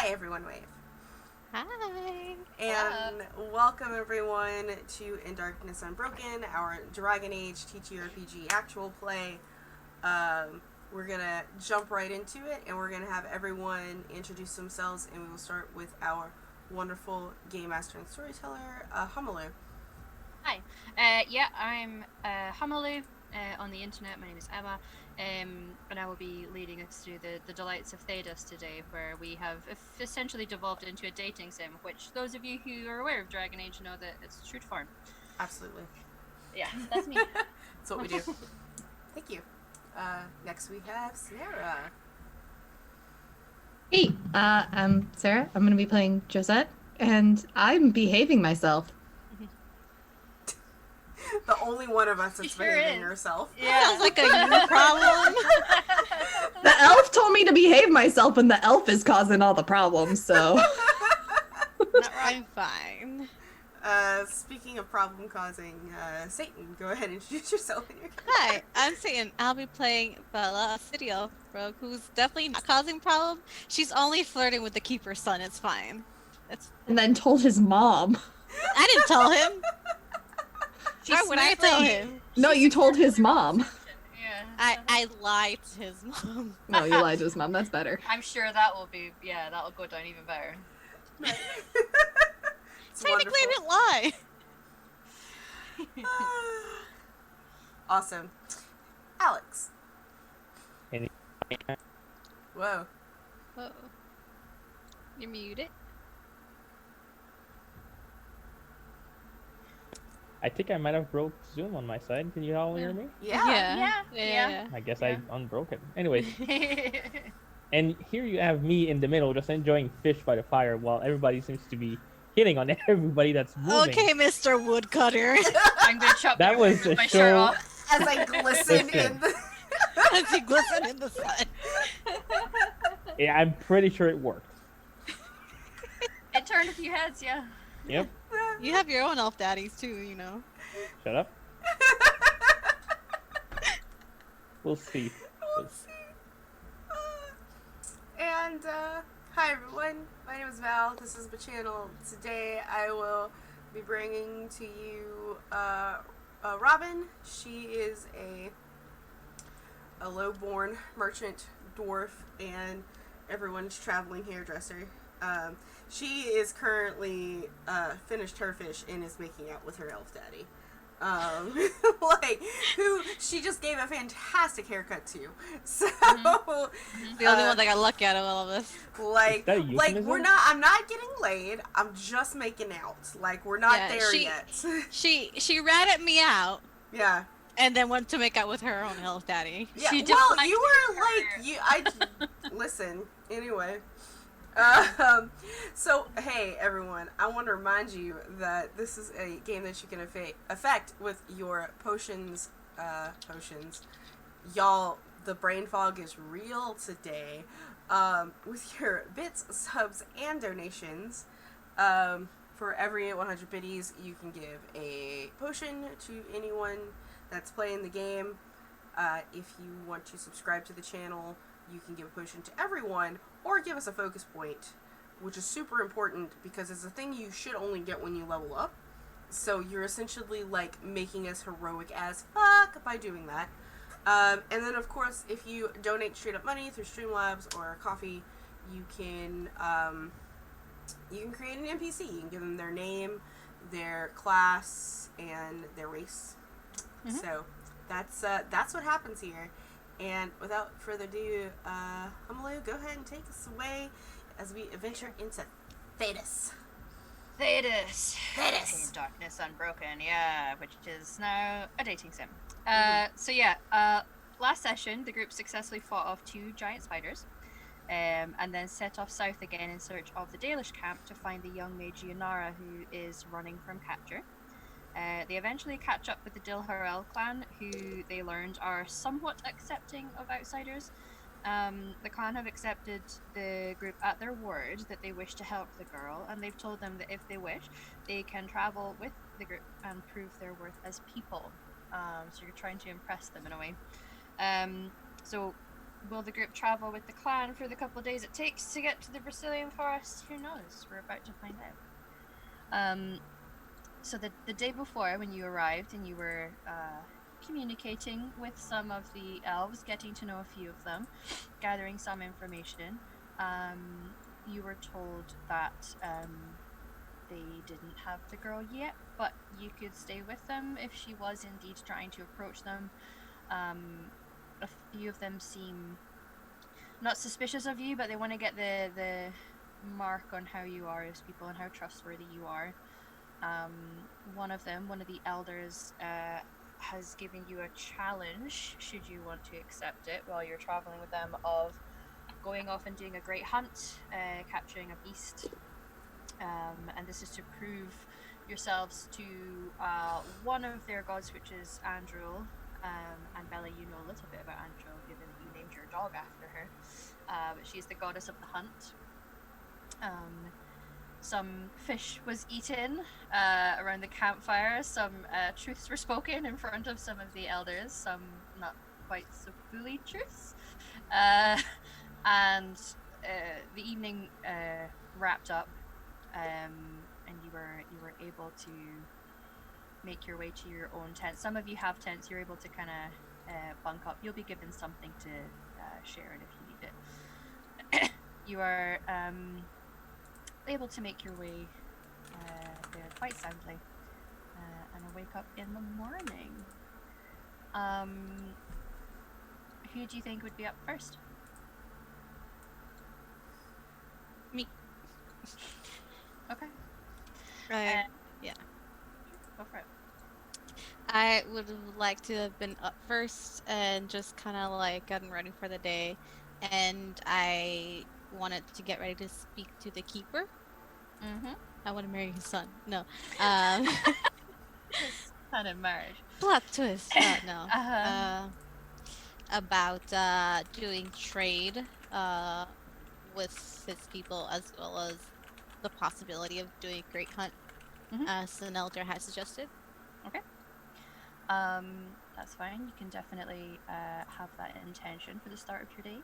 Hi, everyone, wave. Hi. And welcome, everyone, to In Darkness Unbroken, our Dragon Age TTRPG actual play. We're going to jump right into it, and we're going to have everyone introduce themselves, and we will start with our wonderful game master and storyteller, Humalu. Hi. I'm Humalu on the internet. My name is Emma, and I will be leading us through the delights of Thedas today, where we have essentially devolved into a dating sim, which those of you who are aware of Dragon Age know that it's true to form. Absolutely. Yeah, that's me. That's what we do. Thank you. Next we have Sarah. Hey, I'm Sarah. I'm going to be playing Josette, and I'm behaving myself. The only one of us that's behaving is. herself. Yeah. Sounds like a you problem. The elf told me to behave myself, and the elf is causing all the problems, so... I'm fine. Speaking of problem causing, Satan, go ahead and introduce yourself in your Hi, I'm Satan. I'll be playing Bella, a city elf rogue who's definitely not causing problems. She's only flirting with the keeper's son. It's fine. And then told his mom. I didn't tell him. Why would I tell him? No, you told his mom. Yeah. I lied to his mom. No, you lied to his mom. That's better. I'm sure that will be, that'll go down even better. Technically, I didn't lie. Awesome. Alex. Any- Whoa. Whoa. You're muted. I think I might have broke Zoom on my side. Can you all hear me? Yeah. I guess Yeah. I unbroke it. Anyways, and here you have me in the middle just enjoying fish by the fire while everybody seems to be hitting on everybody that's moving. Okay, Mr. Woodcutter. I'm gonna chop That was a my shirt show. off. As I glisten in the... As he glisten in the sun. Yeah, I'm pretty sure it worked. It turned a few heads, yeah. Yep. You have your own elf daddies too, you know. Shut up. We'll see. We'll see. And, hi everyone. My name is Val. This is my channel. Today I will be bringing to you, Robin. She is a low-born merchant dwarf and everyone's traveling hairdresser. She is currently finished her fish and is making out with her elf daddy. Who she just gave a fantastic haircut to. So The only one that got lucky out of all of this. I'm not getting laid. I'm just making out. Like, we're not there yet. She ratted me out. Yeah. And then went to make out with her own elf daddy. Yeah. Well, you were listen. Anyway. So, hey everyone, I want to remind you that this is a game that you can affect with your potions. Y'all, the brain fog is real today. With your bits, subs, and donations, for every 100 biddies, you can give a potion to anyone that's playing the game. If you want to subscribe to the channel, you can give a potion to everyone, or give us a focus point, which is super important because it's a thing you should only get when you level up. So you're essentially like making us heroic as fuck by doing that. And then of course, if you donate straight up money through Streamlabs or Coffee, you can create an NPC. You can give them their name, their class, and their race. Mm-hmm. So that's what happens here. And without further ado, Humalu, go ahead and take us away as we adventure into Thedas. Thedas. In Darkness Unbroken, yeah, which is now a dating sim. Last session, the group successfully fought off 2 giant spiders, and then set off south again in search of the Dalish camp to find the young mage Yonara, who is running from capture. They eventually catch up with the Dilharel clan, who they learned are somewhat accepting of outsiders. The clan have accepted the group at their word that they wish to help the girl, and they've told them that if they wish, they can travel with the group and prove their worth as people. So you're trying to impress them in a way. So Will the group travel with the clan for the couple of days it takes to get to the Brazilian forest? Who knows? We're about to find out. So the day before, when you arrived and you were communicating with some of the elves, getting to know a few of them, gathering some information, you were told that they didn't have the girl yet, but you could stay with them if she was indeed trying to approach them. A few of them seem not suspicious of you, but they want to get the mark on how you are as people and how trustworthy you are. One of the elders, has given you a challenge, should you want to accept it while you're traveling with them, of going off and doing a great hunt, capturing a beast. And this is to prove yourselves to one of their gods, which is Andril. And Bella, you know a little bit about Andril, given that you named your dog after her. But she's the goddess of the hunt. Some fish was eaten around the campfire. Some truths were spoken in front of some of the elders. Some not quite so fully truths. And the evening wrapped up, and you were able to make your way to your own tent. Some of you have tents. You're able to kind of bunk up. You'll be given something to share in if you need it. You are able to make your way there quite soundly, and wake up in the morning. Who do you think would be up first? Me. Okay. Yeah. Go for it. I would like to have been up first and just kind of like gotten ready for the day, and I wanted to get ready to speak to the keeper. Mm-hmm. I want to marry his son. No. This kind of marriage. Plot twist. No. Uh-huh. About doing trade with his people, as well as the possibility of doing a great hunt, as an elder has suggested. Okay. That's fine. You can definitely have that intention for the start of your day.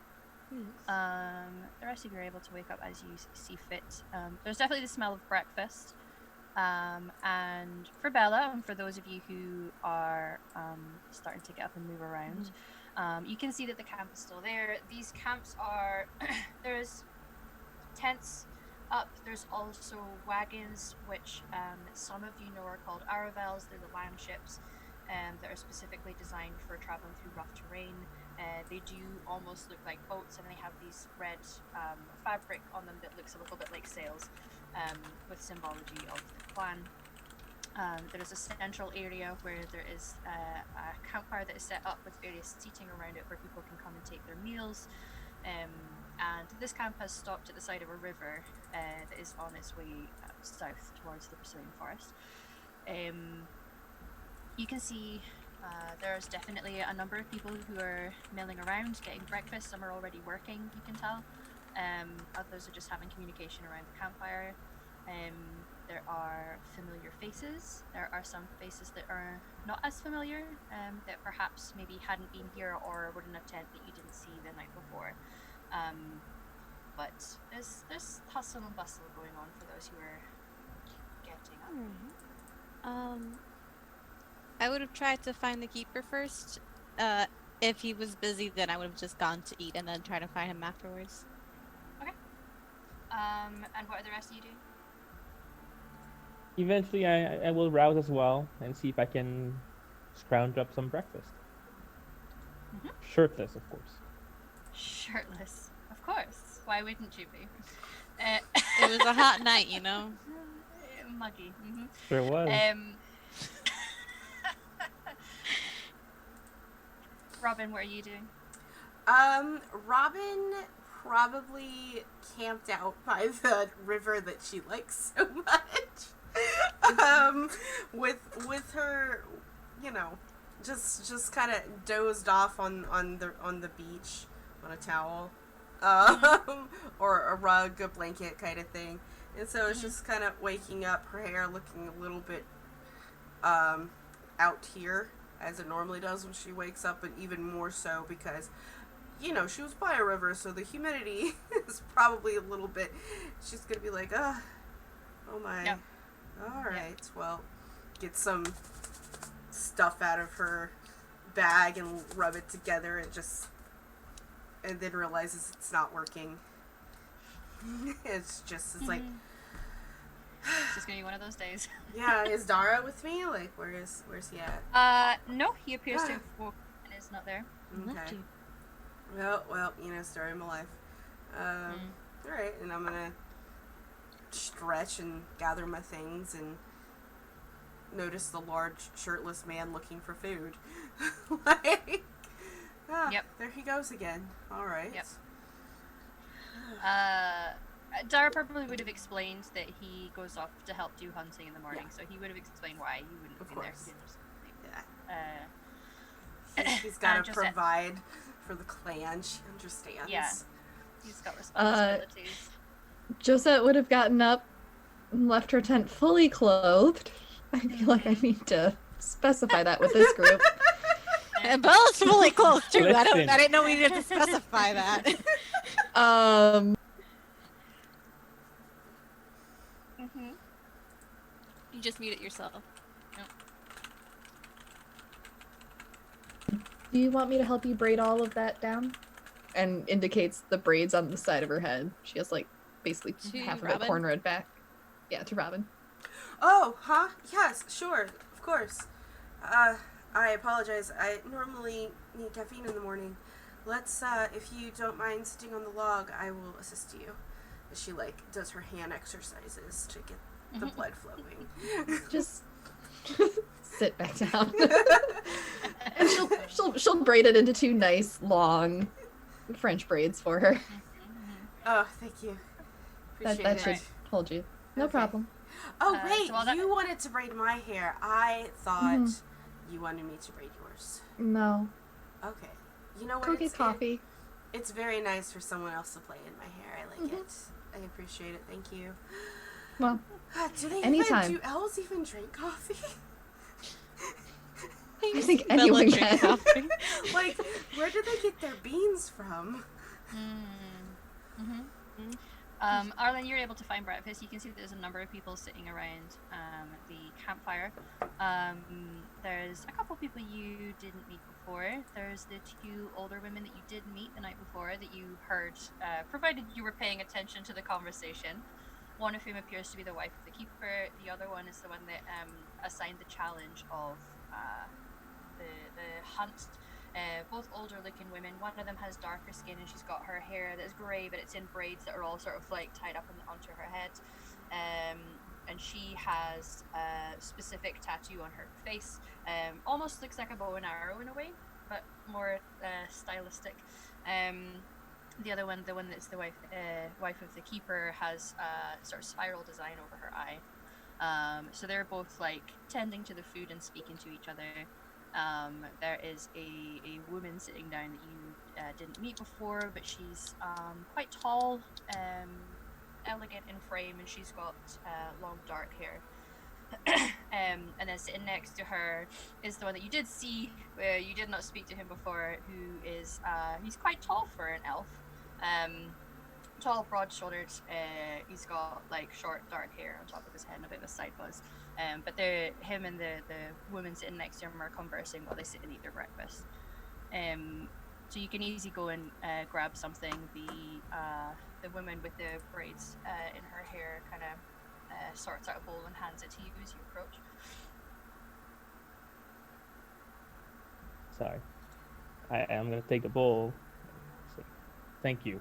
The rest of you are able to wake up as you see fit. There's definitely the smell of breakfast. And for Bella, and for those of you who are starting to get up and move around, you can see that the camp is still there. These camps are, there's tents up. There's also wagons, which some of you know are called aravels. They're the land ships that are specifically designed for traveling through rough terrain. They do almost look like boats, and they have these red fabric on them that looks a little bit like sails, with symbology of the clan. There is a central area where there is a campfire that is set up with various seating around it where people can come and take their meals. And this camp has stopped at the side of a river that is on its way south towards the Brazilian forest. You can see there's definitely a number of people who are milling around, getting breakfast. Some are already working, you can tell. Others are just having communication around the campfire. There are familiar faces. There are some faces that are not as familiar, that perhaps maybe hadn't been here or were in a tent that you didn't see the night before. But there's hustle and bustle going on for those who are getting up. I would have tried to find the keeper first. If he was busy, then I would have just gone to eat and then try to find him afterwards. Okay. And what are the rest of you doing? Eventually, I will rouse as well and see if I can scrounge up some breakfast. Shirtless, of course. Shirtless, of course. Why wouldn't you be? It was a hot night, you know. Muggy. Sure was. Robin, what are you doing? Robin probably camped out by the river that she likes so much. With her, you know, just kind of dozed off on the beach on a towel, or a rug, a blanket kind of thing. And so it's just kind of waking up, her hair looking a little bit out here as it normally does when she wakes up, but even more so because you know, she was by a river, so the humidity is probably a little bit. She's gonna be like, oh my. Yep. All right, well, get some stuff out of her bag and rub it together and then realizes it's not working. It's like, It's just gonna be one of those days. yeah, is Dara with me? Like, where's he at? No, he appears to have woken and is not there. Okay. Well, you know, story of my life. All right, and I'm gonna stretch and gather my things and notice the large shirtless man looking for food. Like, Yep. There he goes again. All right. Yep. Dara probably would have explained that he goes off to help do hunting in the morning, so he would have explained why he wouldn't have been there. Yeah. He's got to Josette. provide for the clan. She understands. Yeah. He's got responsibilities. Josette would have gotten up and left her tent fully clothed. I feel like I need to specify that with this group. And Bella's fully clothed too. I Listen. didn't know we needed to specify that. You just muted yourself. Do you want me to help you braid all of that down? And indicates the braids on the side of her head. She has, like, basically To half of Robin? it cornered back. Yeah, to Robin. Oh, huh? Yes, sure, of course. I apologize. I normally need caffeine in the morning. Let's, if you don't mind sitting on the log, I will assist you. She, like, does her hand exercises to get the blood flowing. Just sit back down. And she'll braid it into two nice, long French braids for her. Oh, thank you. Appreciate That it. should hold you. No Okay. problem. Oh, wait, so while that- you wanted to braid my hair. I thought you wanted me to braid yours. No. Okay. You know what? Go get coffee. It's very nice for someone else to play in my hair. I like it. I appreciate it. Thank you. Well, Do they anytime. do elves even drink coffee? I think Bella anyone drinks can. coffee. Like, where do they get their beans from? Arlen, you're able to find breakfast. You can see that there's a number of people sitting around the campfire. There's a couple people you didn't meet before. There's the two older women that you did meet the night before that you heard, provided you were paying attention to the conversation. One of whom appears to be the wife of the keeper. The other one is the one that assigned the challenge of the hunt. Both older looking women. One of them has darker skin and she's got her hair that's grey, but it's in braids that are all sort of like tied up onto her head. And she has a specific tattoo on her face. Almost looks like a bow and arrow in a way, but more stylistic. The other one, the one that's the wife of the keeper, has a sort of spiral design over her eye. So they're both like tending to the food and speaking to each other. There is a woman sitting down that you didn't meet before, but she's quite tall, elegant in frame, and she's got long dark hair. And then sitting next to her is the one that you did see, where you did not speak to him before, who is he's quite tall for an elf. Tall, broad-shouldered. He's got like short, dark hair on top of his head and a bit of a side buzz. But him and the woman sitting next to him are conversing while they sit and eat their breakfast. So you can easily go and grab something. The woman with the braids in her hair kind of sorts out a bowl and hands it to you as you approach. Sorry. I am going to take a bowl. So, thank you.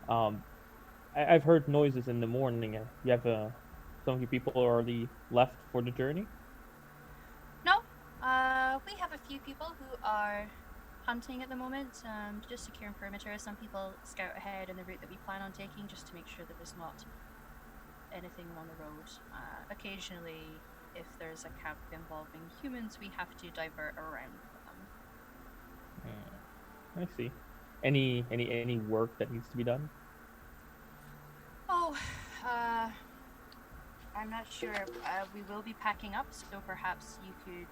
I've heard noises in the morning. You have some of you people already left for the journey? No, we have a few people who are hunting at the moment, just securing perimeter. Some people scout ahead in the route that we plan on taking, just to make sure that there's not anything on the road. Occasionally, if there's a camp involving humans, we have to divert around them. I see. Any work that needs to be done? Oh, I'm not sure. We will be packing up, so perhaps you could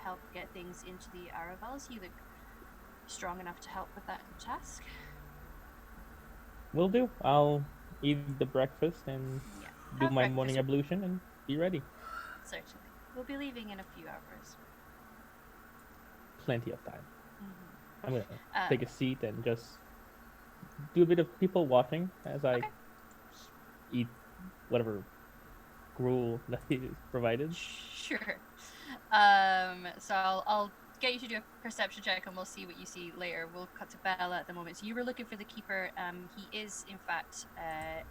help get things into the Aravels. You look strong enough to help with that task? Will do. I'll eat the breakfast and Yeah. do Have my breakfast. morning ablution and be ready. Certainly. We'll be leaving in a few hours. Plenty of time. Mm-hmm. I'm gonna take a seat and just do a bit of people watching as I Okay. eat whatever gruel that is provided. Sure. So I'll get you to do a perception check, and we'll see what you see later. We'll cut to Bella at the moment. So you were looking for the keeper. He is in fact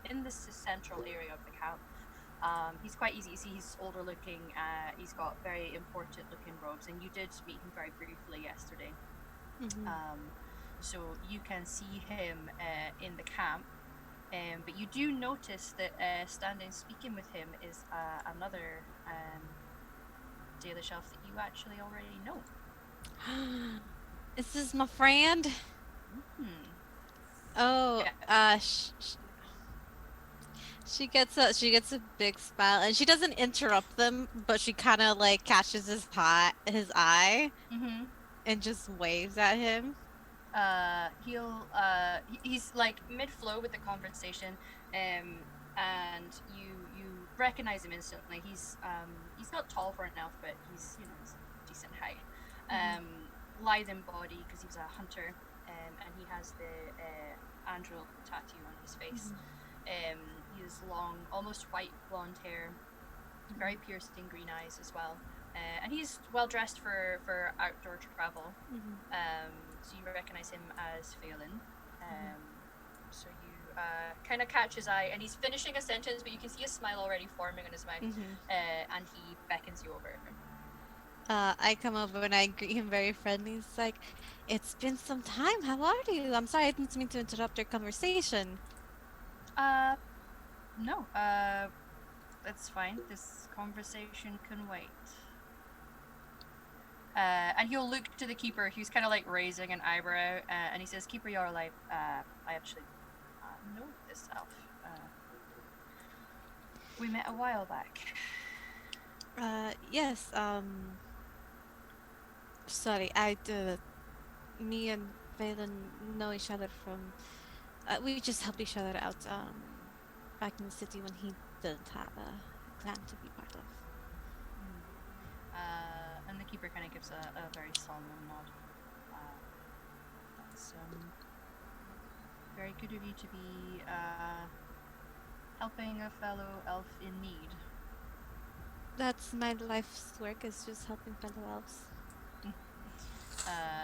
in the central area of the camp. He's quite easy to see. He's older looking. He's got very important looking robes, and you did meet him very briefly yesterday. Mhm. So you can see him in the camp. But you do notice that standing speaking with him is another Dalish elf that you actually already know. Is this my friend? Hmm. Oh, Yeah. she gets a big smile, and she doesn't interrupt them, but she kind of like catches his eye Mm-hmm. and just waves at him. He's like mid-flow with the conversation, and you recognize him instantly. He's not tall for an elf, but he's he's decent height. Lithe in body because he's a hunter, and he has the Andril tattoo on his face. He has long, almost white blonde hair, very piercing green eyes as well. And he's well dressed for outdoor travel. So you recognize him as Phelan. So you kind of catch his eye, and he's finishing a sentence, but you can see a smile already forming on his mouth. And he beckons you over. I come over and I greet him very friendly. He's like, "It's been some time. How are you? I'm sorry, I didn't mean to interrupt your conversation." No. That's fine. This conversation can wait. And he'll look to the keeper, who's kind of like raising an eyebrow, and he says, "Keeper Yarlight, I actually know this elf. We met a while back." Yes. Sorry, me and Valen know each other from. We just helped each other out. Back in the city when he didn't have a clan to be part of. And the keeper kind of gives a very solemn nod. That's very good of you to be helping a fellow elf in need. That's my life's work, is just helping fellow elves.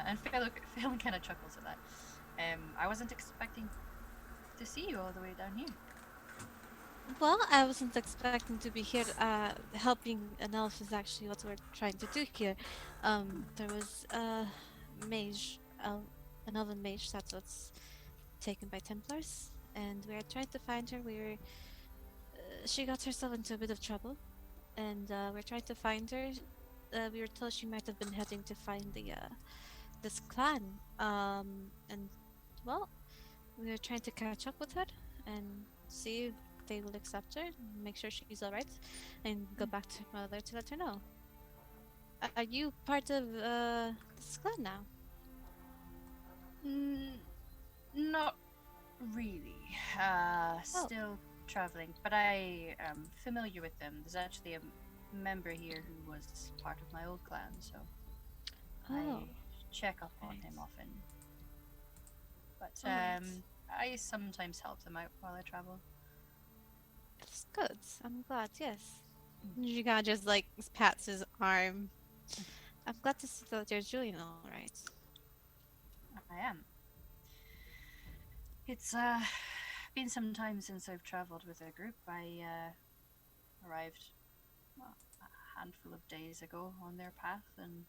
And Phelan kind of chuckles at that. I wasn't expecting to see you all the way down here. Well, I wasn't expecting to be here. Helping an elf is actually what we're trying to do here. There was a mage, an elven mage that was taken by Templars, and we are trying to find her. She got herself into a bit of trouble, and we're trying to find her. We were told she might have been heading to find this clan. And well, we are trying to catch up with her and see if they will accept her, make sure she's all right, and go back to her mother to let her know. Are you part of this clan now? Not really. Still traveling, but I am familiar with them. There's actually a member here who was part of my old clan, so I check up on him often. But I sometimes help them out while I travel. That's good. I'm glad. Yes. Jiga just like pats his arm. I'm glad to see that you're doing all right. I am. It's been some time since I've traveled with a group. I arrived a handful of days ago on their path and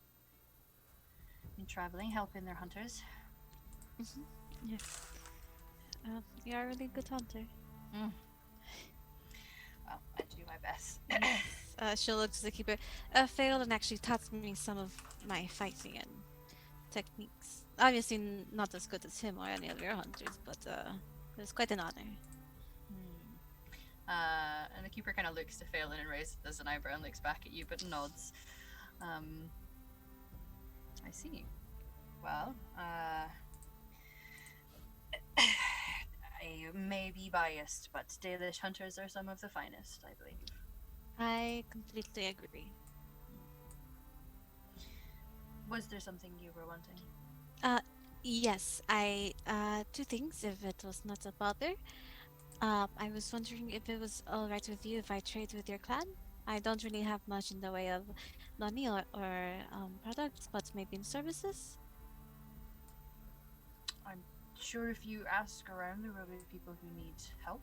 been traveling, helping their hunters. Yes. You are a really good hunter. Well, I do my best. She'll look to the keeper. Phelan actually taught me some of my fighting and techniques. Obviously, not as good as him or any of your hunters, but it was quite an honor. And the keeper kind of looks to Phelan and raises an eyebrow and looks back at you, but nods. I see. Well, I may be biased, but Dalish hunters are some of the finest, I believe. I completely agree. Was there something you were wanting? Uh, yes, two things, if it was not a bother. I was wondering if it was alright with you if I trade with your clan. I don't really have much in the way of money or products, but maybe in services. I'm sure if you ask around, there will be people who need help.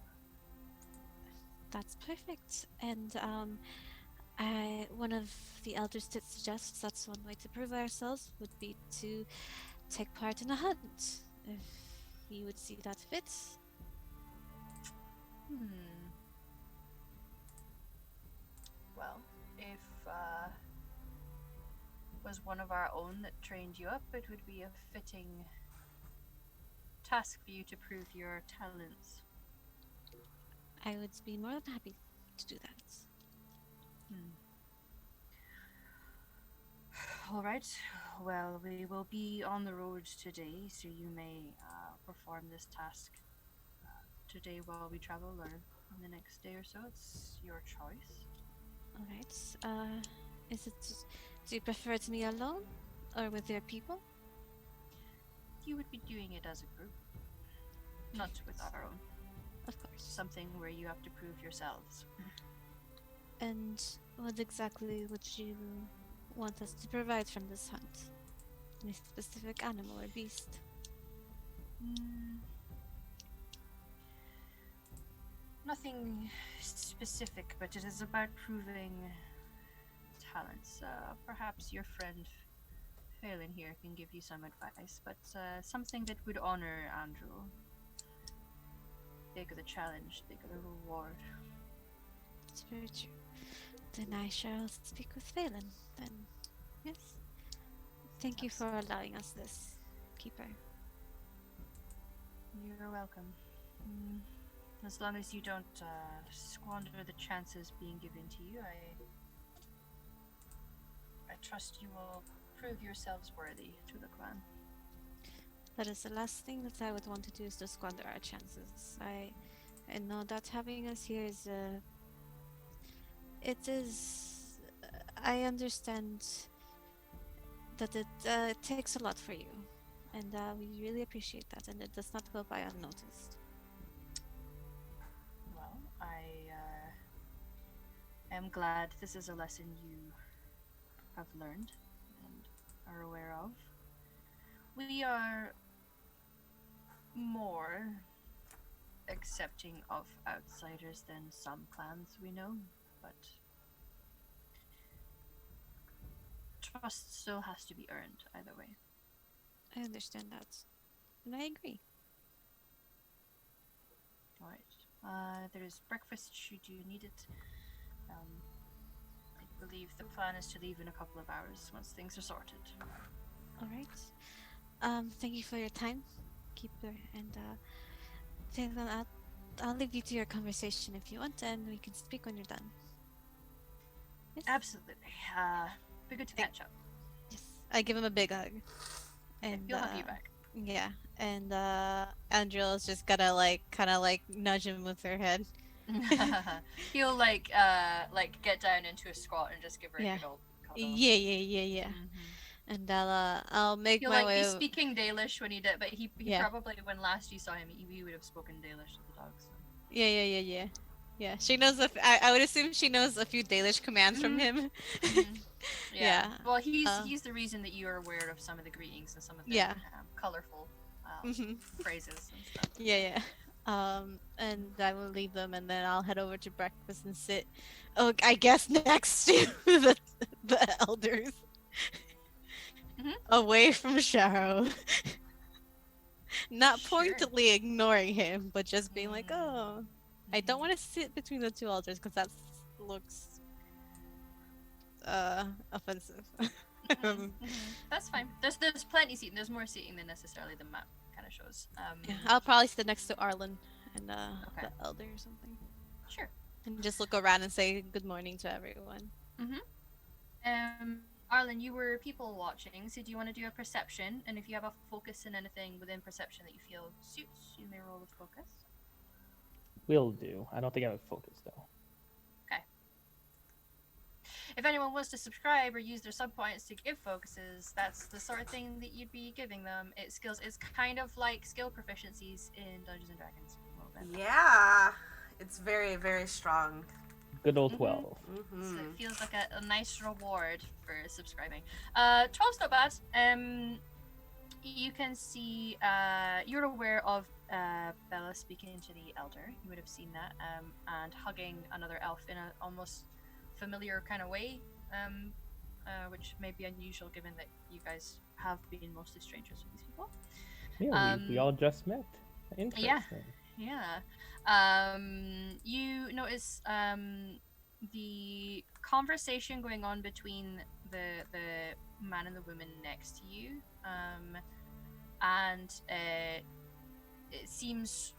That's perfect. And one of the elders did suggest that's one way to prove ourselves would be to take part in a hunt, if you would see that fit. Hmm. Well, if was one of our own that trained you up, it would be a fitting task for you to prove your talents. I would be more than happy to do that. Hmm. All right. Well, we will be on the road today, so you may perform this task today while we travel, or on the next day or so. It's your choice. All right. Is it? Do you prefer it to me alone, or with your people? You would be doing it as a group, not with our own. Of course. Something where you have to prove yourselves. And what exactly would you want us to provide from this hunt? Any specific animal or beast? Mm, nothing specific, but it is about proving talents. Perhaps your friend Phelan here can give you some advice, but something that would honor Andrew. Bigger the challenge, bigger the reward. It's very true. Then I shall speak with Phelan. Then, yes. Thank you for allowing us this, Keeper. You're welcome. As long as you don't squander the chances being given to you, I trust you will prove yourselves worthy to the clan. That is the last thing that I would want to do is to squander our chances. I know that having us here is it is. I understand that it takes a lot for you, and we really appreciate that, and it does not go by unnoticed. Well, I am glad this is a lesson you have learned and are aware of. We are more accepting of outsiders than some clans we know, but trust still has to be earned either way. I understand that, and I agree. Alright. There is breakfast should you need it. I believe the plan is to leave in a couple of hours once things are sorted. All right. Thank you for your time, Keeper, and Phelan, I'll leave you to your conversation if you want, and we can speak when you're done. Yes. Absolutely. Be good to catch up. Yes. I give him a big hug, and He'll have you back. yeah, and Andrew's just gonna kind of nudge him with her head. He'll get down into a squat and just give her a good old cuddle. Yeah. And I'll make He'll my be way. speaking Dalish when he did, but he probably when last you saw him, he would have spoken Dalish to the dogs. So. Yeah. Yeah, she knows I would assume she knows a few Dalish commands from him. Yeah. Well, he's the reason that you are aware of some of the greetings and some of the colorful phrases and stuff. Yeah. And I will leave them, and then I'll head over to breakfast and sit. Oh, I guess next to the elders, away from Sharo. Not pointedly ignoring him, but just being like, oh. I don't want to sit between the two altars because that looks offensive. That's fine. There's plenty seating. There's more seating than necessarily the map kind of shows. I'll probably sit next to Arlen and the elder or something. Sure. And just look around and say good morning to everyone. Arlen, you were people watching, so do you want to do a perception? And if you have a focus in anything within perception that you feel suits, you may roll with focus. Will do. I don't think I have focus though. Okay. If anyone wants to subscribe or use their sub points to give focuses, that's the sort of thing that you'd be giving them. It's kind of like skill proficiencies in Dungeons and Dragons. A little bit. Yeah, it's very, very strong. Good old 12. So it feels like a nice reward for subscribing. 12's not bad. You can see, you're aware of Bella speaking to the elder. You would have seen that, and hugging another elf in an almost familiar kind of way, which may be unusual given that you guys have been mostly strangers with these people. Yeah, we all just met. Interesting. Yeah. You notice the conversation going on between the man and the woman next to you, and it seems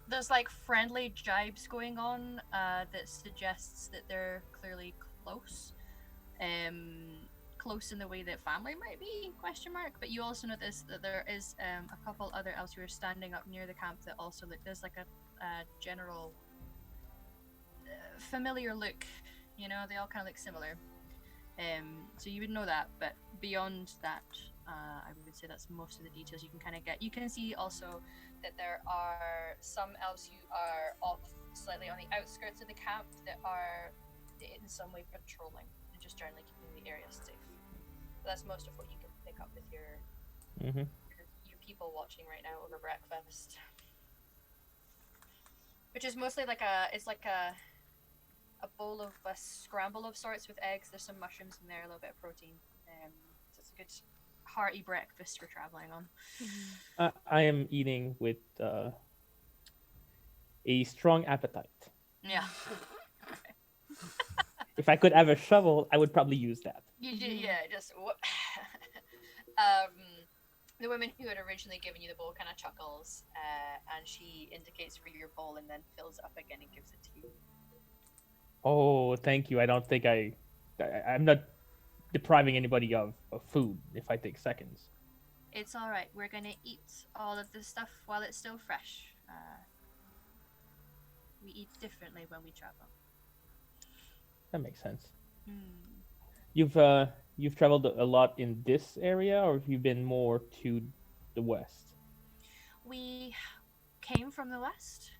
there's like friendly jibes going on that suggests that they're clearly close. Close in the way that family might be, question mark, but you also notice that there is a couple other elves who are standing up near the camp that also look, there's like a general familiar look, you know, they all kind of look similar. So you would know that, but beyond that, I would say that's most of the details you can kind of get. You can see also that there are some elves who are off slightly on the outskirts of the camp that are in some way patrolling and just generally keeping the area safe. That's most of what you can pick up with your people watching right now over breakfast, which is mostly like a bowl of a scramble of sorts with eggs. There's some mushrooms in there, a little bit of protein. So it's a good hearty breakfast for traveling on. I am eating with a strong appetite. Yeah. If I could have a shovel, I would probably use that. You do, yeah. Just the woman who had originally given you the bowl kind of chuckles, and she indicates for your bowl and then fills up again and gives it to you. Oh, thank you. I don't think I'm not depriving anybody of food if I take seconds. It's all right. We're gonna eat all of this stuff while it's still fresh. We eat differently when we travel. That makes sense. Hmm. You've traveled a lot in this area, or have you been more to the west? We came from the west,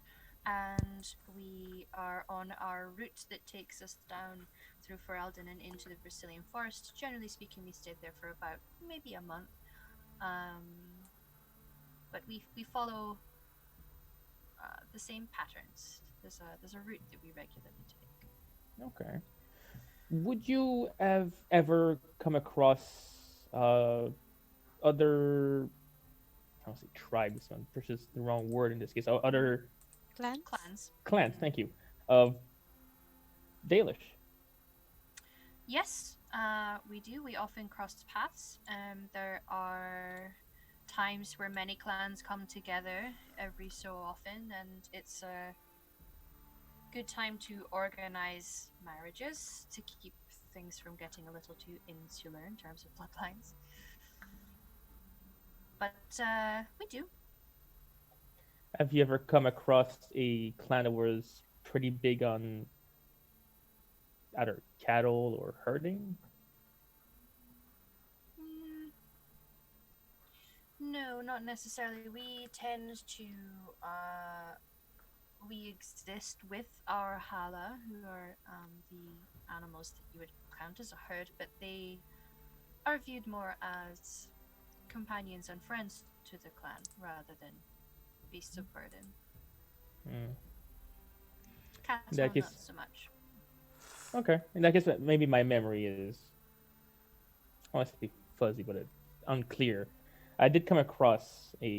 and we are on our route that takes us down through Ferelden and into the Brazilian forest. Generally speaking, we stayed there for about maybe a month. But we follow the same patterns. There's a route that we regularly take. Okay. Would you have ever come across other, I don't say tribes, which is the wrong word in this case, other clans, thank you, of Dalish? Yes, we do. We often cross paths. There are times where many clans come together every so often, and it's a good time to organize marriages to keep things from getting a little too insular in terms of bloodlines. But we do. Have you ever come across a clan that was pretty big on either cattle or herding? No, not necessarily. We tend to we exist with our hala, who are the animals that you would count as a herd, but they are viewed more as companions and friends to the clan rather than beasts of burden. Cats, well, not so much. Okay, in that case, maybe my memory is honestly fuzzy, but it's unclear. I did come across at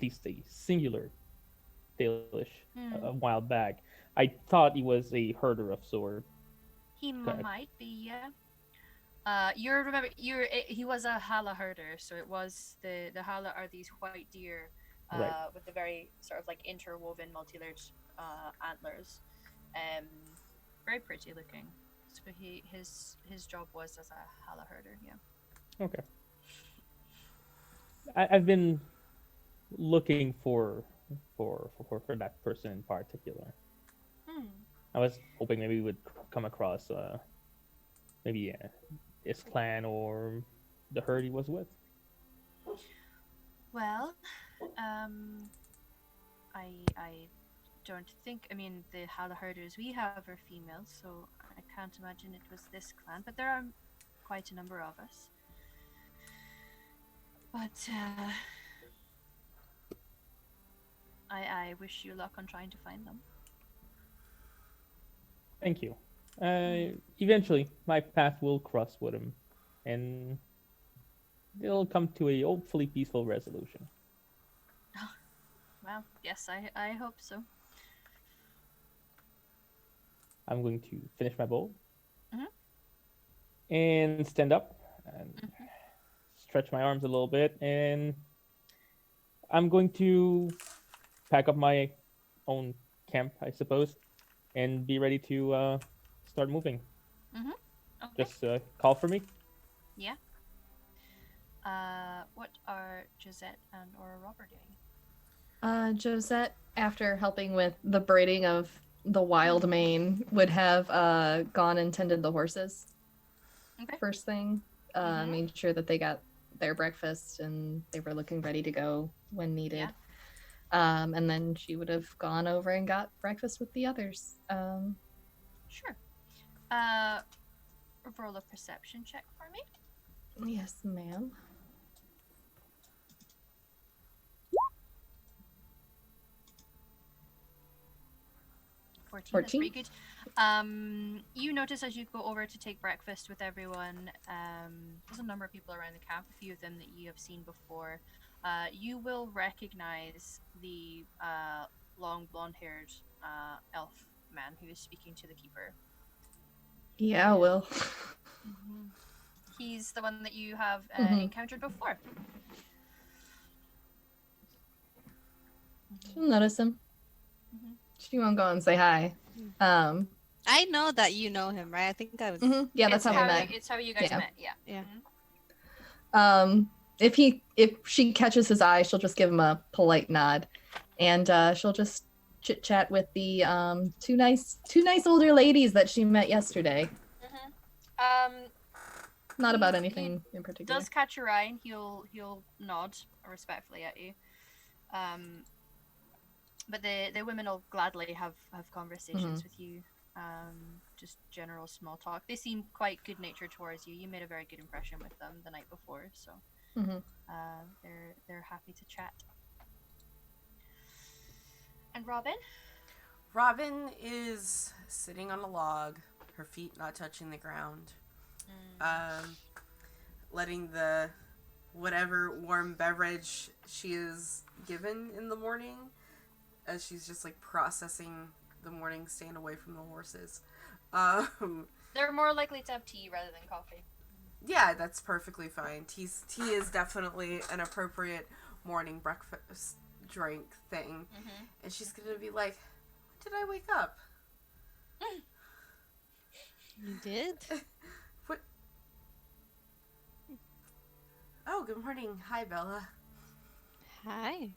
least a singular Dalish a while back. I thought he was a herder of sort. He might be, yeah. He was a hala herder, so it was the hala are these white deer with the very sort of like interwoven multi-layered antlers. Very pretty looking. So his job was as a Hala herder. Yeah. Okay. I've been looking for that person in particular. Hmm. I was hoping maybe we would come across maybe his clan or the herd he was with. Well, I don't think. I mean, the Hala herders we have are females, so I can't imagine it was this clan. But there are quite a number of us. But I wish you luck on trying to find them. Thank you. Eventually, my path will cross with him, and it'll come to a hopefully peaceful resolution. Well, yes, I hope so. I'm going to finish my bowl Mhm. and stand up and Mhm. stretch my arms a little bit, and I'm going to pack up my own camp, I suppose, and be ready to start moving. Mhm. Okay. Just call for me. Yeah. What are Gisette and or Robert doing? Josette, after helping with the braiding of the wild mane, would have gone and tended the horses Okay. first thing. Mhm. Made sure that they got their breakfast and they were looking ready to go when needed. Yeah. And then she would have gone over and got breakfast with the others. Sure. Roll a perception check for me. Yes, ma'am. 14. That's 14? pretty good. You notice as you go over to take breakfast with everyone, there's a number of people around the camp, a few of them that you have seen before. You will recognize the long blonde-haired elf man who is speaking to the keeper. Yeah, well. Mm-hmm. He's the one that you have Mhm. encountered before. She'll notice him. Mhm. She won't go and say hi. Um, I know that you know him, right? I think I was. yeah, that's how we met. It's how you guys Yeah. met. Yeah. Yeah. Mhm. If she catches his eye, she'll just give him a polite nod, and she'll just chit chat with the two nice older ladies that she met yesterday. Not about He anything in particular. does catch your eye, and he'll nod respectfully at you. But the women will gladly have conversations with you. Just general small talk. They seem quite good natured towards you. You made a very good impression with them the night before, so they're happy to chat. And Robin? Robin is sitting on a log, her feet not touching the ground, letting the whatever warm beverage she is given in the morning, as she's just like processing the morning, staying away from the horses. They're more likely to have tea rather than coffee. Yeah, that's perfectly fine. Tea is definitely an appropriate morning breakfast drink thing. Mm-hmm. And she's gonna be like, when did I wake up? You did? What? Oh, good morning. Hi, Bella. Hi.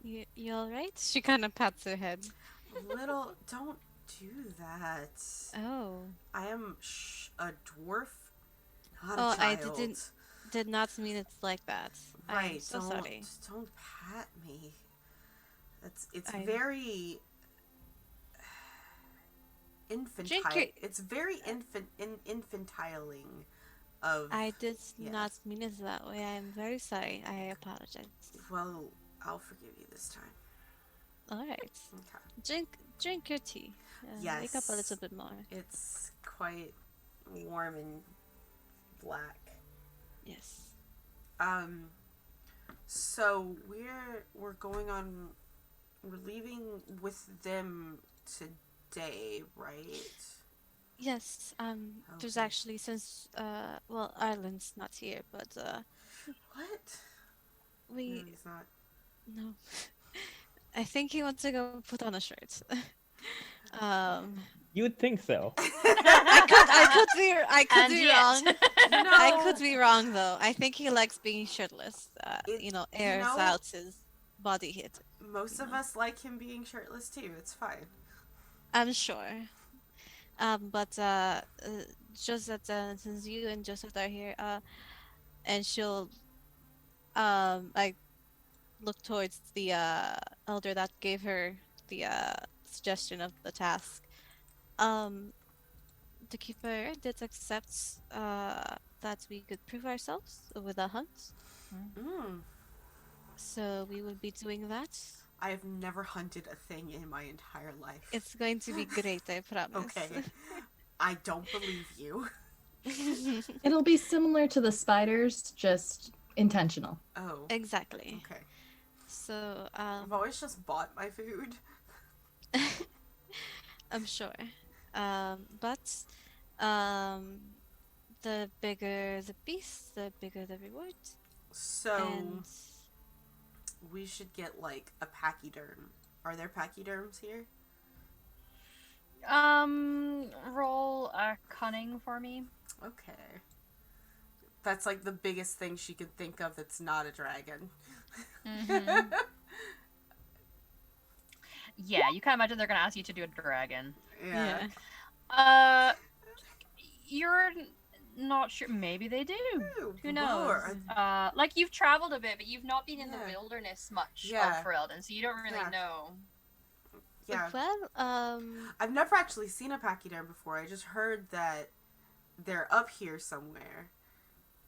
You all right? She kind of pats her head. Little, don't do that. Oh. I am a dwarf, not Oh, a child. I did not mean it's like that. Right, I'm so sorry. don't pat me. It's I'm- very infantile. It's very infantiling of. I did yeah. not mean it that way. I'm very sorry. I apologize. Well, I'll forgive you this time. All right. Okay. Drink your tea. Yes. Wake up a little bit more. It's quite warm and black. Yes. So we're going on. We're leaving with them today, right? Yes. There's Okay. actually since well, Ireland's not here, but What? we No, he's not. no. I think he wants to go put on a shirt. um You would think so. I could And be yet. wrong. No. I could be wrong though. I think he likes being shirtless. Airs know, out his body heat. most of us like him being shirtless too. It's fine. I'm sure. But Joseph, since you and Joseph are here, and she'll like look towards the elder that gave her the suggestion of the task. The keeper did accept that we could prove ourselves with a hunt, Mm. so we will be doing that. I have never hunted a thing in my entire life. It's going to be great, I promise. Okay. I don't believe you. It'll be similar to the spiders, just intentional. Oh. Exactly. Okay. So I've always just bought my food. I'm sure. But the bigger the beast, the bigger the reward. So And we should get like a pachyderm. Are there pachyderms here? Roll a cunning for me. Okay. That's like the biggest thing she could think of that's not a dragon. Mm-hmm. Yeah, you can imagine they're gonna ask you to do a dragon. Yeah. You're not sure. Maybe they do. Ooh, Who knows? Lord. Like you've traveled a bit, but you've not been in the Yeah. wilderness much Yeah. of Ferelden, so you don't really Yeah. know. Yeah. well, I've never actually seen a pachyderm before. I just heard that they're up here somewhere.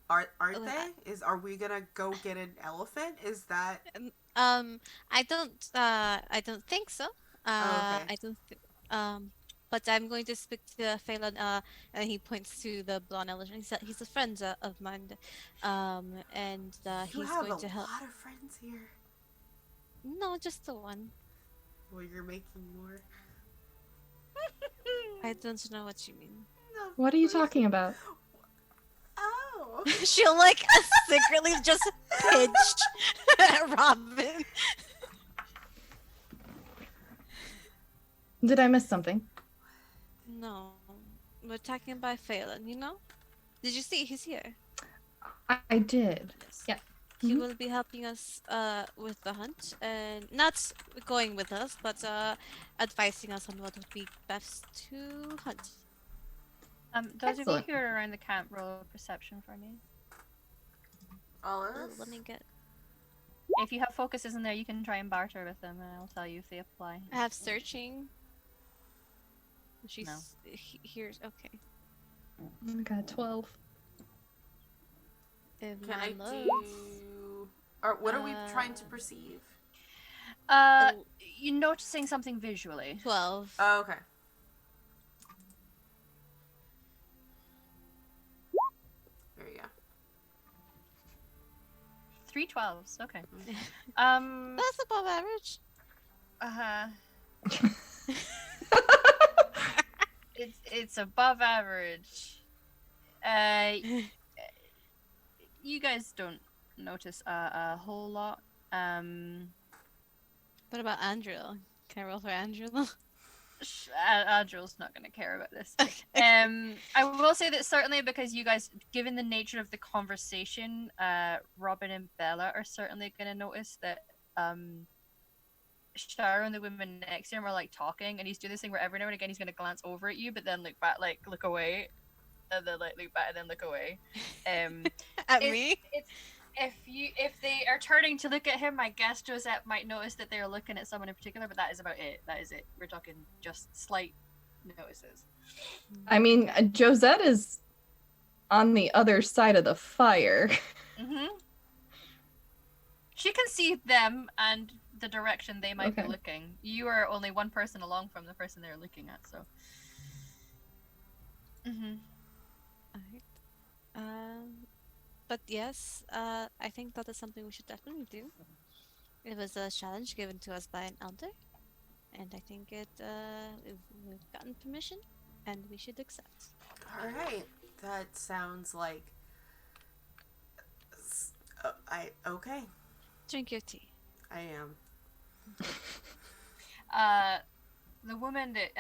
Aren't Oh, they? Are we gonna go get an elephant? Is that I don't think so. okay. I don't but I'm going to speak to Phelan, and he points to the blonde elephant. He's a friend of mine, and You he's have going a to help. lot of friends here. No, just the one. Well, you're making more. I don't know what you mean. No, What are you please. talking about? Oh. She'll like secretly just pinch Robin. Did I miss something? No, we're talking about Phelan. You know? Did you see he's here? I did. Yes. Yeah. He Mhm. will be helping us with the hunt, and not going with us, but advising us on what would be best to hunt. Those Excellent. of you who are around the camp, roll perception for me. All of Oh, us? let me get. If you have focuses in there, you can try and barter with them, and I'll tell you if they apply. I have searching. She's No. here's okay. I got 12. If Can my I loads- do? Or what are we trying to perceive? Oh, You're noticing something visually. 12. Oh, okay. There you go. 3 12s. Okay. That's above average. Uh-huh. It's above average. You guys don't notice a whole lot. What about Andrew? Can I roll for Andrew? Adril's not going to care about this. I will say that certainly because you guys, given the nature of the conversation, Robin and Bella are certainly going to notice that Shara and the women next to him are like talking, and he's doing this thing where every now and again he's going to glance over at you, but then look back, like look away, and then like look back and then look away. At It- me? If they are turning to look at him, I guess Josette might notice that they're looking at someone in particular, but that is about it. That is it. We're talking just slight notices. I mean, Josette is on the other side of the fire. Mm-hmm. She can see them and the direction they might Okay. be looking. You are only one person along from the person they're looking at, so. Mm-hmm. Alright. But yes, I think that is something we should definitely do. It was a challenge given to us by an elder, and I think we've gotten permission, and we should accept. All right. That sounds like. Okay. Drink your tea. I am. The woman that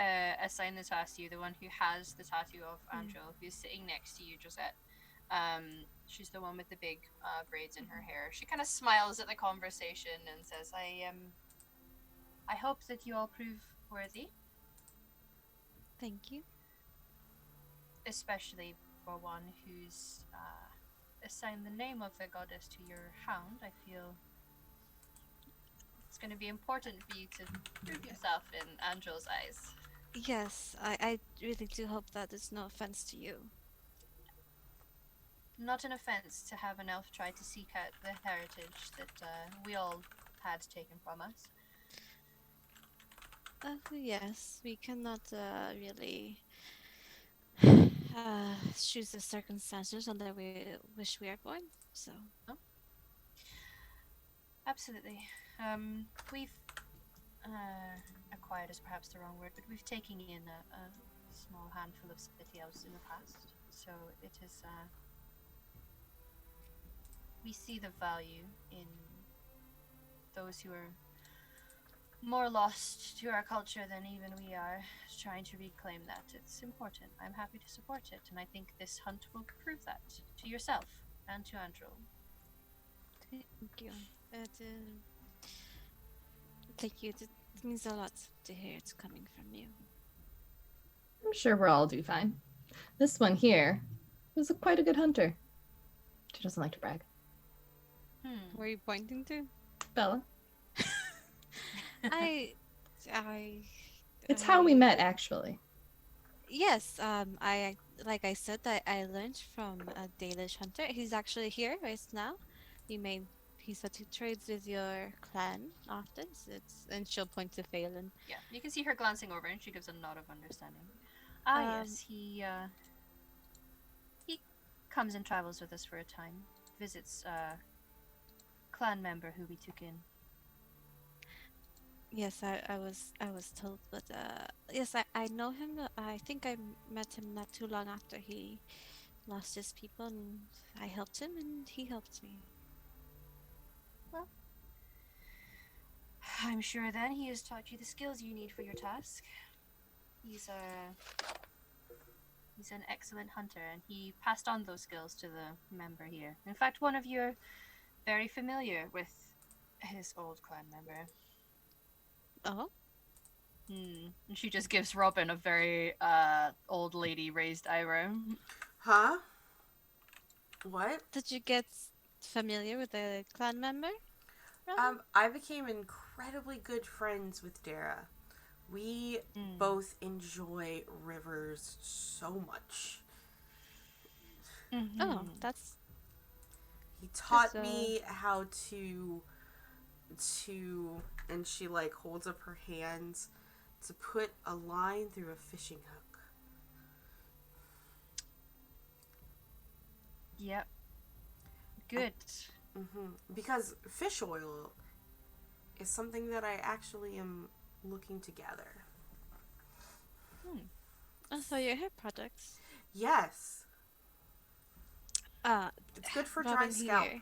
assigned the task to you, the one who has the tattoo of Angel, who's sitting next to you, Josette, she's the one with the big braids in her hair. She kind of smiles at the conversation and says, I hope that you all prove worthy, Thank you. especially for one who's assigned the name of the goddess to your hound. I feel it's going to be important for you to prove yourself in Angel's eyes. Yes, I really do hope that it's no offense to you. Not an offense to have an elf try to seek out the heritage that we all had taken from us. Yes, we cannot really choose the circumstances under which we are born. So, Absolutely. We've acquired is perhaps the wrong word, but we've taken in a small handful of city elves in the past. So it is. We see the value in those who are more lost to our culture than even we are, trying to reclaim that. It's important. I'm happy to support it, and I think this hunt will prove that to yourself and to Andrew. thank you. Thank you. It means a lot to hear it's coming from you. I'm sure we'll all do fine. This one here was quite a good hunter. She doesn't like to brag. Where are you pointing to? Bella. I It's how we met, actually. Yes, I like I said, I learned from a Dalish hunter. He's actually here right now. He said he trades with your clan often. So and she'll point to Phelan. Yeah, you can see her glancing over, and she gives a nod of understanding. Yes, he comes and travels with us for a time. Visits a clan member who we took in. Yes, I was told, but yes, I know him. I think I met him not too long after he lost his people, and I helped him, and he helped me. Well, I'm sure then he has taught you the skills you need for your task. He's an excellent hunter, and he passed on those skills to the member here. In fact, one of you are very familiar with his old clan member. Oh, And she just gives Robin a very old lady raised eyebrow. Huh? What? did you get familiar with a clan member? Robin? I became incredibly good friends with Dara. We both enjoy rivers so much. Oh, that's He taught That's, me how to and she like holds up her hands to put a line through a fishing hook. Yep. Good. Because fish oil is something that I actually am looking to gather. so your hair products. Yes. It's good for dry Robin scalp. here.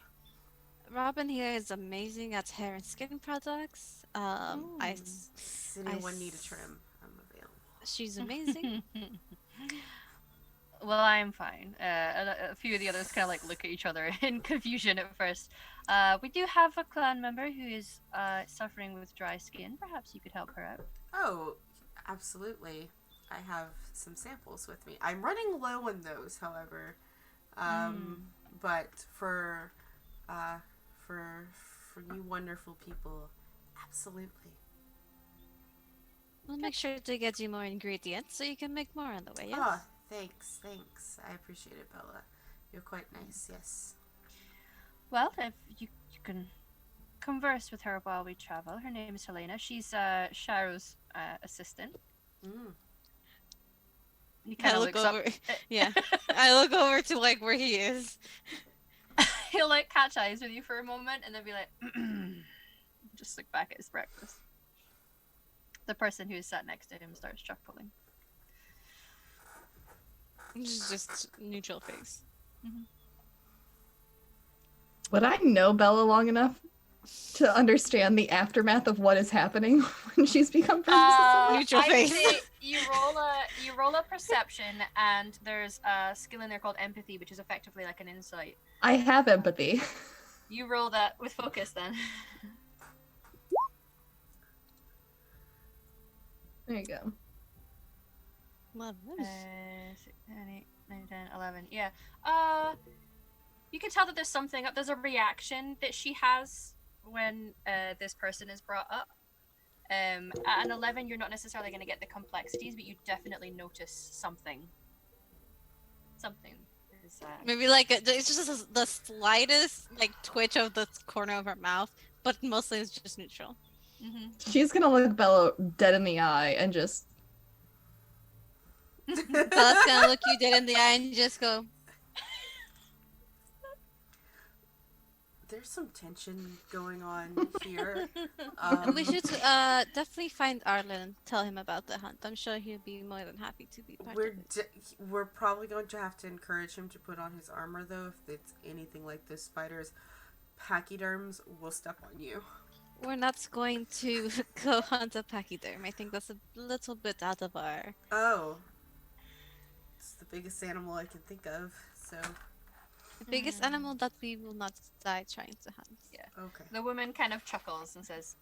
Robin here is amazing at hair and skin products. Does anyone need a s- trim? I'm available. She's amazing. Well, I'm fine. A few of the others kind of like look at each other in confusion at first. We do have a clan member who is suffering with dry skin. Perhaps you could help her out. Oh, absolutely. I have some samples with me. I'm running low on those, however. But for you wonderful people, absolutely. We'll make sure to get you more ingredients so you can make more on the way. Yes. Ah, thanks. I appreciate it, Bella. You're quite nice. Yes. Well, if you can converse with her while we travel. Her name is Helena. She's Sharo's assistant. He kind of looks over. up. Yeah, I look over to like where he is. He'll like catch eyes with you for a moment and then be like, just look back at his breakfast. The person who sat next to him starts chuckling. Just neutral face. Would I know Bella long enough to understand the aftermath of what is happening when she's become friends with someone? Neutral I'd face. say you roll a perception, and there's a skill in there called empathy, which is effectively like an insight. I have empathy. You roll that with focus then. There you go. Well, 6, 7, 8, 9, 10, 11. Yeah. You can tell that there's something up. There's a reaction that she has when this person is brought up. At an 11, you're not necessarily going to get the complexities, but you definitely notice something. Something is. maybe like it's just the slightest like twitch of the corner of her mouth, but mostly it's just neutral. She's gonna look Bella dead in the eye and just Bella's gonna look you dead in the eye and just go, There's some tension going on here. we should definitely find Arlen and tell him about the hunt. I'm sure he'll be more than happy to be part of it. We're probably going to have to encourage him to put on his armor, though. If it's anything like this spider's pachyderms will step on you. We're not going to go hunt a pachyderm. I think that's a little bit out of our... Oh. It's the biggest animal I can think of, so... The biggest animal that we will not die trying to hunt. Yeah. Okay. The woman kind of chuckles and says,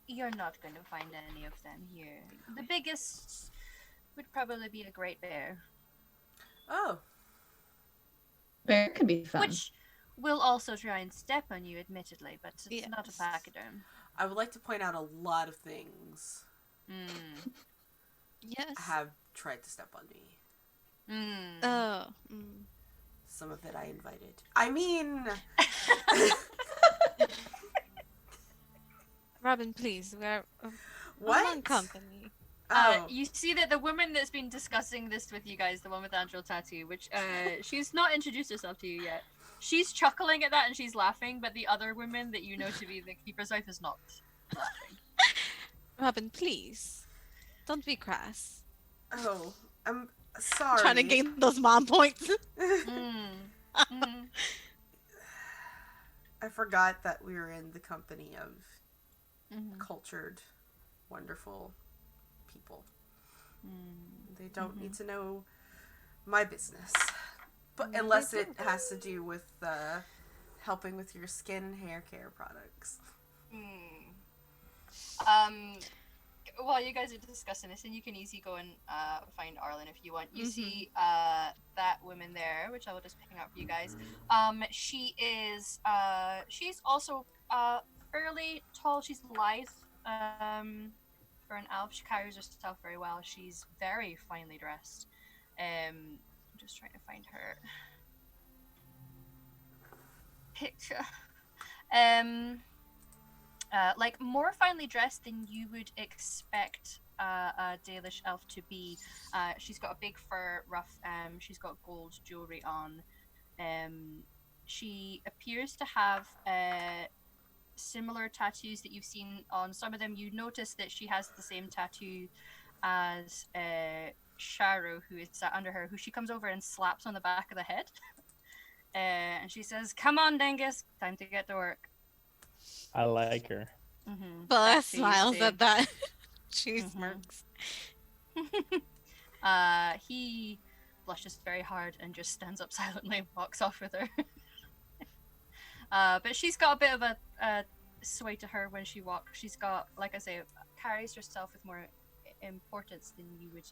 you're not going to find any of them here. The biggest would probably be a great bear. Oh. bear could be fun. Which will also try and step on you, admittedly, but it's not a Yes. pachyderm. I would like to point out a lot of things Yes. have tried to step on me. Oh. Some of it I invited. I mean... Robin, please. We're What? on company. Oh. You see that the woman that's been discussing this with you guys, the one with the angel tattoo, which she's not introduced herself to you yet. She's chuckling at that and she's laughing, but the other woman that you know to be the keeper's wife is not laughing. Robin, please. Don't be crass. Oh. I'm sorry. Trying to gain those mom points. I forgot that we were in the company of cultured, wonderful people. They don't need to know my business. But unless it has to do with helping with your skin and hair care products. While you guys are discussing this, and you can easily go and find Arlen if you want. You see that woman there, which I will just pick out for you guys. She is she's also fairly tall. She's lithe for an elf. She carries herself very well. She's very finely dressed. I'm just trying to find her picture. Like more finely dressed than you would expect a Dalish elf to be. She's got a big fur ruff. She's got gold jewelry on. She appears to have similar tattoos that you've seen on some of them. You notice that she has the same tattoo as Sharo, who is sat under her, who she comes over and slaps on the back of the head. And she says, "Come on, Dengus, time to get to work." I like her. Bella Sexy, smiles too. at that. She smirks. He blushes very hard and just stands up silently and walks off with her. But she's got a bit of a sway to her when she walks. She's got, like I say, carries herself with more importance than you would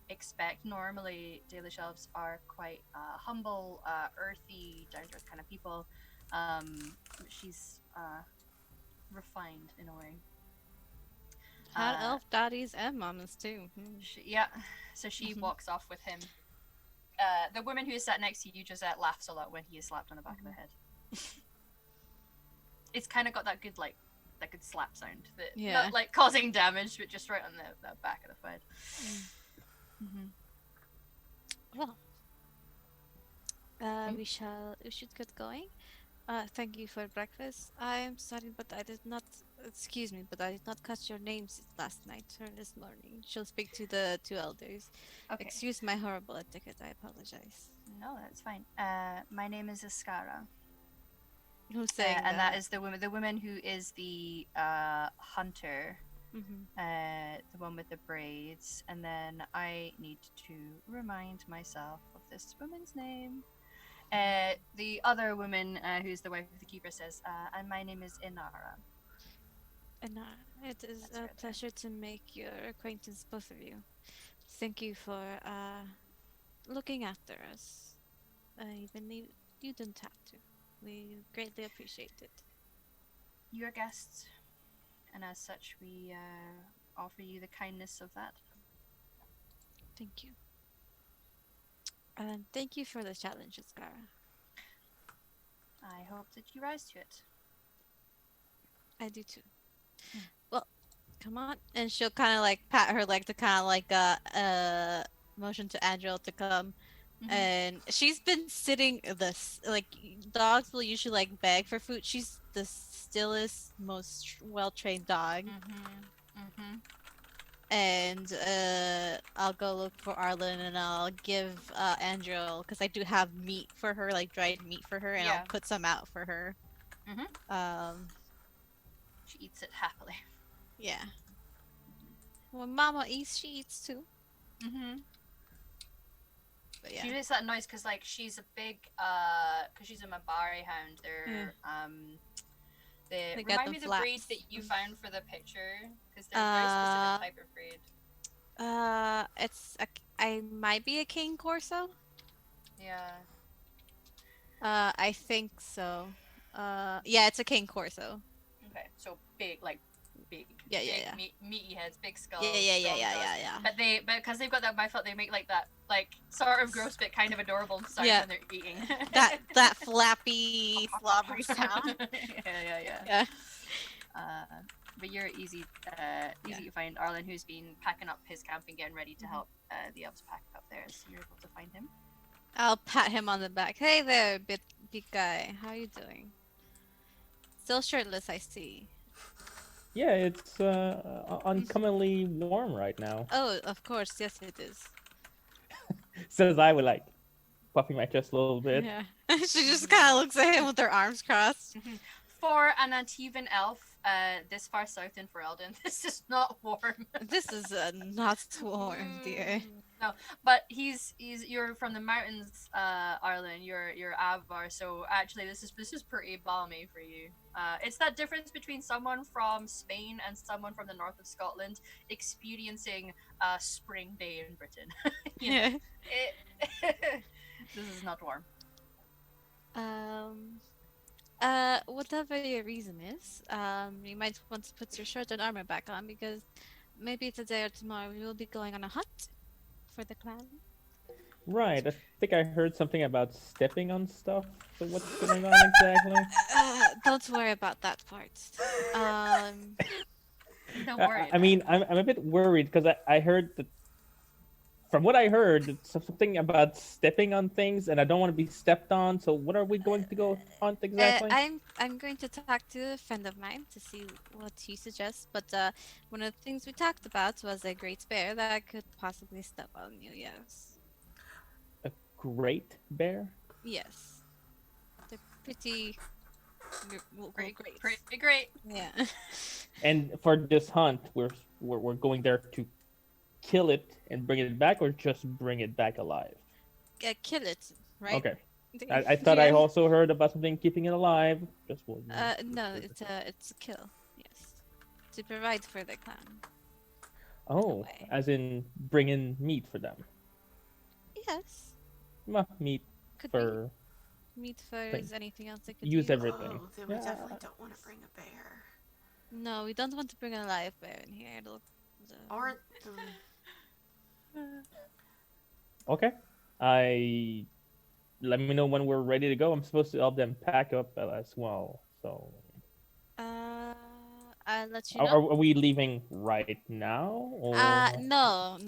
expect. Normally, Dalish elves are quite humble, earthy, down-to-earth kind of people. She's refined in a way. Had elf daddies and mamas too. So she walks off with him. The woman who is sat next to you just laughs a lot when he is slapped on the back of the head. It's kind of got that good that good slap sound that not like causing damage, but just right on the back of the head. Well, we should get going. Thank you for breakfast. I am sorry, but I did not. Excuse me, but I did not catch your names last night or this morning. She'll speak to the two elders. Okay. Excuse my horrible etiquette. I apologize. No, that's fine. My name is Iskara. Who's saying and that is the woman who is the hunter, the one with the braids. And then I need to remind myself of this woman's name. The other woman, who's the wife of the keeper, says, and my name is Inara. And it is That's a right. pleasure to make your acquaintance, both of you. Thank you for looking after us. Even you didn't have to. We greatly appreciate it. You're guests, and as such, we offer you the kindness of that. Thank you. And thank you for the challenge, Iskara. I hope that you rise to it. I do too. Well, come on. And she'll kind of like pat her leg to kind of like motion to Angela to come. And she's been sitting this like dogs will usually like beg for food. She's the stillest, most well-trained dog. And I'll go look for Arlen and I'll give Angel, because I do have meat for her, like dried meat for her, and Yeah. I'll put some out for her. She eats it happily. Yeah. When Mama eats, she eats too. But yeah. She makes that noise because like she's a big because she's a Mabari hound. They're they remind me of the breed that you found for the picture, because they're a very specific type of breed. I might be a Cane Corso. Yeah. I think so. Yeah, it's a Cane Corso. Okay, so big, like big, Yeah. meaty heads, big skulls. Yeah. But because they've got that mouthful, they make like that, like sort of gross but kind of adorable sound when they're eating. that flappy, slobbery sound. Yeah. But you're easy to find. Arlen, who's been packing up his camp and getting ready to help the elves pack up theirs. You're able to find him. I'll pat him on the back. Hey there, big guy. How you doing? Still shirtless, I see. Yeah, it's uncommonly warm right now. Oh, of course. Yes, it is. Says I would like puffing my chest a little bit. Yeah. She just kind of looks at him with her arms crossed. For an Antivan elf, this far south in Ferelden, this is not warm. This is not warm, dear. No, but you're from the mountains, Arlen. You're Avar, so actually this is pretty balmy for you. It's that difference between someone from Spain and someone from the north of Scotland experiencing a spring day in Britain. This is not warm. Whatever your reason is, you might want to put your shirt and armor back on, because maybe today or tomorrow we will be going on a hunt for the clan. Right, I think I heard something about stepping on stuff. So what's going on exactly? Don't worry about that part. Don't worry. I mean, I'm a bit worried because I heard that. From what I heard, it's something about stepping on things, and I don't want to be stepped on. So what are we going to go hunt exactly? I'm going to talk to a friend of mine to see what he suggests. But one of the things we talked about was a great bear that could possibly step on you. Yes. A great bear? Yes. They're pretty great. Yeah. And for this hunt, we're going there to kill it and bring it back, or just bring it back alive? Kill it, right? Okay. I thought I also heard about something keeping it alive. Just no, it's a kill. Yes, to provide for the clan. Oh, as in bring in meat for them. Yes. Meat Could for. Be. Meat for is anything else that could use be. Everything. Oh, then we definitely don't want to bring a bear. No, we don't want to bring a live bear in here. Or. Okay. Let me know when we're ready to go. I'm supposed to help them pack up as well. So. I'll let you know. Are we leaving right now? Or... No.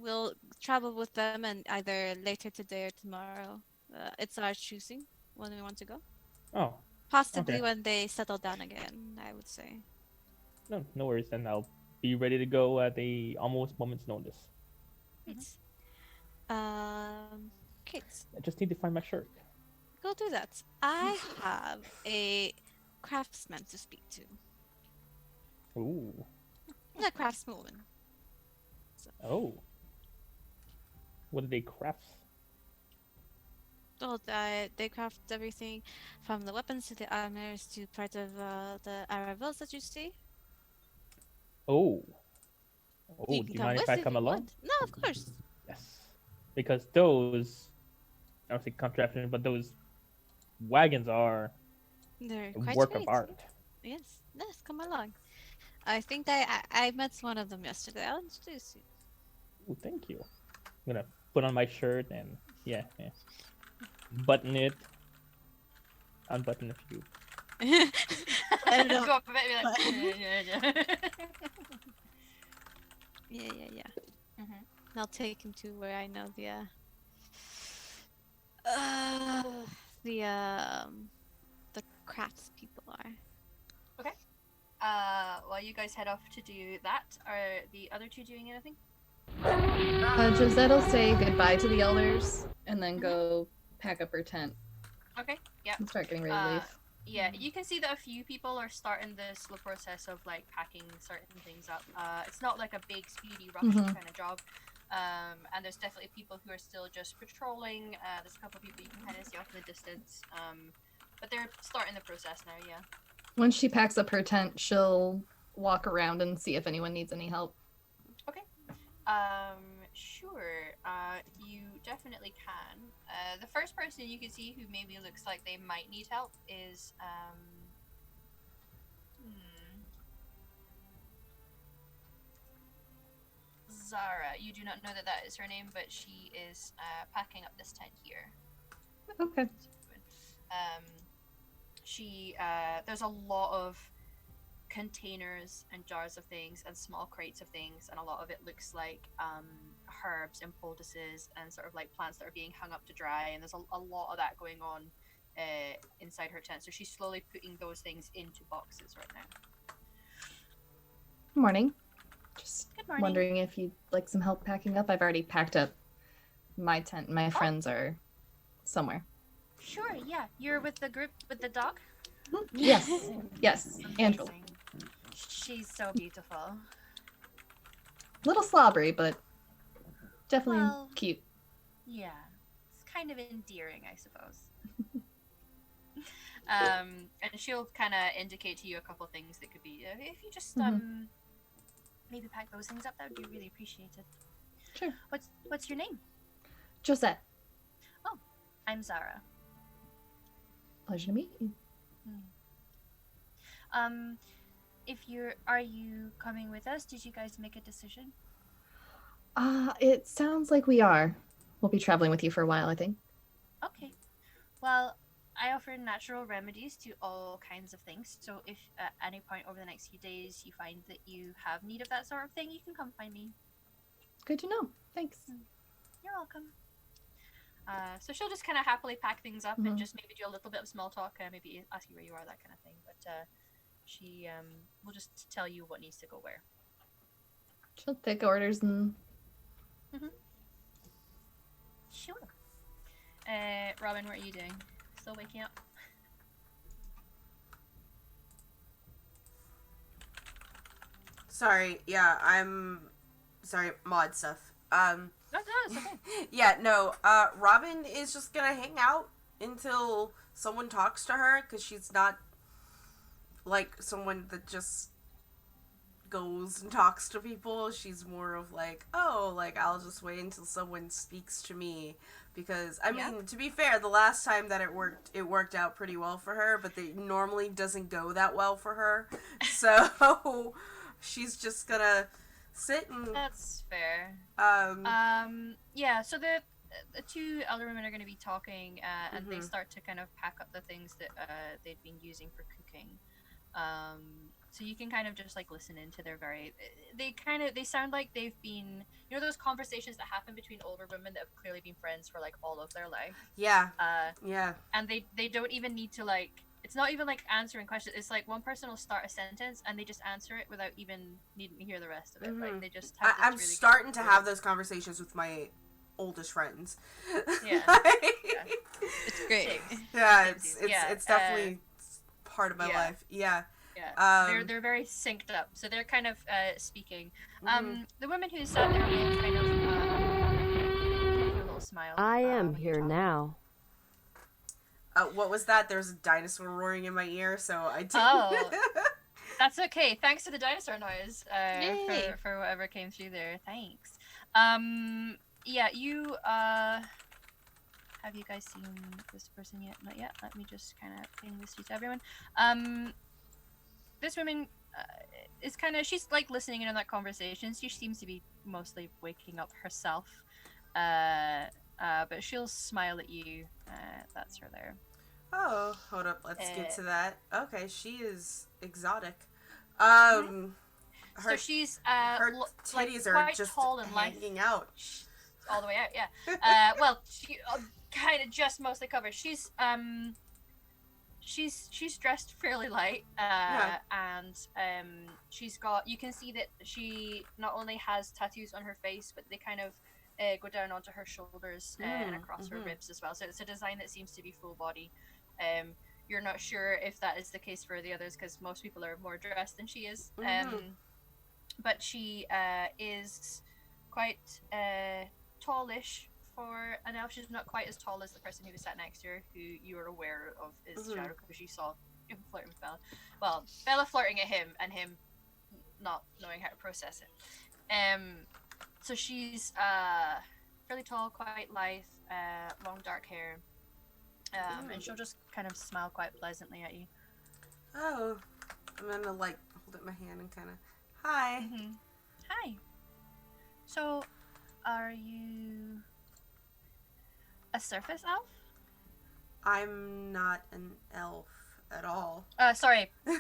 We'll travel with them, and either later today or tomorrow. It's our choosing when we want to go. Oh. Possibly when they settle down again, I would say. No worries. Then I'll be ready to go at a almost moment's notice. Great. Great. I just need to find my shirt. go do that. I have a craftsman to speak to. Ooh. A craftswoman. Oh. What did they craft? Well, they craft everything from the weapons to the armors to part of the Aravils that you see. Oh. You Oh, do can you come mind if with I if come you along? want. No, of course. Yes. Because those, I don't say contraption, but those wagons are They're a quite work of great. art. Yes, yes, come along. I think I met one of them yesterday. I'll introduce you. Ooh, thank you. I'm gonna put on my shirt and yeah. Button it. Unbutton a few. I don't know. Go up a bit and but- be like, yeah. Yeah. Mhm. I'll take him to where I know uh, the the crafts people are. While you guys head off to do that, are the other two doing anything? Josette'll say goodbye to the elders and then go pack up her tent Okay, yeah. and start getting ready to leave. Yeah, you can see that a few people are starting the slow process of like packing certain things up. It's not like a big, speedy, rush Mhm. kind of job. And there's definitely people who are still just patrolling. There's a couple of people you can kind of see off in the distance. But they're starting the process now, yeah. Once she packs up her tent, she'll walk around and see if anyone needs any help. Sure. You definitely can. The first person you can see who maybe looks like they might need help is Zara. You do not know that that is her name, but she is packing up this tent here. Okay. There's a lot of containers and jars of things and small crates of things, and a lot of it looks like herbs and poultices and sort of like plants that are being hung up to dry, and there's a lot of that going on inside her tent, so she's slowly putting those things into boxes right now. Morning. Just Good morning. wondering if you'd like some help packing up. I've already packed up my tent. My friends are somewhere. Sure, yeah. You're with the group with the dog? Yes. Yes. Angela. Amazing. She's so beautiful. A little slobbery, but definitely Well- cute. Yeah. It's kind of endearing, I suppose. And she'll kind of indicate to you a couple things that could be, if you just maybe pack those things up, that would be really appreciated. Sure. What's your name? Josette. I'm Zara. Pleasure to meet you. Are you coming with us? Did you guys make a decision? It sounds like we are. We'll be traveling with you for a while, I think. Okay. Well, I offer natural remedies to all kinds of things, so if at any point over the next few days you find that you have need of that sort of thing, you can come find me. Good to know. Thanks. You're welcome. So she'll just kind of happily pack things up and just maybe do a little bit of small talk, maybe ask you where you are, that kind of thing. But she will just tell you what needs to go where. She'll take orders and... Sure. Robin, what are you doing? Still waking up? Sorry, yeah, I'm sorry, mod stuff. No, it's okay. Yeah, no, Robin is just gonna hang out until someone talks to her, because she's not like someone that just goes and talks to people. She's more of like, oh, like, I'll just wait until someone speaks to me, because, I mean, to be fair, the last time that it worked out pretty well for her, but it normally doesn't go that well for her, so she's just gonna sit and... That's fair. Yeah, so the two elder women are going to be talking, and they start to kind of pack up the things that they've been using for cooking. So you can kind of just like listen into their they sound like they've been, you know, those conversations that happen between older women that have clearly been friends for like all of their life. Yeah. And they don't even need to like, it's not even like answering questions. It's like one person will start a sentence and they just answer it without even needing to hear the rest of it. Like they just have I'm this really starting good to have those conversations with my oldest friends. Yeah. It's great. Yeah, Yeah, it's definitely part of my yeah. life. Yeah. Yeah, they're very synced up, so they're kind of speaking. The woman who sat there with kind of a little smile. I am when you here talk. now. What was that? There was a dinosaur roaring in my ear, so I didn't. Oh. That's okay. Thanks to the dinosaur noise Yay. for whatever came through there. Thanks. Yeah, you have you guys seen this person yet? Not yet. Let me just kind of ping this to everyone. This woman is kind of, she's like listening in on that conversation. She seems to be mostly waking up herself. But she'll smile at you. That's her there. Oh, hold up. Let's get to that. Okay, she is exotic. So Her, she's her like titties are quite just tall and lithe. hanging out. All the way out, yeah. Well, she kind of just mostly covers. She's dressed fairly light, Yeah. and she's got. You can see that she not only has tattoos on her face, but they kind of go down onto her shoulders and across her ribs as well. So it's a design that seems to be full body. You're not sure if that is the case for the others because most people are more dressed than she is. But she is quite tallish for an elf. She's not quite as tall as the person who was sat next to her, who you are aware of is Shadow, because you saw him flirting with Bella. Well, Bella flirting at him and him not knowing how to process it. So she's fairly tall, quite lithe, long dark hair, and she'll just kind of smile quite pleasantly at you. Oh, I'm gonna like hold up my hand and kind of, hi. Hi. So, are you a surface elf? I'm not an elf at all. Sorry. She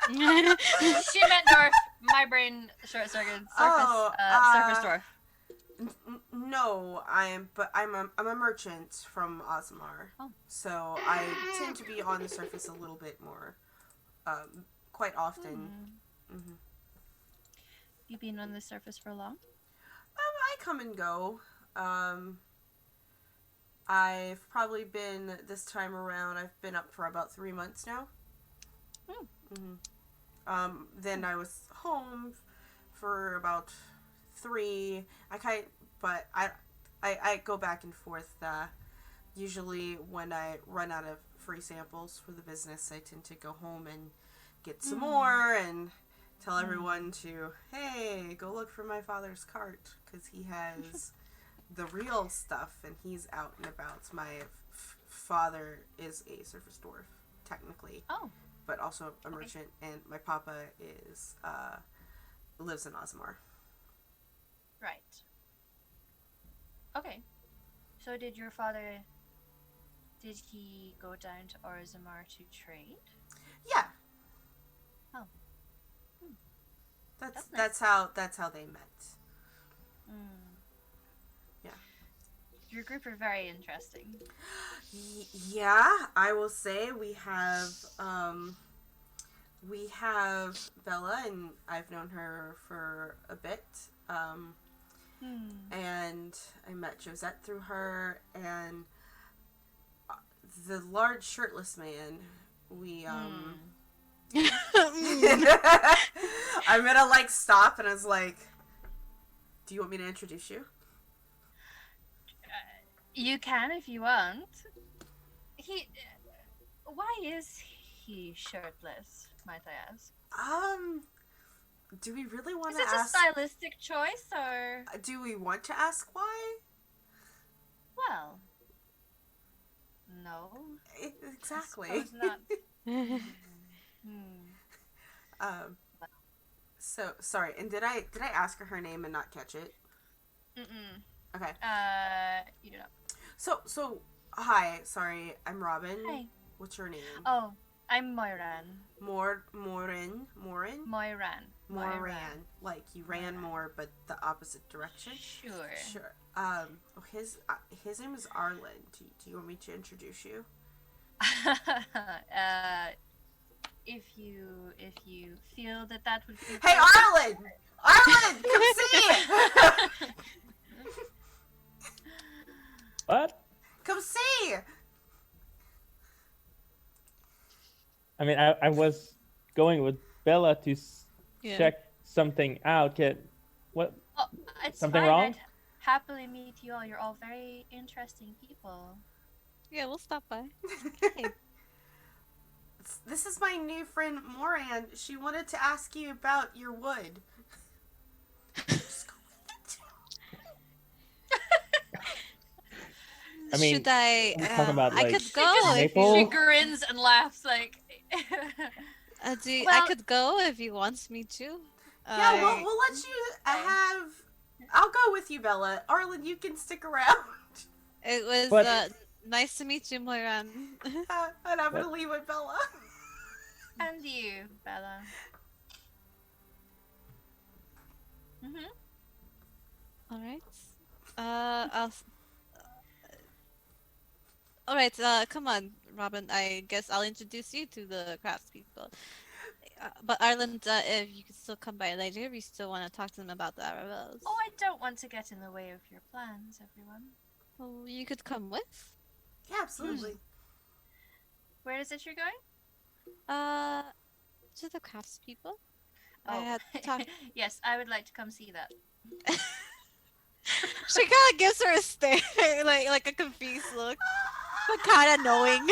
meant dwarf. My brain short circuit. Surface dwarf. No, I'm a merchant from Ozmar. Oh. So I tend to be on the surface a little bit more, quite often. You been on the surface for long? I come and go. I've probably been, this time around, I've been up for about 3 months now. Then I was home for about 3. But I go back and forth. Usually when I run out of free samples for the business, I tend to go home and get some more and tell everyone to, hey, go look for my father's cart, because he has the real stuff and he's out and about. My father is a surface dwarf, technically. Oh. But also a merchant, and my papa is, lives in Ozmar. Right. Okay. So did your father, did he go down to Orzammar to trade? Yeah. Oh. That's how they met. Yeah. Your group are very interesting. Yeah, I will say we have Bella, and I've known her for a bit. And I met Josette through her, and the large shirtless man, I'm gonna like stop, and I was like, do you want me to introduce you? You can if you want. Why is he shirtless, might I ask? Do we really want Is to it ask? a stylistic choice, or? Do we want to ask why? Well, no. Exactly. I suppose not. So sorry, and did I ask her name and not catch it? Okay. You do not. So hi, sorry, I'm Robin. Hi. What's your name? Oh, I'm Moiran. Moran. Moiran. Like you ran more, but the opposite direction. Sure. His name is Arlen. Do you want me to introduce you? If you feel that would be. Hey, Arlen! Arlen, come see! What? Come see! I mean, I was going with Bella to Yeah. check something out. What? Oh, it's Something fine. wrong? I'd happily meet you all. You're all very interesting people. Yeah, we'll stop by. Hey. This is my new friend Moran. She wanted to ask you about your wood. Just go with it. I mean, Should I? we're talking about, I like, could go if maple? She you. grins and laughs like. I Well- could go if you want me to. Yeah, we'll let you have. I'll go with you, Bella. Arlen, you can stick around. It was But- nice to meet you, Moiran. And I'm gonna leave with Bella. And you, Bella. Mhm. All right. I'll. All right. Come on, Robin. I guess I'll introduce you to the craftspeople. But Ireland, if you could still come by later, we still want to talk to them about the arrows. Oh, I don't want to get in the way of your plans, everyone. Oh, you could come with. Yeah, absolutely. Where is it you're going? To the craftspeople. Oh, I had talked. yes, I would like to come see that. She kind of gives her a stare, like a confused look, but kind of knowing.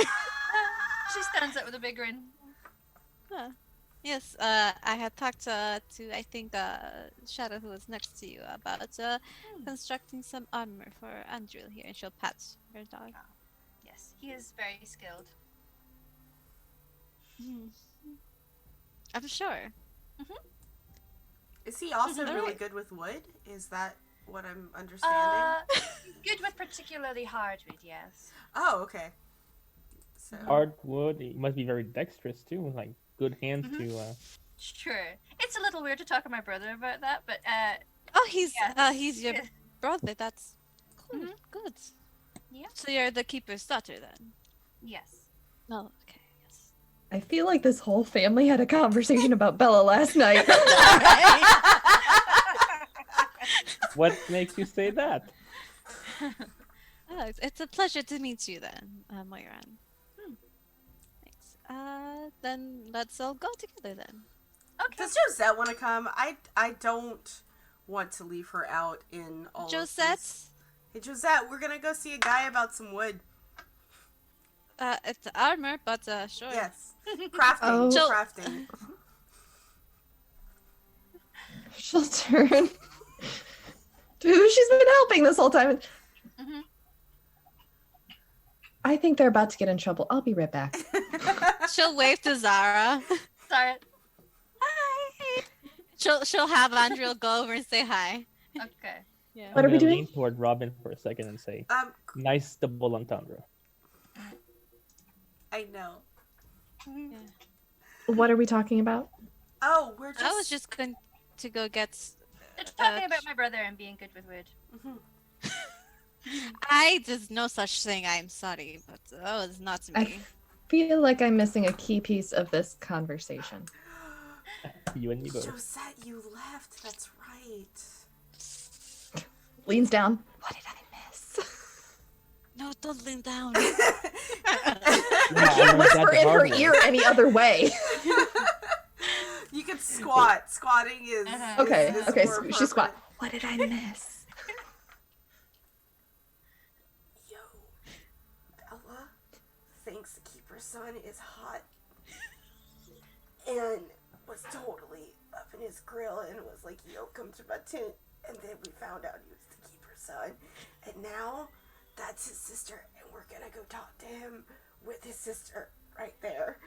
She stands up with a big grin. Huh. Yes, I had talked to I think Shadow, who was next to you, about constructing some armor for Andrew here, and she'll pat her dog. Yes, he is very skilled. Mhm. I'm sure. Is he also Mhm. really Alright. good with wood? Is that what I'm understanding? Good with particularly hardwood, yes. Oh, okay. So Hardwood. He must be very dexterous too, with like good hands Mhm. to. Sure. It's a little weird to talk to my brother about that, but Oh, he's yes. your Yeah. brother. That's cool. Mhm. Good. Yeah. So you're the keeper's daughter then? Yes. Oh, okay. Yes. I feel like this whole family had a conversation about Bella last night. What makes you say that? Oh, it's a pleasure to meet you then, Moiran. Thanks. Then let's all go together then. Okay. does Josette want to come? I don't want to leave her out in all of Josette, this. Hey Josette, we're gonna go see a guy about some wood. it's armor, but sure. Yes. Crafting. Oh. So- crafting. She'll turn to who she's been helping this whole time. Mhm. I think they're about to get in trouble. I'll be right back. She'll wave to Zara. Sorry. Hi. She'll have Andrew go over and say hi. Okay. Yeah. What I'm are we gonna doing? lean toward Robin for a second and say, "Nice double entendre." I know. What are we talking about? Oh, we're just. I was just going to go get. It's talking about my brother and being good with wood. Mhm. There's no such thing. I'm sorry, but that was not I me. feel like I'm missing a key piece of this conversation. You and me both. Josette, you left. That's right. Leans down. What did I miss? No, don't lean down. I Yeah, can't learned whisper that the in her hard way. ear any other way. You could squat. Squatting is. Uh-huh. Okay, is okay, more so she squat. appropriate. What did I miss? Yo, Bella thinks the keeper's son is hot and was totally up in his grill and was like, yo, come to my tent. And then we found out he was the keeper's son. And now that's his sister, and we're gonna go talk to him with his sister right there.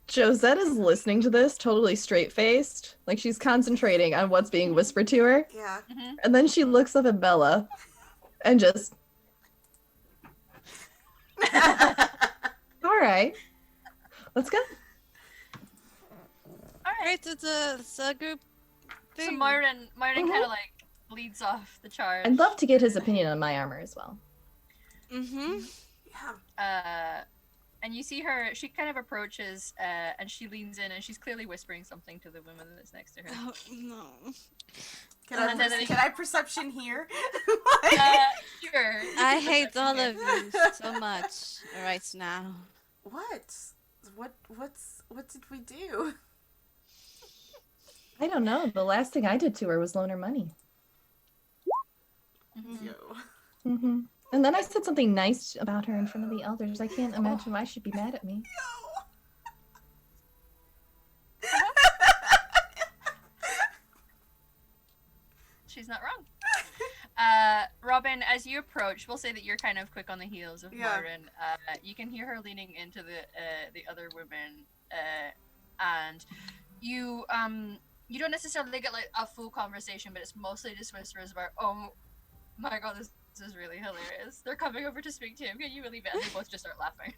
Josette is listening to this totally straight-faced, like she's concentrating on what's being whispered to her, Yeah. and then she looks up at Bella and just, all right, let's go. Alright, it's a group So thing. Myron kind of like leads off the charge. I'd love to get his opinion on my armor as well. Mm-hmm. Yeah. And you see her. She kind of approaches, and she leans in, and she's clearly whispering something to the woman that's next to her. Oh, no. Can I perception here? Sure. I hate Perception all here. of you so much right now. What? What did we do? I don't know. The last thing I did to her was loan her money. Mhm. Yo. Mm-hmm. And then I said something nice about her in front of the elders. I can't imagine why she'd be mad at me. She's not wrong. Robin, as you approach, we'll say that you're kind of quick on the heels of Yeah. Myron. You can hear her leaning into the other women, and you don't necessarily get like a full conversation, but it's mostly just whispers about, oh my god, this is really hilarious. They're coming over to speak to him. Can you believe it? And they both just start laughing.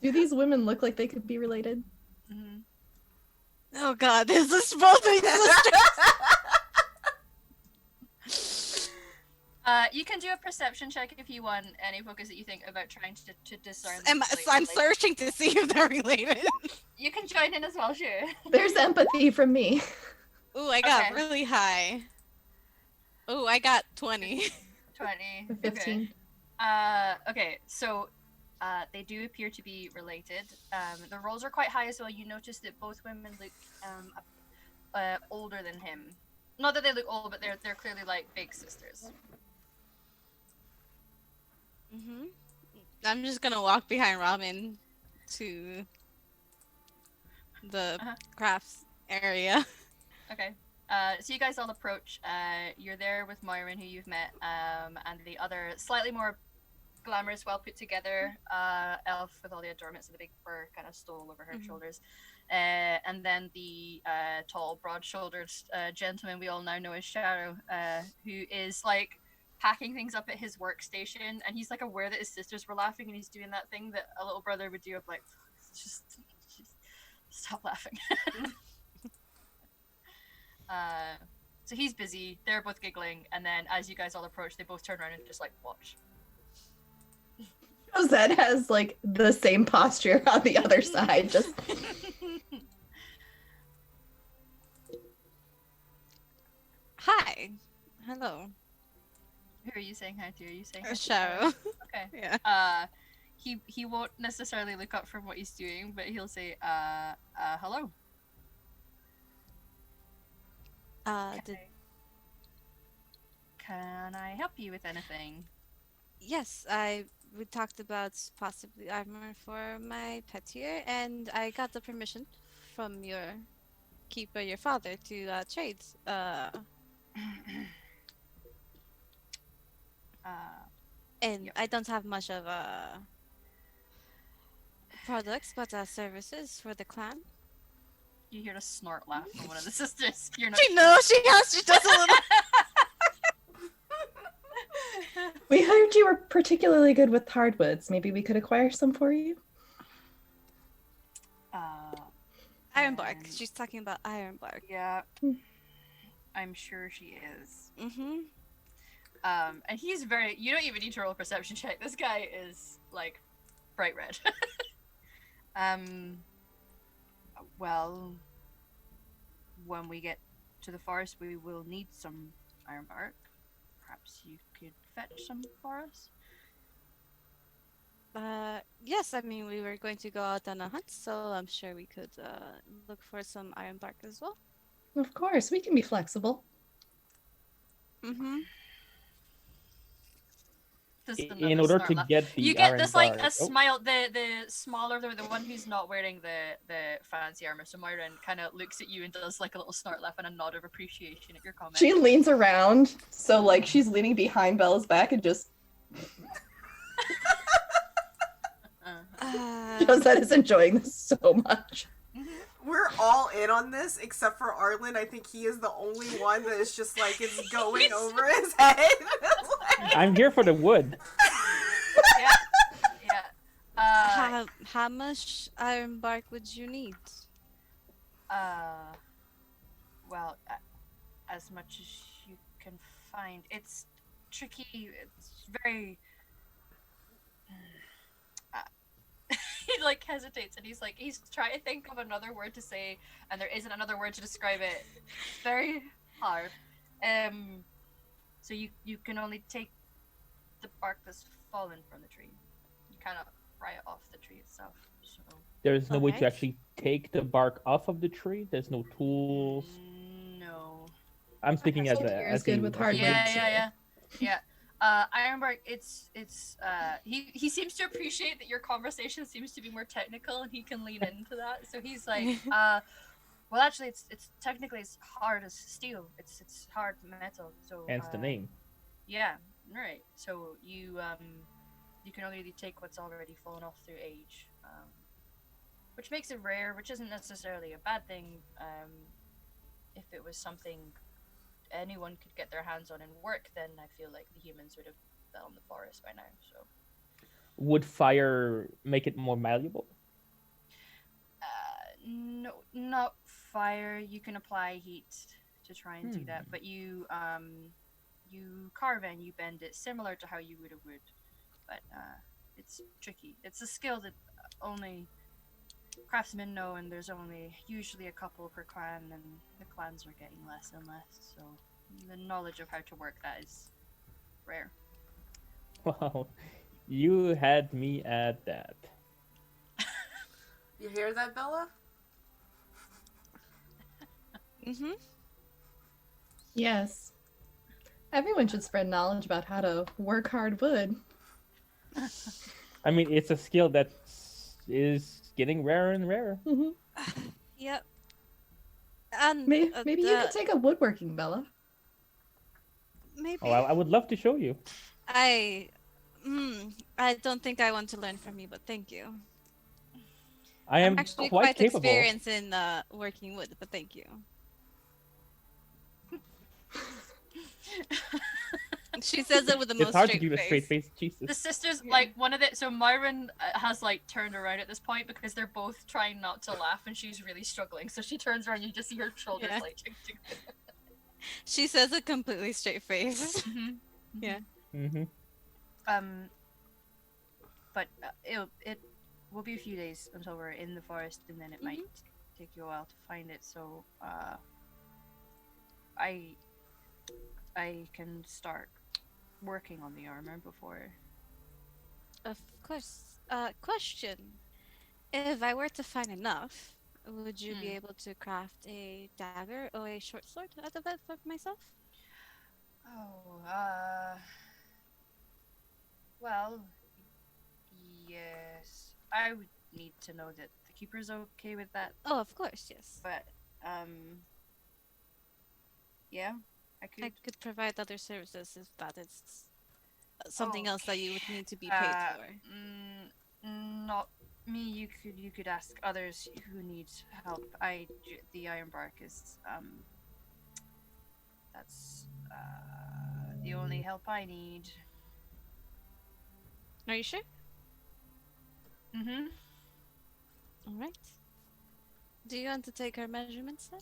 Do these women look like they could be related? Mm-hmm. Oh god, this is both my sisters. You can do a perception check if you want any focus that you think about trying to discern. I'm searching to see if they're related. You can join in as well, sure. There's empathy from me. Ooh, I got Okay. really high. Ooh, I got 20. 20. 15. Okay, so they do appear to be related. The rolls are quite high as well. You notice that both women look older than him. Not that they look old, but they're clearly like big sisters. Mm-hmm. I'm just gonna walk behind Robin to the crafts area. Okay. So you guys all approach. You're there with Myron, who you've met, and the other slightly more glamorous, well put together elf with all the adornments of the big fur kind of stole over her shoulders. And then the tall, broad-shouldered gentleman we all now know as Shadow, who is like packing things up at his workstation, and he's like aware that his sisters were laughing, and he's doing that thing that a little brother would do of like, just stop laughing. So he's busy. They're both giggling, and then as you guys all approach, they both turn around and just like watch. Rosette has like the same posture on the other side. Just Hi. Hello. Who are you saying hi to? Are you saying hi to Shadow. Okay. Yeah. He won't necessarily look up from what he's doing, but he'll say, hello. Can I help you with anything? Yes, we talked about possibly armor for my pet here, and I got the permission from your keeper, your father, to trade. And Yep. I don't have much of products, but services for the clan. You hear a snort laugh from one of the sisters. You're not. She knows she has. She does a little. we heard you were particularly good with hardwoods. Maybe we could acquire some for you. Ironbark. And- She's talking about Ironbark. Yeah. I'm sure she is. Mm-hmm. And he's very. You don't even need to roll a perception check. This guy is like bright red. Well, when we get to the forest, we will need some ironbark. Perhaps you could fetch some for us. Yes, I mean, we were going to go out on a hunt, so I'm sure we could look for some ironbark as well. Of course, we can be flexible. Mm-hmm. In order to get the you get this like iron a bar- smile. The smaller, the one who's not wearing the fancy armor. So Myron kind of looks at you and does like a little snort laugh and a nod of appreciation at your comment. She leans around, so like she's leaning behind Bella's back and just Rosette is enjoying this so much. We're all in on this except for Arlen. I think he is the only one that is just like it's going over his head. It's like- I'm here for the wood. Yeah. How much ironbark would you need? Well, as much as you can find. It's tricky. It's very. hesitates, and he's trying to think of another word to say, and there isn't another word to describe it. It's very hard. So you can only take the bark that's fallen from the tree. You cannot pry it off the tree itself. So There's no way to Alright. actually take the bark off of the tree. There's no tools. no. I'm speaking as Soldier a is good with hard Yeah, wood, yeah. Ironbark, it's he seems to appreciate that your conversation seems to be more technical, and he can lean into that. So he's like, well, actually, it's technically it's hard as steel. It's hard metal. So hence the name. yeah, right. So you can only take what's already fallen off through age, which makes it rare, which isn't necessarily a bad thing. If it was something anyone could get their hands on and work, then I feel like the humans would have fell in the forest by now. So Would fire make it more malleable? no, not fire. You can apply heat to try and do that, but you carve and you bend it similar to how you would a wood, but it's tricky. It's a skill that only craftsmen know, and there's only usually a couple per clan, and the clans are getting less and less, so the knowledge of how to work that is rare. Wow, you had me at that. You hear that, Bella? Mm-hmm. Yes. Everyone should spread knowledge about how to work hard wood. I mean, it's a skill that is getting rarer and rarer. Mhm. Yep. And Maybe you could take a woodworking, Bella. maybe Oh, I would love to show you. I don't think I want to learn from you, but thank you. I am I'm actually quite quite capable. experienced in working wood, but thank you. She says it with the It's most hard to straight keep a straight face. face. Jesus. The sisters, Yeah. like one of the so Myron has like turned around at this point because they're both trying not to laugh, and she's really struggling. So she turns around, you just see her shoulders Yeah. like tick, tick. She says a completely straight face. Yeah. Mm-hmm. But it will be a few days until we're in the forest, and then it might take you a while to find it. So I can start working on the armor before. Of course. Question. If I were to find enough, would you be able to craft a dagger or a short sword out of that for myself? Oh, well, yes. I would need to know that the keeper's okay with that, Oh, of course, yes. but yeah, I I could. could provide other services if that is something else that you would need to be paid for. Not me. You could ask others who need help. The Ironbark is that's the only help I need. Are you sure? Mm-hmm. All right. Do you want to take our measurements then?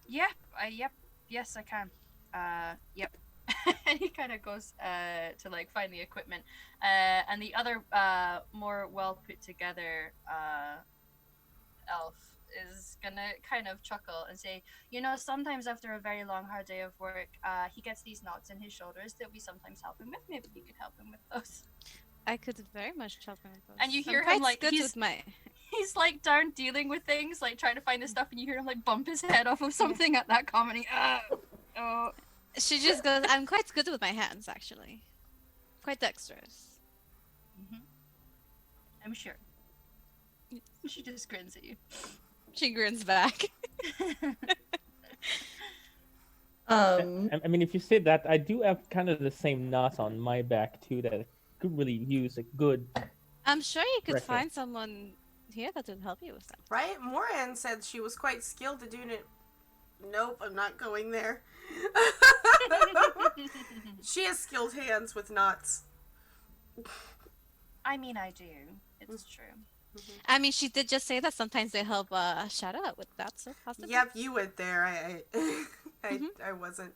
Yep. Yep. Yes, I can. Yep. And he kind of goes to like find the equipment, and the other more well put together elf is gonna kind of chuckle and say, you know, sometimes after a very long hard day of work, he gets these knots in his shoulders that we sometimes help him with. Maybe you could help him with those. I could very much help him with those. And you I'm hear him quite like good with my. he's like down dealing with things, like trying to find the stuff, and you hear him like bump his head off of something at that comment. Oh. She just goes, I'm quite good with my hands, actually. Quite dexterous. I'm sure. She just grins at you. She grins back. I mean, if you say that, I do have kind of the same knots on my back too that could really use a good. I'm sure you could Reckon. find someone here that would help you with that. Right? Moran said she was quite skilled at doing it. Nope, I'm not going there. She has skilled hands with knots. I mean, I do. It's true. I mean, she did just say that sometimes they help shout out with that, so possibly. Yep, you went there. I wasn't.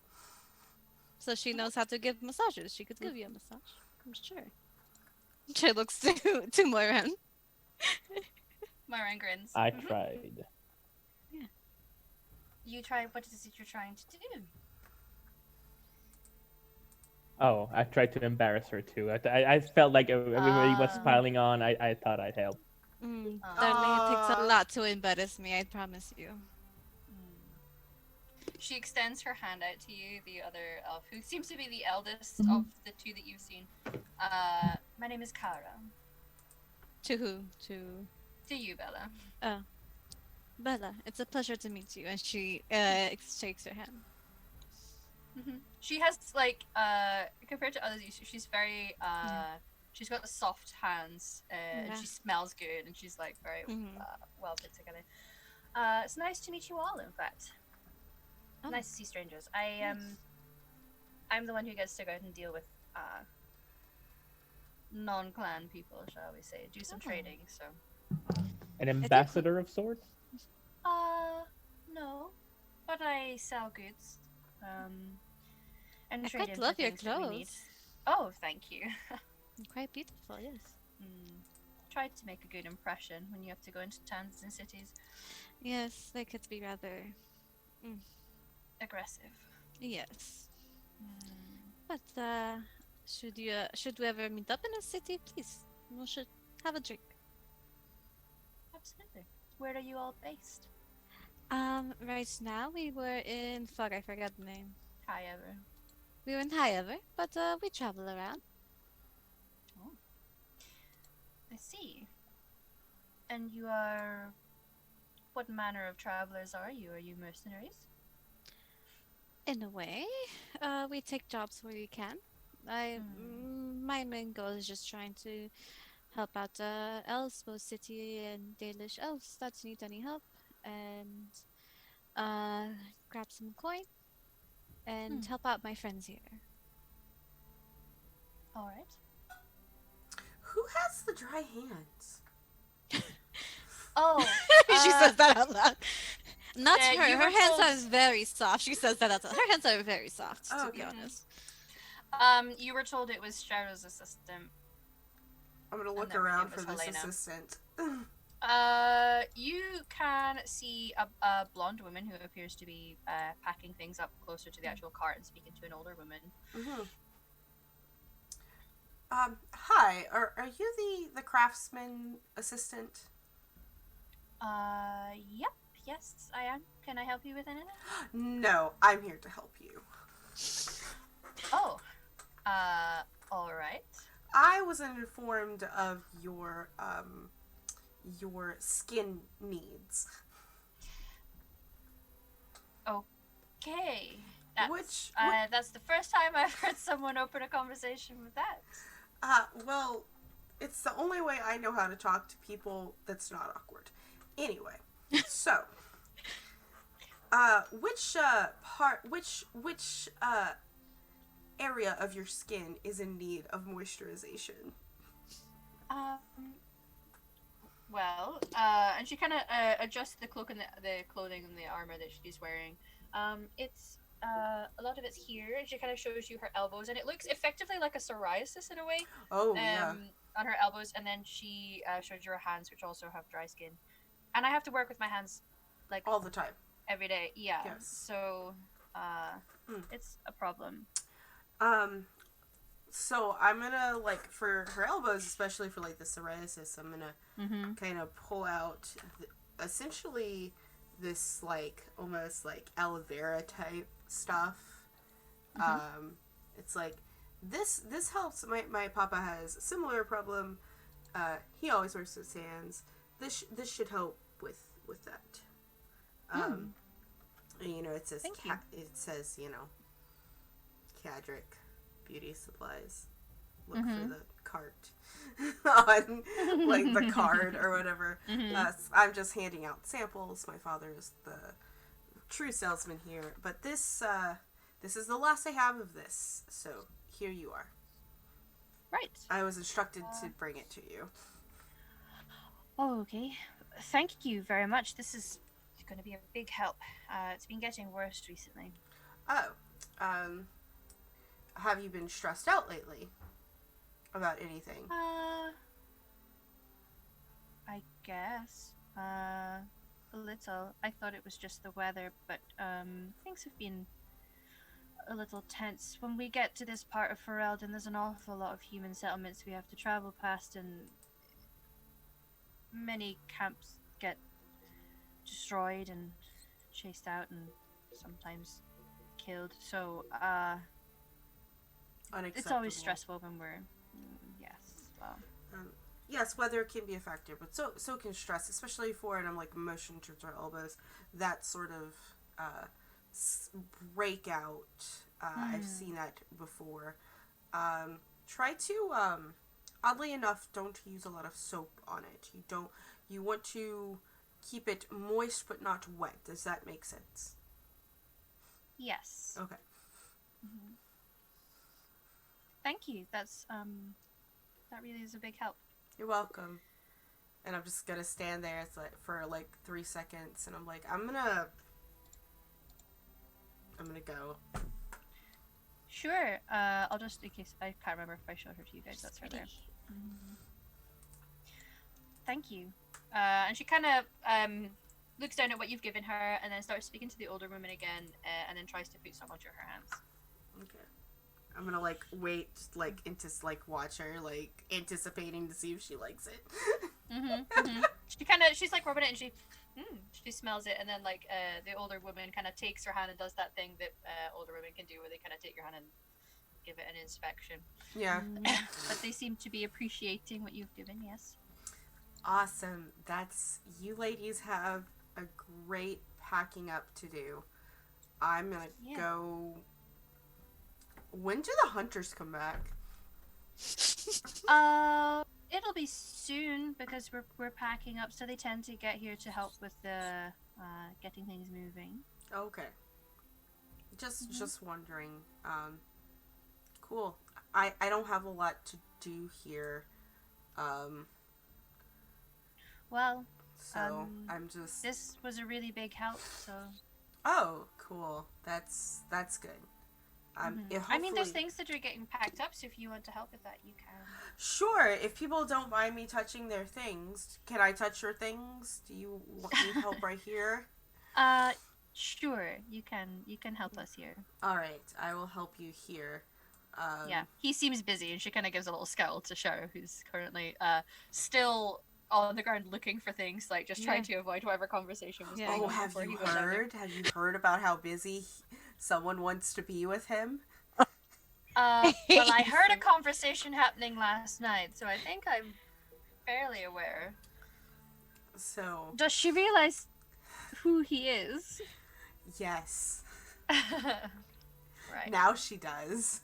So she knows how to give massages. She could give you a massage. I'm sure. She looks to Moran. Myron grins. I Mhm. tried. You try. What is it you're trying to do? Oh, I tried to embarrass her too. I felt like everybody was Ah. piling on. I thought I'd help. Darling, it takes a Aw. lot to embarrass me, I promise you. She extends her hand out to you, the other elf, who seems to be the eldest Mhm. of the two that you've seen. My name is Kara. To who? To To you, Bella. Bella. It's a pleasure to meet you. And she shakes her hand. She has like compared to others, she's very she's got soft hands and Yeah. she smells good and she's like very Mhm. well put together. It's nice to meet you all. In fact, Oh, nice to see strangers. yes. I'm the one who gets to go out and deal with non-clan people, shall we say, do some Oh. trading. So An ambassador of sorts. no, but I sell goods. And I trade quite in love for your things that we need. clothes. Oh, thank you. Quite beautiful, yes. Try to make a good impression when you have to go into towns and cities. Yes, they could be rather. Aggressive. Yes. But should we ever meet up in a city, please? We should have a drink. Absolutely. Where are you all based? Right now we were in fuck, I forgot the name. However. We were in Highever, but we travel around. Oh. I see. And you are. What manner of travelers are you? Are you mercenaries? In a way, we take jobs where we can. My main goal is just trying to help out elves, both city and Dalish elves that need any help, and grab some coin and help out my friends here. Alright. Who has the dry hands? Oh. She says that out loud. Not you her. Her were hands told- are very soft. She says that out loud. Her hands are very soft, Oh, to be okay. honest. You were told it was Shadow's assistant. I'm gonna And look then around it for was this Helena. assistant. You can see a blonde woman who appears to be packing things up closer to the actual cart and speaking to an older woman. Mm-hmm. Hi. Are you the craftsman assistant? Yep. Yes, I am. Can I help you with anything? No, I'm here to help you. Oh. Alright. I was informed of your skin needs. Okay. Which- That's the first time I've heard someone open a conversation with that. Well, it's the only way I know how to talk to people that's not awkward. Anyway, so, which area of your skin is in need of moisturization? And she kind of adjusts the cloak and the clothing and the armor that she's wearing. It's a lot of it's here, and she kind of shows you her elbows, and it looks effectively like a psoriasis in a way. Oh, yeah. On her elbows, and then she shows you her hands, which also have dry skin. And I have to work with my hands, like All the time. every day. Yeah. Yes. So, it's a problem. So I'm gonna, like, for her elbows, especially for, like, the psoriasis, I'm gonna kind of pull out, essentially, this, like, almost, like, aloe vera type stuff. It's like, this helps. My papa has a similar problem. He always works with his hands. This should help with that. And, you know, it says, Cadric Beauty Supplies. Look for the cart on, like, the card or whatever. I'm just handing out samples. My father is the true salesman here. But this is the last I have of this. So here you are. Right. I was instructed to bring it to you. Oh, okay. Thank you very much. This is going to be a big help. It's been getting worse recently. Oh, have you been stressed out lately? about anything? I guess. A little. I thought it was just the weather, but things have been a little tense. When we get to this part of Ferelden, there's an awful lot of human settlements we have to travel past, and many camps get destroyed and chased out and sometimes killed. So, it's always stressful when we're... yes, well... Yes, weather can be a factor, but so can stress, especially for, and I'm like motion towards our elbows, that sort of breakout. I've seen that before. Try to, oddly enough, don't use a lot of soap on it. You want to keep it moist but not wet. Does that make sense? Yes. Okay. Mm-hmm. Thank you. That's, that really is a big help. You're welcome. And I'm just gonna stand there for 3 seconds, and I'm like, I'm gonna go. Sure. I'll just, in case I can't remember if I showed her to you guys. That's her there. Mm-hmm. Thank you. And she kind of looks down at what you've given her, and then starts speaking to the older woman again, and then tries to put some onto her hands. Okay. I'm gonna wait, watch her, anticipating to see if she likes it. She's rubbing it, and she smells it, and then the older woman kind of takes her hand and does that thing that older women can do, where they kind of take your hand and give it an inspection. Yeah. But they seem to be appreciating what you've given. Yes. Awesome. You ladies have a great packing up to do. I'm gonna go. When do the hunters come back? It'll be soon, because we're packing up, so they tend to get here to help with the getting things moving. Okay. Just wondering. Cool. I don't have a lot to do here. Well, so I'm just... This was a really big help, so... Oh, cool. That's good. I mean, there's things that are getting packed up, so if you want to help with that, you can. Sure. If people don't mind me touching their things, can I touch your things? Do you need help right here? Sure. You can help us here. All right. I will help you here. Yeah. He seems busy, and she kind of gives a little scowl to Shara, who's currently still on the ground looking for things, just trying to avoid whatever conversation was going on. Have you heard? Have you heard about how busy someone wants to be with him? Well, I heard a conversation happening last night, so I think I'm fairly aware. So... Does she realize who he is? Yes. Right. Now she does.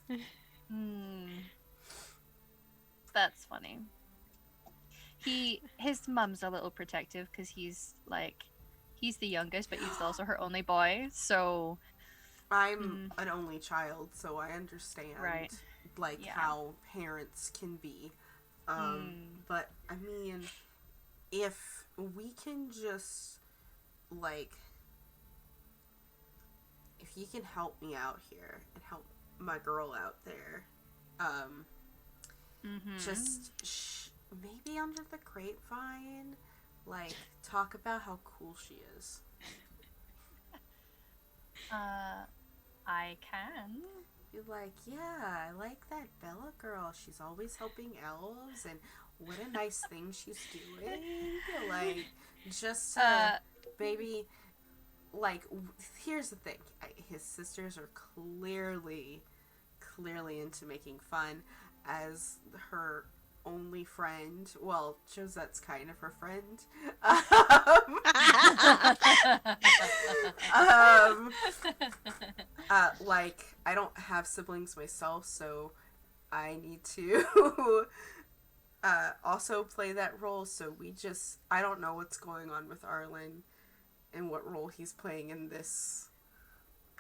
That's funny. His mum's a little protective, because he's the youngest, but he's also her only boy, so... I'm an only child, so I understand, how parents can be. But, I mean, if we can just, if you can help me out here and help my girl out there, just maybe under the grapevine, talk about how cool she is. I can. You're yeah, I like that Bella girl. She's always helping elves, and what a nice thing she's doing. Baby, here's the thing. His sisters are clearly into making fun as her only friend. Well, Josette's kind of her friend. I don't have siblings myself, so I need to also play that role. So I don't know what's going on with Arlen and what role he's playing in this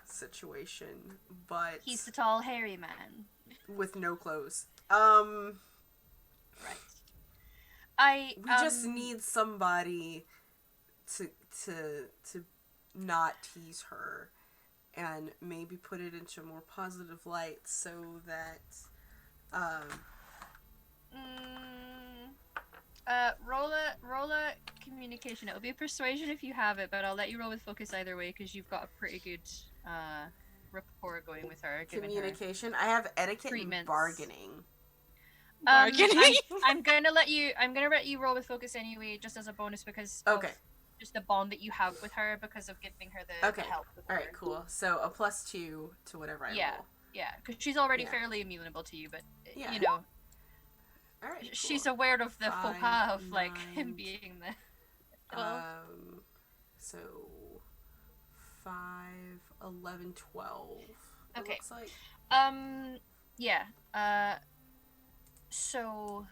situation, but he's the tall, hairy man with no clothes. Right. We just need somebody to not tease her and maybe put it into a more positive light, so that Roll a communication. It'll be a persuasion if you have it, but I'll let you roll with focus either way because you've got a pretty good rapport going with her. Given Communication. I have etiquette and treatments. bargaining. Bargaining. I'm gonna let you roll with focus anyway, just as a bonus because Okay. of just the bond that you have with her because of giving her the Okay. help. All right. Cool. So a +2 to whatever I roll. Yeah, because she's already Yeah. fairly amenable to you, but Yeah. you know, All right. she's cool. aware of the faux 5, pas of like him 9, being the. So 5, 11, 12. It Okay. looks like. Yeah. So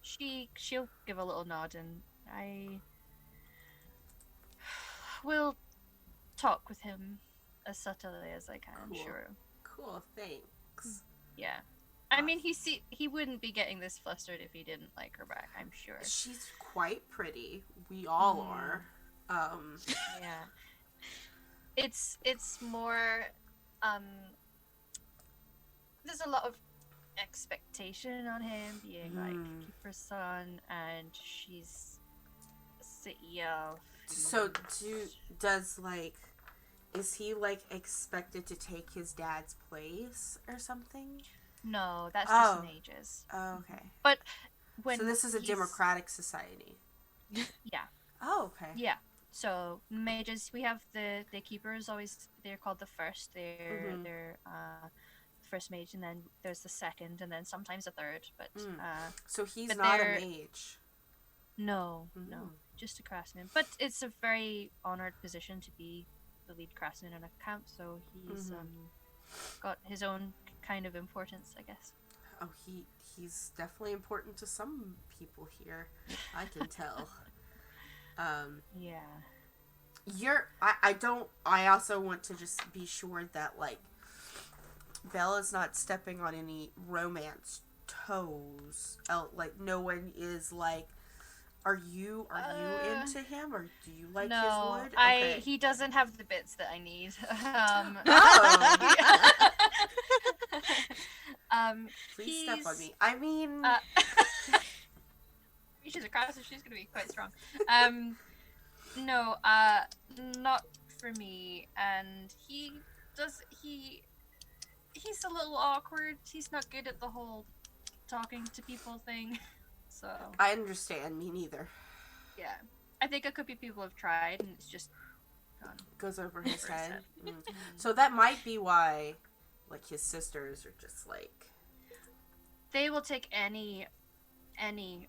she'll give a little nod, and I will talk with him as subtly as I can. Cool. Sure. Cool. Thanks. Yeah. I mean, he wouldn't be getting this flustered if he didn't like her back. I'm sure. She's quite pretty. We all Mm. are. Yeah. It's more. There's a lot of expectation on him being like Keeper's son, and she's city elf. So is he like expected to take his dad's place or something? No, that's just Oh. mages. Oh, okay. But when So this is a he's- democratic society. Yeah. Oh, okay. Yeah. So mages, we have the keepers. Always, they're called the first. They're first mage, and then there's the second, and then sometimes a third. But So he's but not a they're- mage. no, Mm. just a craftsman. But it's a very honored position to be the lead craftsman in a camp. So he's got his own kind of importance, I guess. Oh, he's definitely important to some people here. I can tell. Yeah. I also want to just be sure that like Bella's not stepping on any romance toes. Like no one is like, are you into him or do you like his No, wood? Okay. he doesn't have the bits that I need. Oh. Please step on me. I mean, She's a craftsman, she's gonna be quite strong. No, not for me. And he's a little awkward. He's not good at the whole talking to people thing. So I understand. Me neither. yeah, I think a couple people have tried, and it's just gone. Goes over his Over his head. head. So that might be why, like, his sisters are just like. They will take any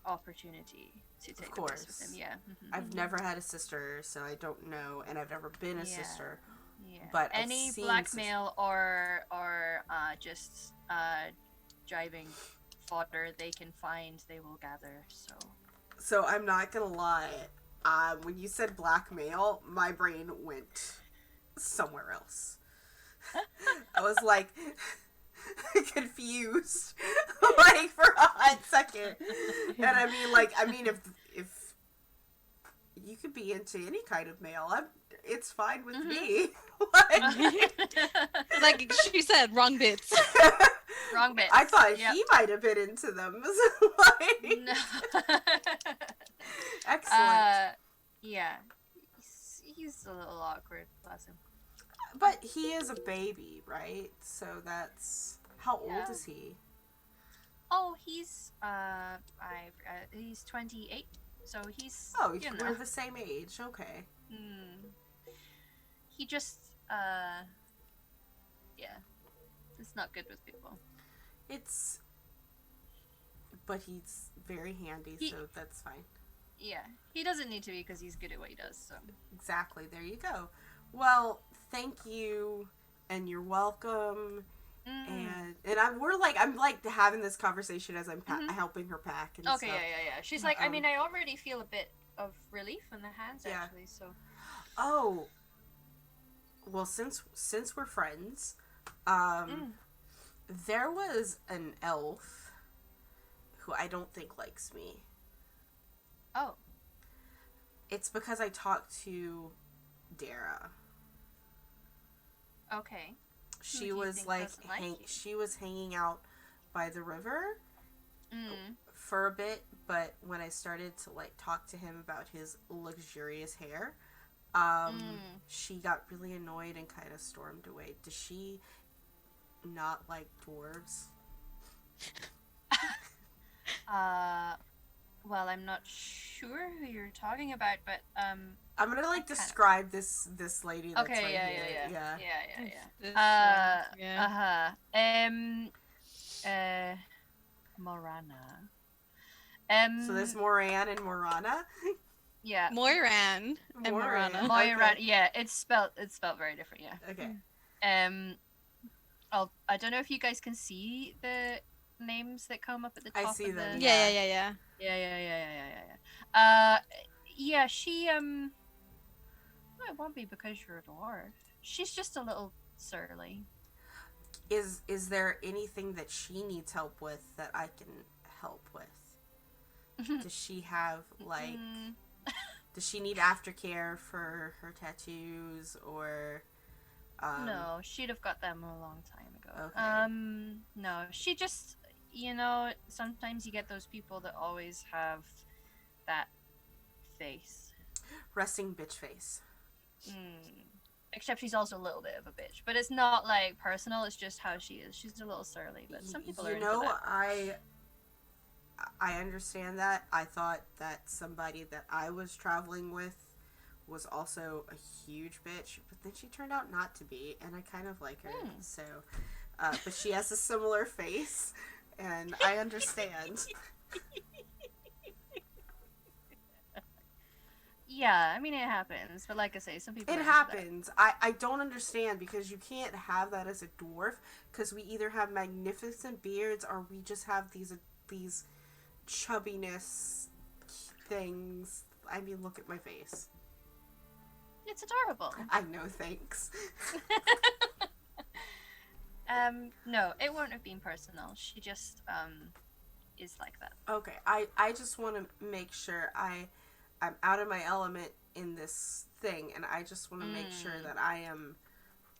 opportunity to take the piss with course. him. Yeah. I've never had a sister, so I don't know, and I've never been a sister. Yeah. But I've any seen blackmail or just driving fodder they can find, they will gather. So I'm not gonna lie. When you said blackmail, my brain went somewhere else. I was like confused, like for a hot second. And I mean, if you could be into any kind of mail, it's fine with me. Like she said, wrong bits. Wrong bit. I thought Yep. he might have been into them. No. Excellent. Yeah. He's a little awkward, bless him. But he is a baby, right? So that's... How old Yeah. is he? Oh, he's 28, so he's you know. We're the same age. Okay. He just yeah, it's not good with people. But he's very handy, so that's fine. Yeah, he doesn't need to be because he's good at what he does. So Exactly. There you go. Well, thank you, and you're welcome. And I'm having this conversation as I'm helping her pack and okay, stuff. yeah. She's like, I mean, I already feel a bit of relief in the hands actually. So Oh. Well, since we're friends, there was an elf who I don't think likes me. oh, It's because I talked to Dara. okay. She do you was think like doesn't like you? she was hanging out by the river for a bit, but when I started to like talk to him about his luxurious hair, she got really annoyed and kind of stormed away. Does she not like dwarves? Well, I'm not sure who you're talking about, but I'm gonna like describe this lady that's okay, right yeah, here. This one, Morana. So there's Moran and Morana. Yeah. Moiran and Moiran. Morana. Moiran. Okay. Yeah, it's spelled very different. Yeah. Okay. I don't know if you guys can see the names that come up at the top. I see of them. The... Yeah. Yeah. She no, it won't be because you're a dwarf. She's just a little surly. Is there anything that she needs help with that I can help with? Does she have like does she need aftercare for her tattoos or No, she'd have got them a long time ago. Okay. No, she just sometimes you get those people that always have that face. resting bitch face? Except she's also a little bit of a bitch, but it's not like personal. It's just how she is. She's a little surly, but some people are into that. I understand that. I thought that somebody that I was traveling with was also a huge bitch, but then she turned out not to be, and I kind of like her. So, but she has a similar face, and I understand. Yeah, I mean it happens, but like I say, some people. It happens. I don't understand because you can't have that as a dwarf because we either have magnificent beards or we just have these chubbiness things. I mean, look at my face. It's adorable. I know, thanks. No, it won't have been personal. She just is like that. Okay, I just want to make sure I'm out of my element in this thing, and I just want to make sure that I am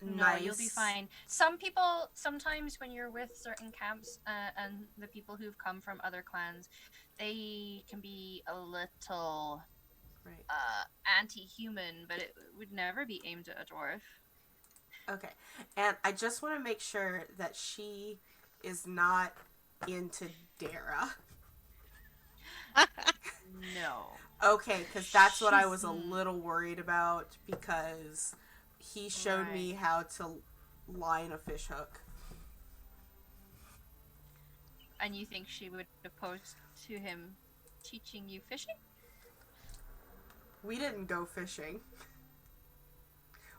nice. No, you'll be fine. Some people, sometimes when you're with certain camps and the people who've come from other clans, they can be a little anti-human, but it would never be aimed at a dwarf. Okay, and I just want to make sure that she is not into Dara. No. Okay, because that's what I was a little worried about, because he showed me how to line a fish hook. And you think she would oppose to him teaching you fishing? We didn't go fishing.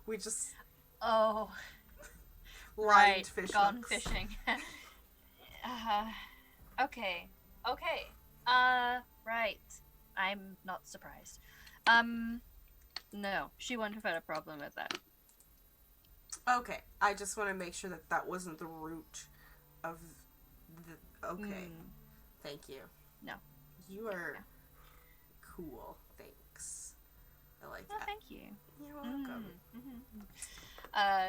We just lined fish gone hooks. fishing. Okay. Right. I'm not surprised. No, she wouldn't have had a problem with that. Okay, I just want to make sure that that wasn't the root of the... Okay, thank you. No. You are cool, thanks. I like that. Thank you. You're welcome.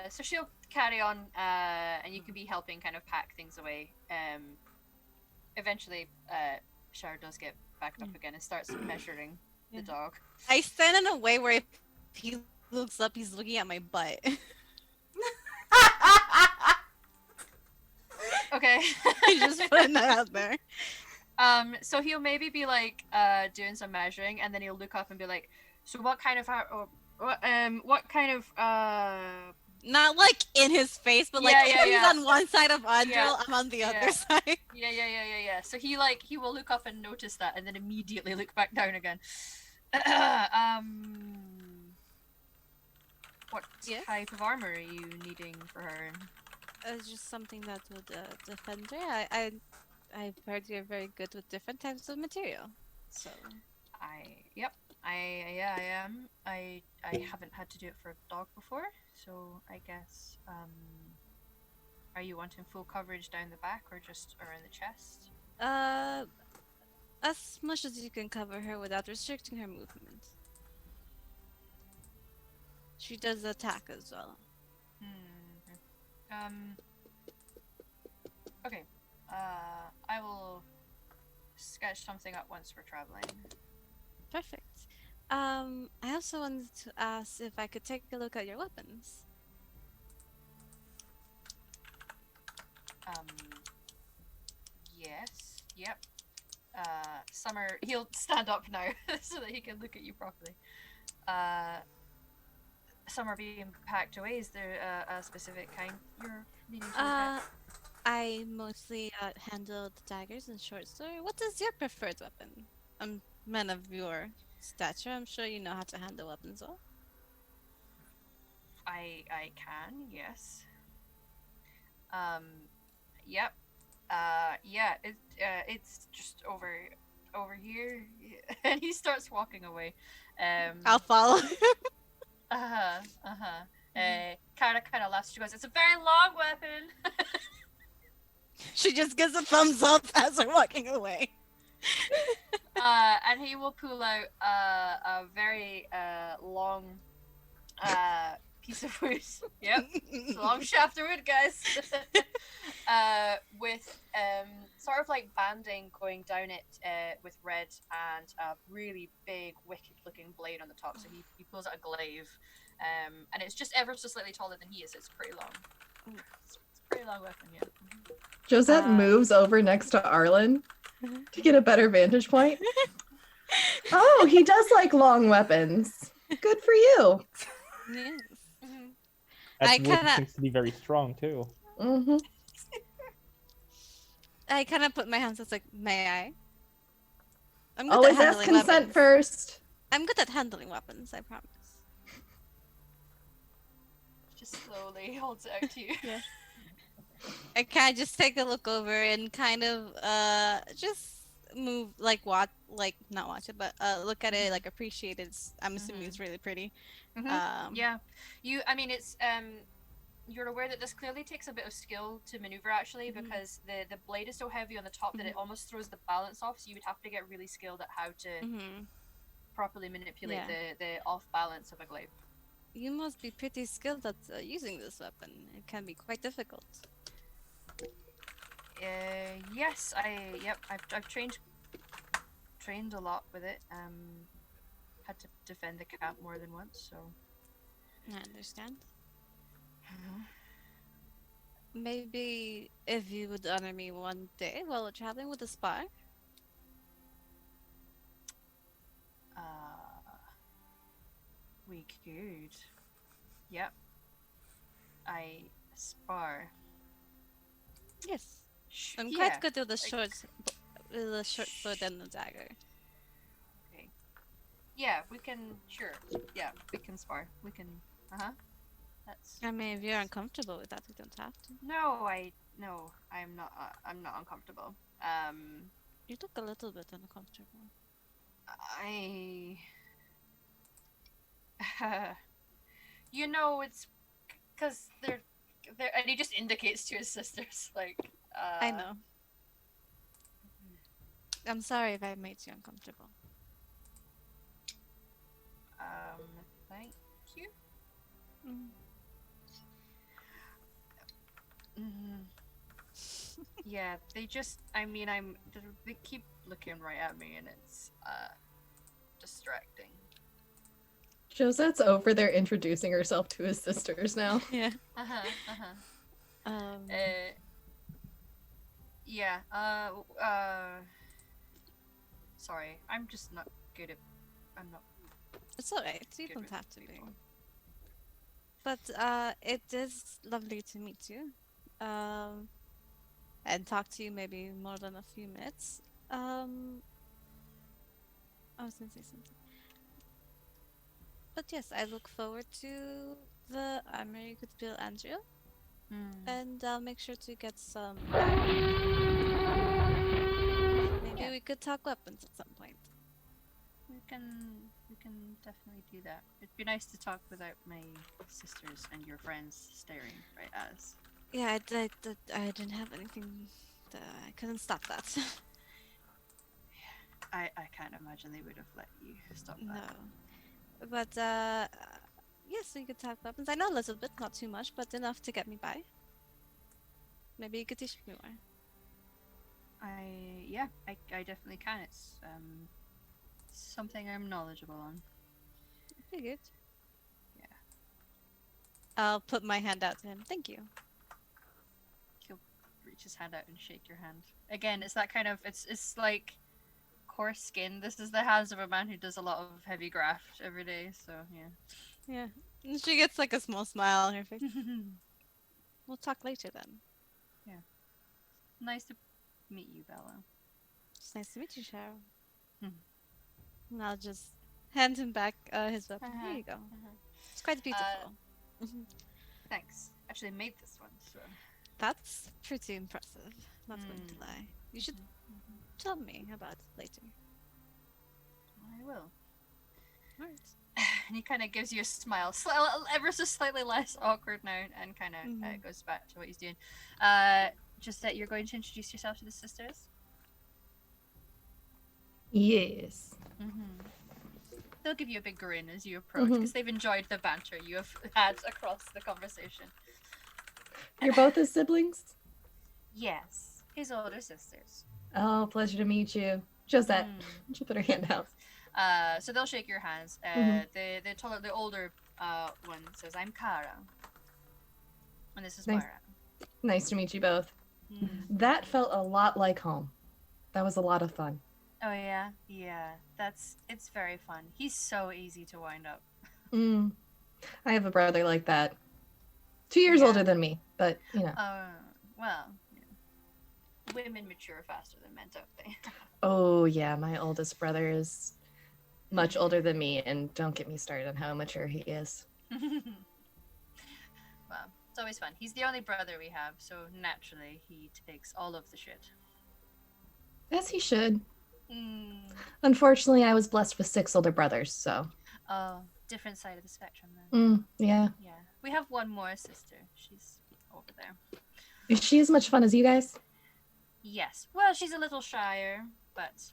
So she'll carry on, and you can be helping kind of pack things away. Eventually, Shar does get backed up again and starts measuring the dog. I stand in a way where if he looks up, he's looking at my butt. Okay. Just putting that out there. So he'll maybe be like doing some measuring, and then he'll look up and be like, "So what kind of Not like in his face, but like he's on one side of Andril, I'm on the other side. Yeah. So he will look up and notice that, and then immediately look back down again. What type of armor are you needing for her? Just something that would defend her. I've heard you're very good with different types of material. So I am. I haven't had to do it for a dog before, so I guess are you wanting full coverage down the back or just around the chest? As much as you can cover her without restricting her movement. She does attack as well. Okay. I will sketch something up once we're traveling. Perfect. I also wanted to ask if I could take a look at your weapons. Um, yes. Yep. Summer, he'll stand up now so that he can look at you properly. Some are being packed away. Is there a specific kind you're needing to look at? I mostly handle the daggers and short sword. What is your preferred weapon? I'm man of your stature. I'm sure you know how to handle weapons well. I can, yes. Yep. Yeah, it's just over here. And he starts walking away. I'll follow. Kind of laughs. She goes, "It's a very long weapon." She just gives a thumbs up as we're walking away. And he will pull out a very long piece of wood. Yep, it's a long shaft of wood, guys. With sort of like banding going down it with red and a really big, wicked-looking blade on the top. So he pulls out a glaive, and it's just ever so slightly taller than he is. It's pretty long. It's a pretty long weapon, yeah. Josette moves over next to Arlen to get a better vantage point. Oh, he does like long weapons. Good for you. Yes. That I wood kinda- seems to be very strong too. Mm-hmm. I kind of put my hands. It's like, may I? I'm good Always at ask handling consent weapons. first. I'm good at handling weapons. I promise. Just slowly holds it out to you. Yeah. I kind of just take a look over and kind of just move like not watch it, but look at it, like appreciate it. I'm assuming it's really pretty. Yeah, I mean, it's you're aware that this clearly takes a bit of skill to maneuver actually, because the blade is so heavy on the top that it almost throws the balance off. So you would have to get really skilled at how to properly manipulate the off balance of a glaive. You must be pretty skilled at using this weapon. It can be quite difficult. Yes, I've trained a lot with it. Had to defend the camp more than once, so I understand. Maybe if you would honor me one day while we're traveling with a spar. We could. Yep. I spar. Yes. I'm quite good with the short sword and the dagger. Okay. Yeah, we can. Sure. Yeah, we can spar. We can. That's. I mean, if you're uncomfortable with that, we don't have to. No, I'm not. I'm not uncomfortable. You look a little bit uncomfortable. It's because they're, and he just indicates to his sisters, like. I know. I'm sorry if I made you uncomfortable. Thank you. Yeah, they just. I mean, they keep looking right at me, and it's distracting. Josette's over there introducing herself to his sisters now. Yeah. Sorry, I'm just not good at. I'm not. It's alright. You good don't with have to be. people. But it is lovely to meet you. And talk to you maybe more than a few minutes. I was gonna say something. But yes, I look forward to the armor you could build, Andrea. And I'll make sure to get some. Maybe we could talk weapons at some point. We can definitely do that. It'd be nice to talk without my sisters and your friends staring right at us. Yeah, I didn't have anything. I couldn't stop that. I can't imagine they would have let you stop that. No. But yes, we could talk weapons. I know a little bit, not too much, but enough to get me by. Maybe you could teach me more. I definitely can. It's something I'm knowledgeable on. Pretty good. Yeah. I'll put my hand out to him. Thank you. He'll reach his hand out and shake your hand. Again, it's that kind of it's like coarse skin. This is the hands of a man who does a lot of heavy graft every day. So yeah. Yeah. And she gets like a small smile on her face. We'll talk later then. Nice to meet you, Bella. It's nice to meet you, Cheryl. Mhm. And I'll just hand him back his weapon. Here you go. It's quite beautiful. Thanks. Actually made this one, so. That's pretty impressive. Not going to Mm. lie. You should tell me about it later. I will. Alright. And he kind of gives you a smile, ever so slightly less awkward now, and kind of goes back to what he's doing. Just that you're going to introduce yourself to the sisters. Yes. They'll give you a big grin as you approach because they've enjoyed the banter you have had across the conversation. You're both his siblings? Yes, his older sisters. Oh, pleasure to meet you. Josette. She'll put her hand out. So they'll shake your hands. The older one says, "I'm Kara," and this is Nice. Mara. Nice to meet you both. That felt a lot like home. That was a lot of fun. Oh yeah. It's very fun. He's so easy to wind up. I have a brother like that. 2 years older than me, but you know. Well, women mature faster than men, don't they? Oh yeah, my oldest brother is much older than me, and don't get me started on how mature he is. Well, it's always fun. He's the only brother we have, so naturally he takes all of the shit. As he should. Unfortunately, I was blessed with 6 older brothers, so. Oh, different side of the spectrum then. Yeah. Yeah. We have one more sister. She's over there. Is she as much fun as you guys? Yes. Well, she's a little shyer, but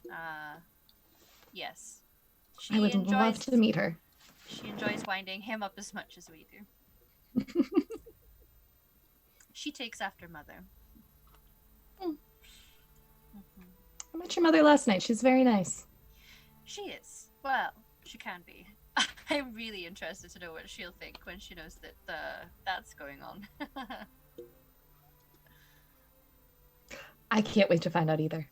yes. I would love to meet her. She enjoys winding him up as much as we do. She takes after mother. I met your mother last night. She's very nice. She is. Well, she can be. I'm really interested to know what she'll think when she knows that that's going on. I can't wait to find out either.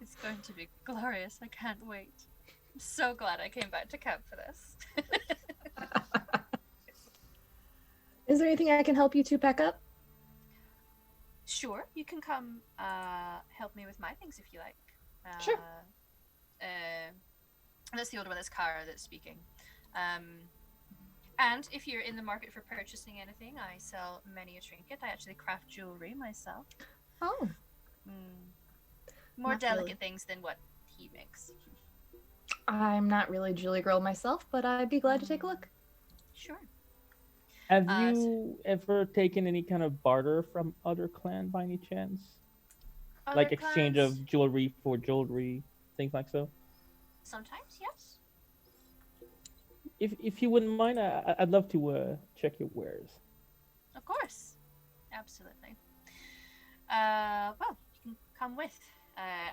It's going to be glorious. I can't wait. I'm so glad I came back to camp for this. Is there anything I can help you two pack up? Sure, you can come help me with my things if you like. Sure. That's the older one, that's Kara that's speaking. And if you're in the market for purchasing anything, I sell many a trinket. I actually craft jewelry myself. Oh. More Not delicate really. things than what he makes. I'm not really a jewelry girl myself, but I'd be glad to take a look. Sure. Have you ever taken any kind of barter from other clan by any chance? Like exchange clans? of jewelry for jewelry, things like so? Sometimes, yes. If you wouldn't mind, I'd love to check your wares. Of course. Absolutely. Well, you can come with.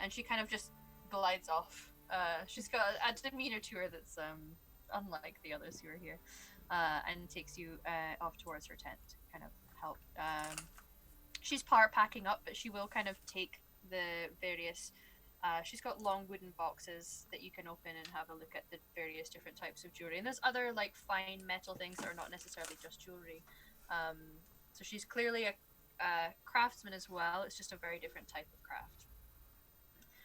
And she kind of just glides off. She's got a demeanor to her that's unlike the others who are here. And takes you off towards her tent to kind of help. She's part packing up, but she will kind of take the various... she's got long wooden boxes that you can open and have a look at the various different types of jewelry. And there's other like fine metal things that are not necessarily just jewelry. So she's clearly a craftsman as well. It's just a very different type of craft.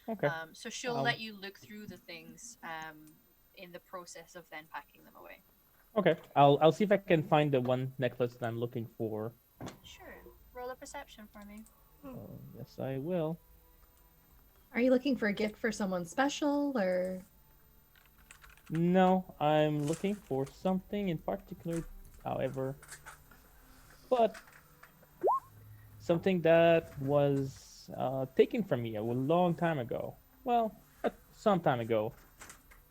Okay. So she'll let you look through the things in the process of then packing them away. Okay. I'll see if I can find the one necklace that I'm looking for. Sure. Roll a perception for me. Oh, yes, I will. Are you looking for a gift for someone special, or? No, I'm looking for something in particular, however. But something that was taken from me a long time ago. Well, some time ago.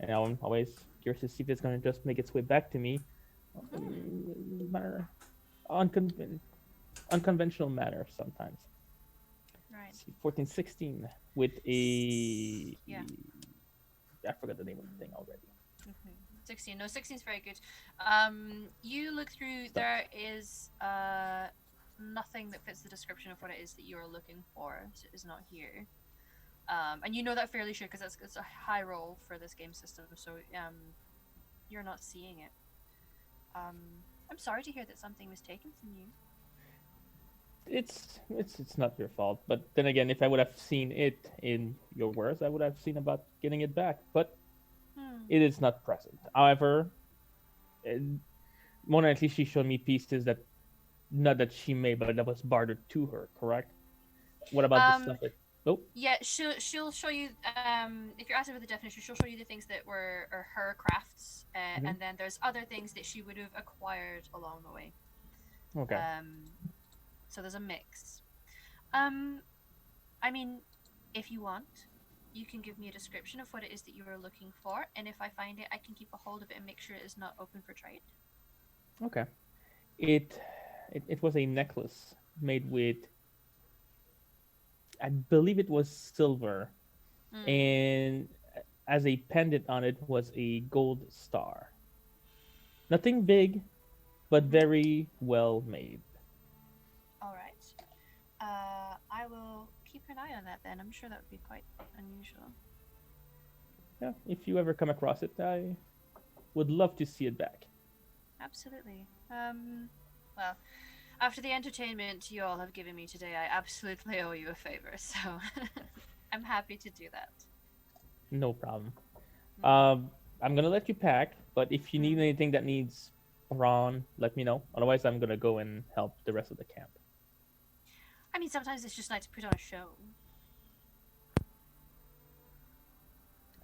And I'm always curious to see if it's going to just make its way back to me. Unconventional manner sometimes. Right. let's see, 14, 16 with a. Yeah. I forgot the name of the thing already. 16. No, 16 is very good. You look through. There is nothing that fits the description of what it is that you are looking for. So it is not here. And you know that fairly sure because it's a high roll for this game system. So you're not seeing it. I'm sorry to hear that something was taken from you. It's not your fault. But then again, if I would have seen it in your words, I would have seen about getting it back. But it is not present. However, more than likely, she showed me pieces that, not that she made, but that was bartered to her. Correct? What about the stuff that? Nope. Yeah, she'll show you. If you're asking for the definition, she'll show you the things that were her crafts, and then there's other things that she would have acquired along the way. Okay. So there's a mix. I mean, if you want, you can give me a description of what it is that you are looking for, and if I find it, I can keep a hold of it and make sure it is not open for trade. Okay. It was a necklace made with, I believe it was silver, and as a pendant on it was a gold star. Nothing big, but very well made. All right. I will keep an eye on that then. I'm sure that would be quite unusual. Yeah, if you ever come across it, I would love to see it back. Absolutely. Well, after the entertainment you all have given me today, I absolutely owe you a favor, so I'm happy to do that. No problem. I'm gonna let you pack, but if you need anything that needs Ron, let me know. Otherwise, I'm gonna go and help the rest of the camp. I mean, sometimes it's just nice to put on a show.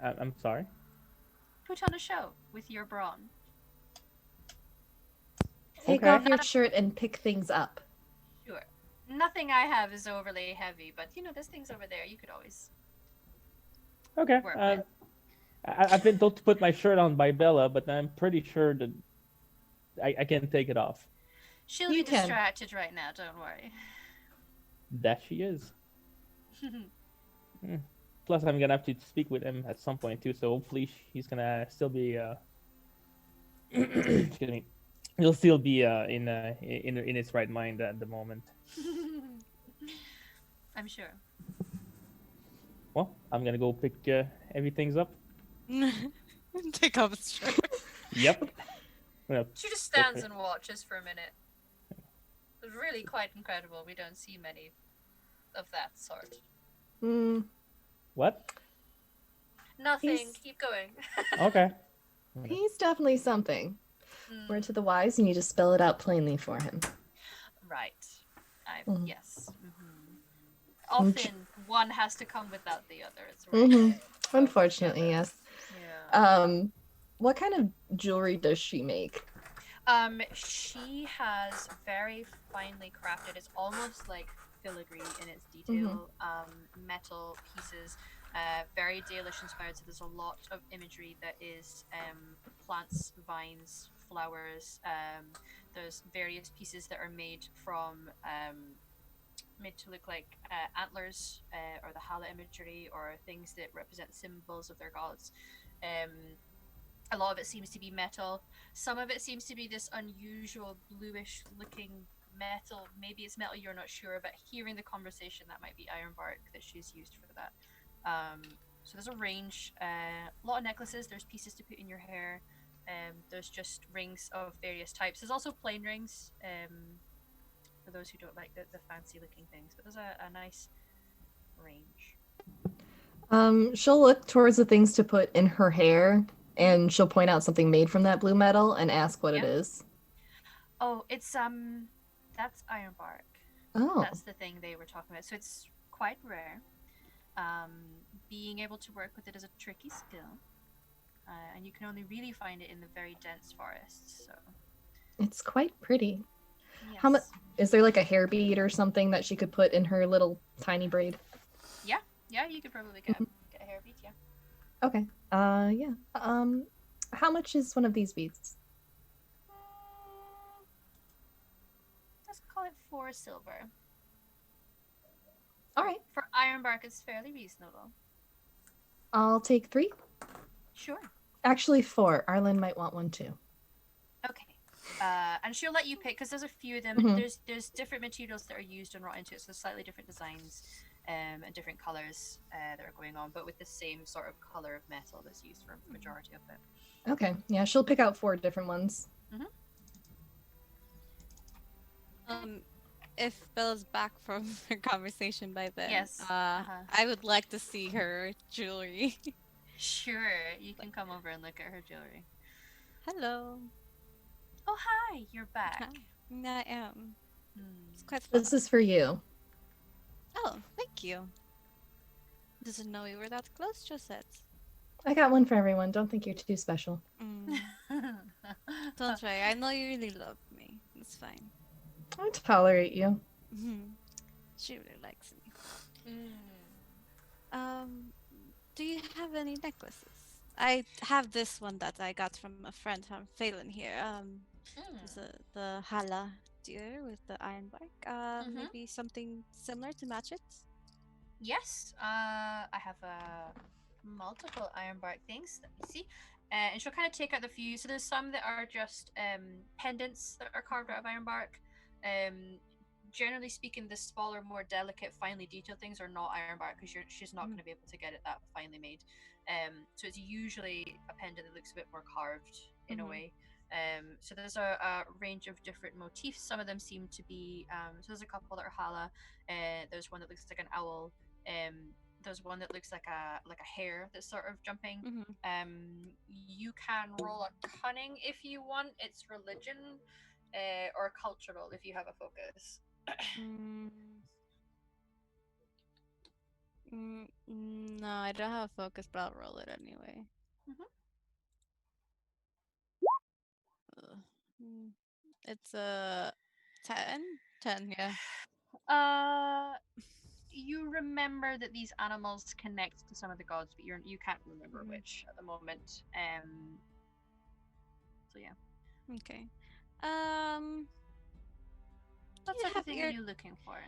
I'm sorry? Put on a show with your brawn. Take Okay. off your shirt and pick things up. Sure. Nothing I have is overly heavy, but there's things over there you could always Okay. work with. I've been told to put my shirt on by Bella, but I'm pretty sure that I can take it off. She'll You be can. distracted right now, don't worry. That she is. Plus, I'm gonna have to speak with him at some point too, so hopefully he's gonna still be. Excuse me. He'll still be in his right mind at the moment. I'm sure. Well, I'm gonna go pick everything's up. Take off his shirt. Yep. She just stands and watches for a minute. It's really quite incredible. We don't see many of that sort. What? Nothing. Keep going. Okay. He's definitely something. Word to the wise, you need to spell it out plainly for him. Right. Yes. Often one has to come without the other. It's right. Unfortunately, yes. Yeah. What kind of jewelry does she make? She has very finely crafted. It's almost like filigree in its detail. Metal pieces, very Dalish inspired. So there's a lot of imagery that is plants, vines, flowers. There's various pieces that are made from made to look like antlers or the Hala imagery or things that represent symbols of their gods. A lot of it seems to be metal. Some of it seems to be this unusual bluish looking metal. Maybe it's metal, you're not sure, but hearing the conversation, that might be ironbark that she's used for that. So there's a range. A lot of necklaces. There's pieces to put in your hair. There's just rings of various types. There's also plain rings for those who don't like the fancy looking things. But there's a nice range. She'll look towards the things to put in her hair, and she'll point out something made from that blue metal and ask what it is. Oh, it's that's ironbark. Oh. That's the thing they were talking about. So it's quite rare. Being able to work with it is a tricky skill, and you can only really find it in the very dense forests. So It's quite pretty. yes. How much is there, like a hair bead or something that she could put in her little tiny braid? Yeah, you could probably get a hair bead. Yeah. Okay. Yeah. How much is one of these beads? Let's call it 4 silver. All right. For ironbark, it's fairly reasonable. I'll take 3. Sure. Actually, 4. Arlen might want one too. Okay. And she'll let you pick because there's a few of them. Mhm. There's different materials that are used and wrought into it, so slightly different designs and different colors that are going on, but with the same sort of color of metal that's used for the majority of it. Okay. Yeah, she'll pick out 4 different ones. If Bella's back from her conversation by then, Yes. I would like to see her jewelry. Sure, you can come over and look at her jewelry. Hello. Oh, hi, you're back. Hi. I am. Hmm. It's quite fun. This is for you. Oh, thank you. Didn't know we were that close, Josette. I got one for everyone. Don't think you're too special. Don't worry, I know you really love me. It's fine. I tolerate you. She really likes me. Do you have any necklaces? I have this one that I got from a friend from Phelan here. It's the Hala deer with the iron bark. Maybe something similar to match it? Yes, I have multiple ironbark things. Let me see. And she'll kind of take out the few. So there's some that are just pendants that are carved out of ironbark. Generally speaking, the smaller, more delicate, finely detailed things are not ironbark because she's not going to be able to get it that finely made. So it's usually a pendant that looks a bit more carved in a way. So there's a range of different motifs. Some of them seem to be. So there's a couple that are hala. There's one that looks like an owl. There's one that looks like a hare that's sort of jumping. You can roll a cunning if you want. It's religion or cultural if you have a focus. No, I don't have focus, but I'll roll it anyway. It's a 10? 10, yeah. You remember that these animals connect to some of the gods, but you can't remember which at the moment. So yeah. Okay. What sort of thing are you looking for?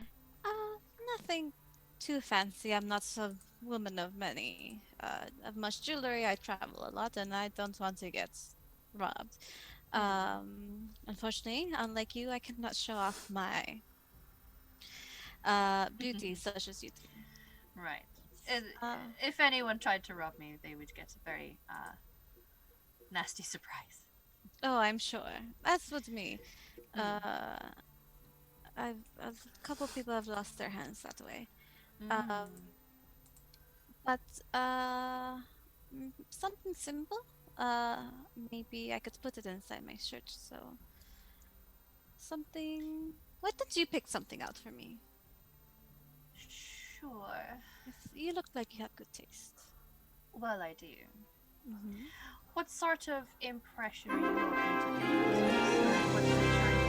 Nothing too fancy. I'm not a woman of many of much jewelry. I travel a lot, and I don't want to get robbed. Unfortunately, unlike you, I cannot show off my beauty such as you do. Right. If anyone tried to rob me, they would get a very nasty surprise. Oh, I'm sure. That's with me. A couple people have lost their hands that way. But something simple. Maybe I could put it inside my shirt. So something. Why don't you pick something out for me? Sure. You look like you have good taste. Well, I do. What sort of impression are you hoping to make? What are you trying to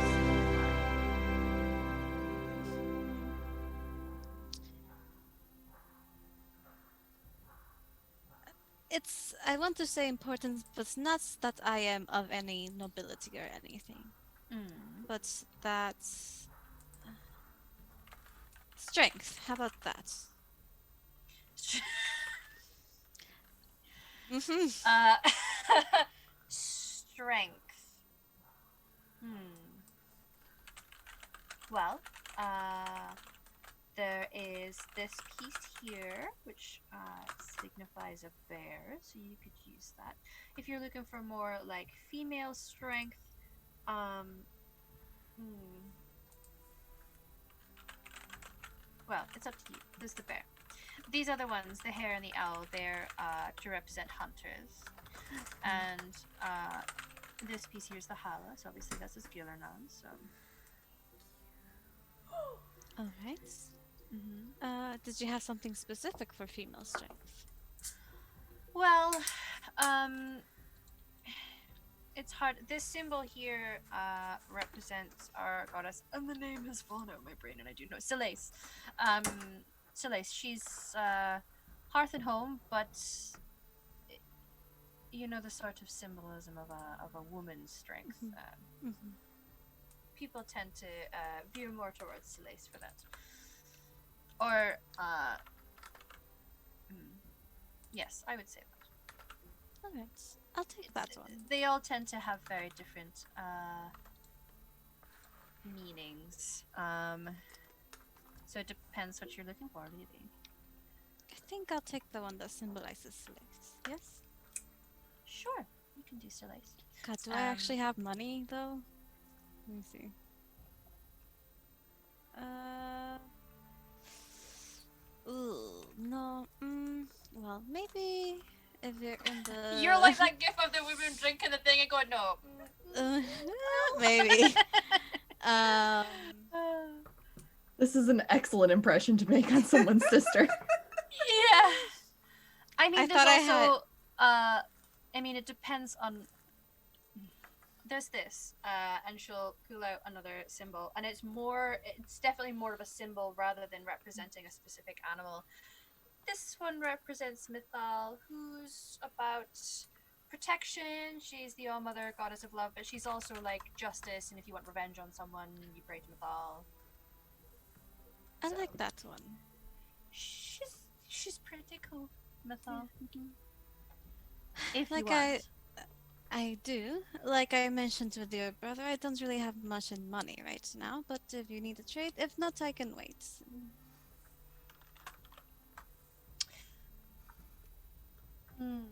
I want to say important, but not that I am of any nobility or anything. But that's strength. How about that? Strength. Well, there is this piece here, which signifies a bear, so you could use that. If you're looking for more like female strength, well, it's up to you. This is the bear. These other ones, the hare and the owl, they're to represent hunters. And this piece here is the hala, so obviously that's a scalar noun, so. Alright. Did you have something specific for female strength? Well, it's hard. This symbol here represents our goddess, and the name has fallen out of my brain, and I do know Celeste. Celeste, she's hearth and home, but you know the sort of symbolism of a woman's strength. People tend to veer more towards Celeste for that. Or, yes, I would say that. Alright, I'll take that one. They all tend to have very different meanings. So it depends what you're looking for, really. I think I'll take the one that symbolizes lace. Yes? Sure, you can do Solace. God, do I actually have money though? Let me see. Ooh, no. Well, maybe if you're in the. You're like that gif of the woman drinking the thing and going, no. Maybe. This is an excellent impression to make on someone's sister. Yeah. I mean, I there's thought I also, I mean, it depends on. There's this, and she'll pull out another symbol, and it's definitely more of a symbol rather than representing a specific animal. This one represents Mythal, who's about protection. She's the all-mother goddess of love, but she's also like justice, and if you want revenge on someone, you pray to Mythal. I like that one. She's pretty cool, Mythal. If Like you want. I do. Like I mentioned with your brother, I don't really have much in money right now, but if you need a trade, if not, I can wait. And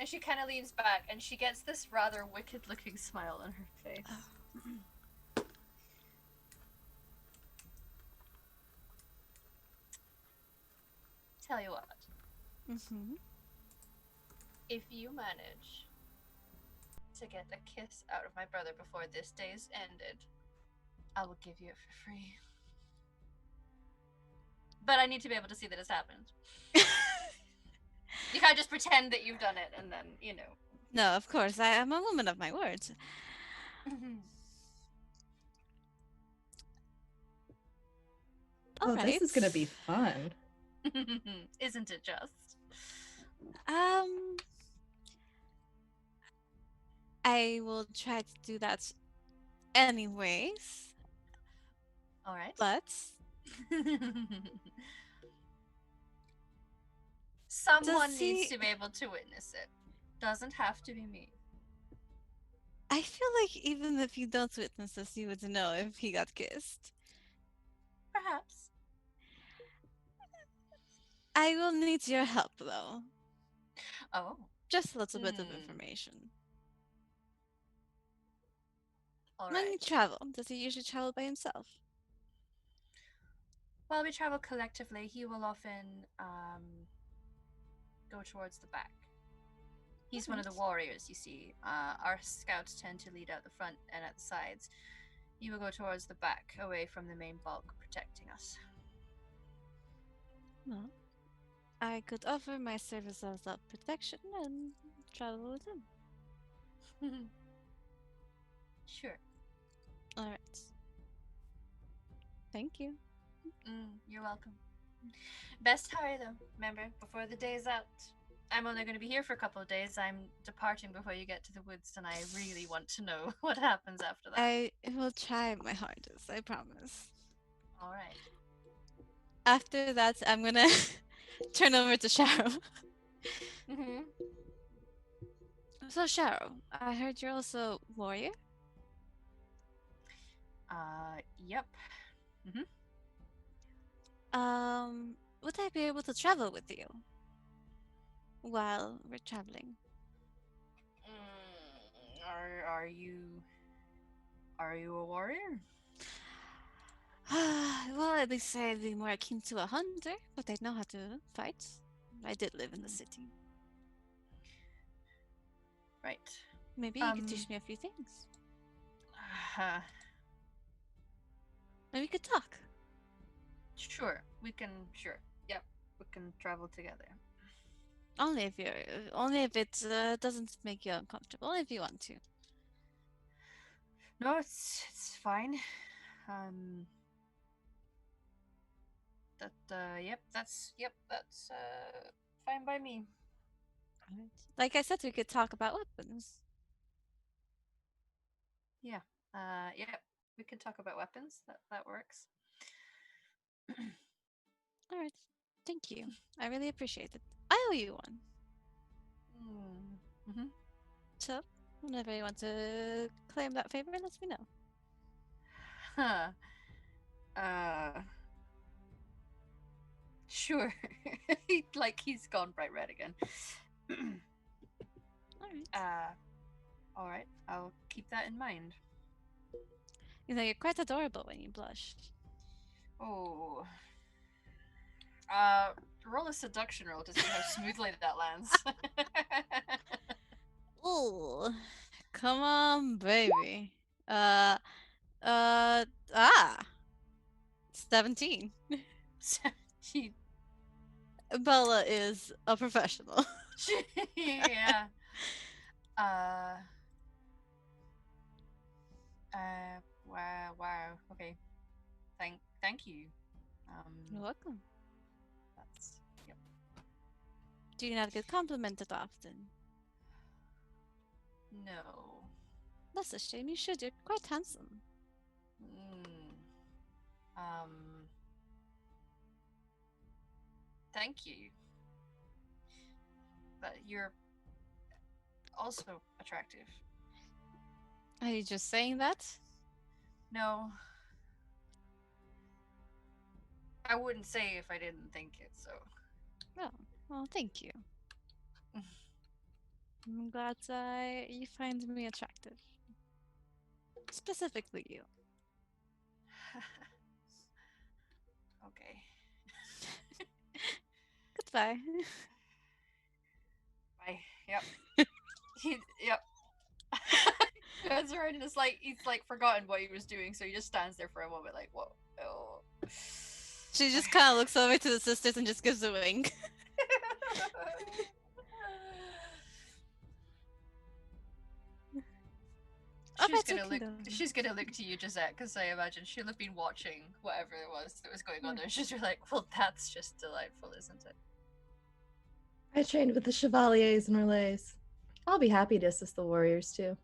she kind of leans back, and she gets this rather wicked-looking smile on her face. Tell you what. If you manage to get a kiss out of my brother before this day's ended, I will give you it for free. But I need to be able to see that it's happened. You can't just pretend that you've done it and then, you know. No, of course, I am a woman of my words. Oh, this is gonna be fun. Isn't it just? I will try to do that anyways. All right. But someone needs to be able to witness it. Doesn't have to be me. I feel like even if you don't witness this, you would know if he got kissed. Perhaps. I will need your help, though. Oh. Just a little bit of information. All When right. you travel, does he usually travel by himself? While we travel collectively, he will often go towards the back. He's one of the warriors, you see. Our scouts tend to lead out the front and at the sides. He will go towards the back, away from the main bulk, protecting us. Well, I could offer my services of protection and travel with him. Sure. Alright. Thank you. You're welcome. Best hurry, though. Remember, before the day's out. I'm only going to be here for a couple of days. I'm departing before you get to the woods, and I really want to know what happens after that. I will try my hardest, I promise. All right. After that, I'm gonna turn over to Sharo. So, Sharo, I heard you're also warrior? Yep. Would I be able to travel with you while we're traveling? Are you a warrior? Well, at least I'd be more akin to a hunter, but I know how to fight. I did live in the city. Right. Maybe you could teach me a few things. Maybe we could talk. Sure. We can. Sure. Yep. We can travel together. Only if it doesn't make you uncomfortable. Only if you want to. No, it's fine. That's fine by me. Right. Like I said, we could talk about weapons. Yeah. Yep. We can talk about weapons. That works. All right. Thank you. I really appreciate it. I owe you one. Mm-hmm. So, whenever you want to claim that favor, let me know. Huh. Sure. He's gone bright red again. All right. All right. I'll keep that in mind. You know, you're quite adorable when you blush. Oh. Roll a seduction roll to see how smoothly that lands. Ooh. Come on, baby. 17. she, Bella is a professional. yeah. Wow. Okay. Thank you. You're welcome. That's yep. Do you not get complimented often? No. That's a shame. You should. You're quite handsome. Thank you. But you're also attractive. Are you just saying that? No. I wouldn't say if I didn't think it, so. Oh, well, thank you. I'm glad you find me attractive. Specifically you. Okay. Goodbye. Bye. Yep. Yep. Turns around and he's forgotten what he was doing, so he just stands there for a moment like, whoa. Oh. She just kind of looks over to the sisters and just gives a wink. She's gonna look to you, Gisette, because I imagine she'll have been watching whatever it was that was going on there. She's just like, well, that's just delightful, isn't it? I trained with the Chevaliers and Relays. I'll be happy to assist the warriors too.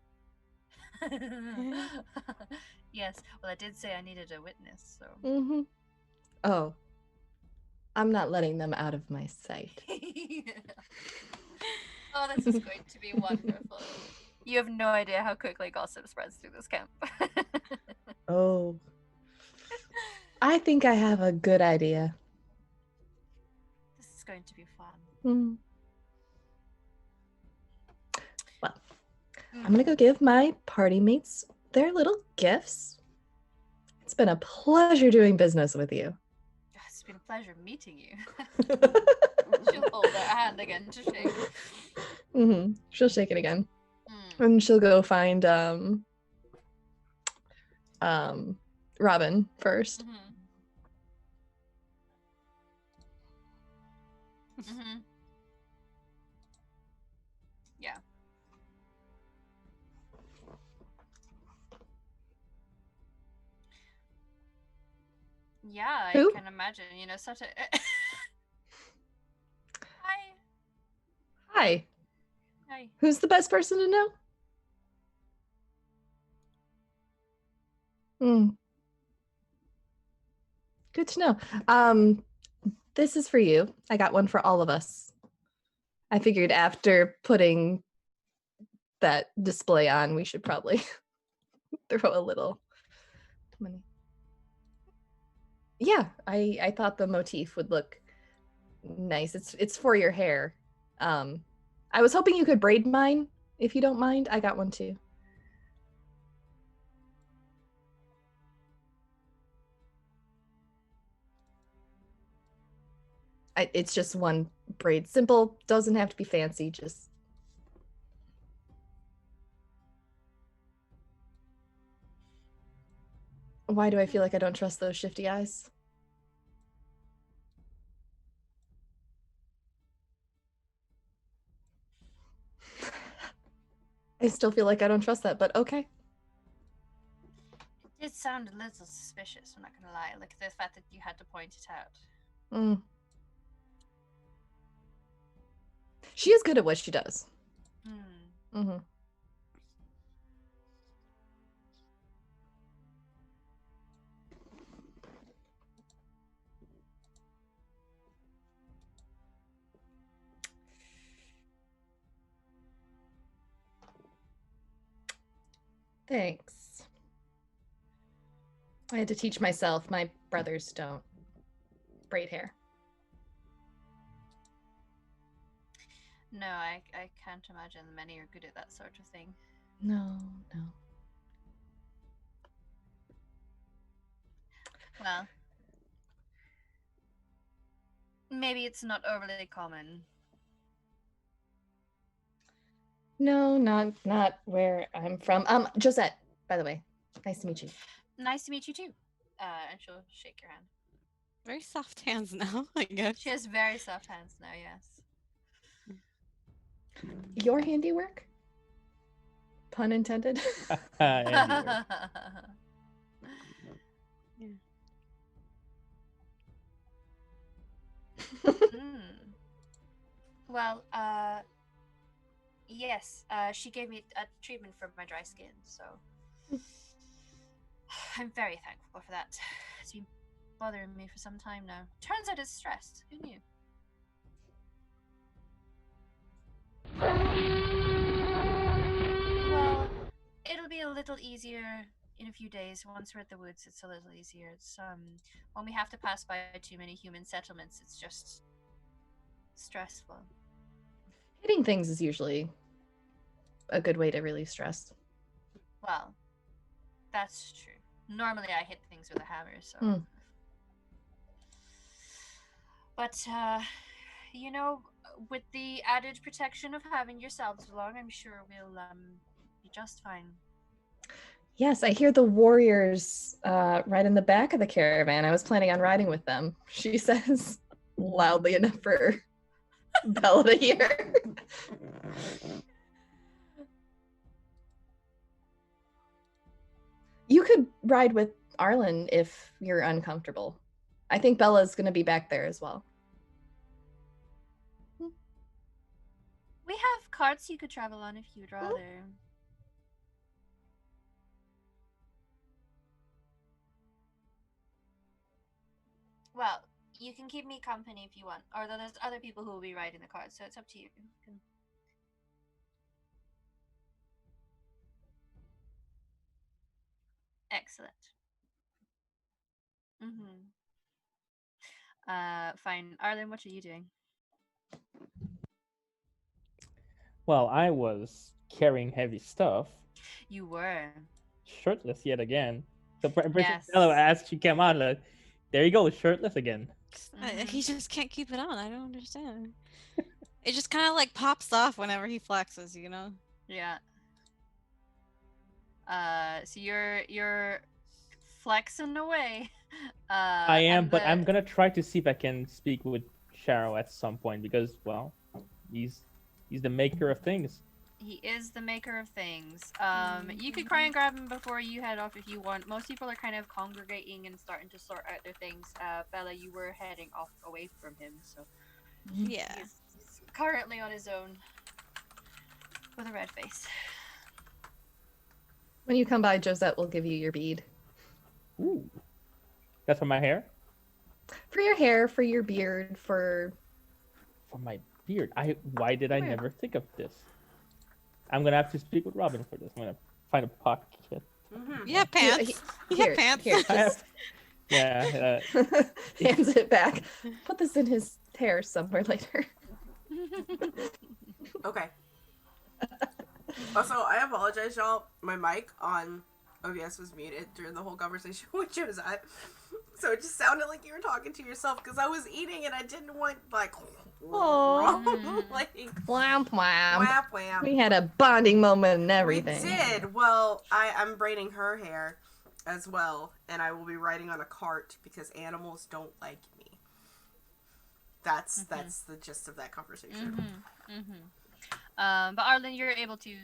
Yes, well, I did say I needed a witness, so. Mm-hmm. Oh. I'm not letting them out of my sight. Oh, this is going to be wonderful. You have no idea how quickly gossip spreads through this camp. Oh. I think I have a good idea. This is going to be fun. Well, I'm gonna go give my party mates their little gifts. It's been a pleasure doing business with you. It's been a pleasure meeting you. She'll hold her hand again to shake. She'll shake it again. And she'll go find Robin first. Yeah. Yeah, Who? I can imagine, such a... Hi. Hi. Who's the best person to know? Good to know. This is for you. I got one for all of us. I figured after putting that display on, we should probably throw a little money. Yeah, I thought the motif would look nice. It's for your hair. I was hoping you could braid mine, if you don't mind. I got one too. It's just one braid. Simple, doesn't have to be fancy, just... Why do I feel like I don't trust those shifty eyes? I still feel like I don't trust that, but okay. It did sound a little suspicious, I'm not gonna lie. Like the fact that you had to point it out. She is good at what she does. Thanks. I had to teach myself. My brothers don't braid hair. No, I can't imagine many are good at that sort of thing. No. Well, maybe it's not overly common. No, not where I'm from. Josette, by the way, nice to meet you. Nice to meet you too. And she'll shake your hand. Very soft hands now, I guess. She has very soft hands now, yes. Your handiwork? Pun intended. Handiwork. Well, yes, she gave me a treatment for my dry skin, so I'm very thankful for that. It's been bothering me for some time now. Turns out it's stress. Who knew? Well, it'll be a little easier in a few days. Once we're at the woods, it's a little easier. It's when we have to pass by too many human settlements, it's just stressful. Hitting things is usually a good way to release stress. Well, that's true. Normally I hit things with a hammer, so. But, you know, with the added protection of having yourselves along, I'm sure we'll be just fine. Yes, I hear the warriors right in the back of the caravan. I was planning on riding with them. She says loudly enough for Bella to hear. You could ride with Arlen if you're uncomfortable. I think Bella's going to be back there as well. We have carts you could travel on if you'd rather. Well, you can keep me company if you want. Or there's other people who will be riding the carts, so it's up to you. Excellent. Fine. Arlen, what are you doing? Well, I was carrying heavy stuff, You were. shirtless yet again. So Yes. Bella, as she came out, like, there you go, shirtless again. He just can't keep it on. I don't understand. It just kind of like pops off whenever he flexes, you know? Yeah. So you're flexing away. I am, and but I'm gonna try to see if I can speak with Sharo at some point because, well, he's the maker of things. He is the maker of things. You could try and grab him before you head off if you want. Most people are kind of congregating and starting to sort out their things. Bella, you were heading off away from him, so Yeah. he's currently on his own with a red face. When you come by, Josette will give you your bead. Ooh, that's for my hair. For your hair, for your beard, for my beard. Why did I never think of this? I'm gonna have to speak with Robin for this. I'm gonna find a pocket. Yeah, pants. Here, pants. here, just Yeah. hands it back. Put this in his hair somewhere later. Okay. Also, I apologize, y'all. My mic on OBS was muted during the whole conversation with Josette. So it just sounded like you were talking to yourself because I was eating and I didn't want, like, like, Wham, wham. wham, wham. We had a bonding moment and everything. We did. Well, I'm braiding her hair as well, and I will be riding on a cart because animals don't like me. That's the gist of that conversation. But Arlen, you're able to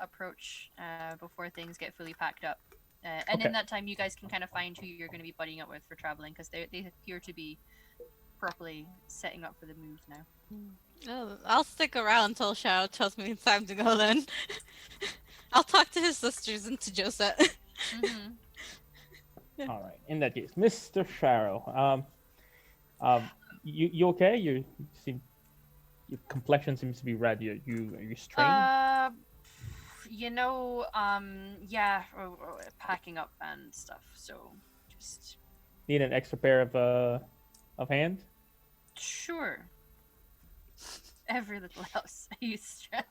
approach before things get fully packed up. And Okay. in that time, you guys can kind of find who you're going to be buddying up with for traveling, because they appear to be properly setting up for the move now. Oh, I'll stick around until Shao tells me it's time to go then. I'll talk to his sisters and to Josette. All right. In that case, Mr. Sharo, you okay? You seem, your complexion seems to be red. Are you strained? Yeah, packing up and stuff. So just Need an extra pair of hands? sure. Every little helps. You stress.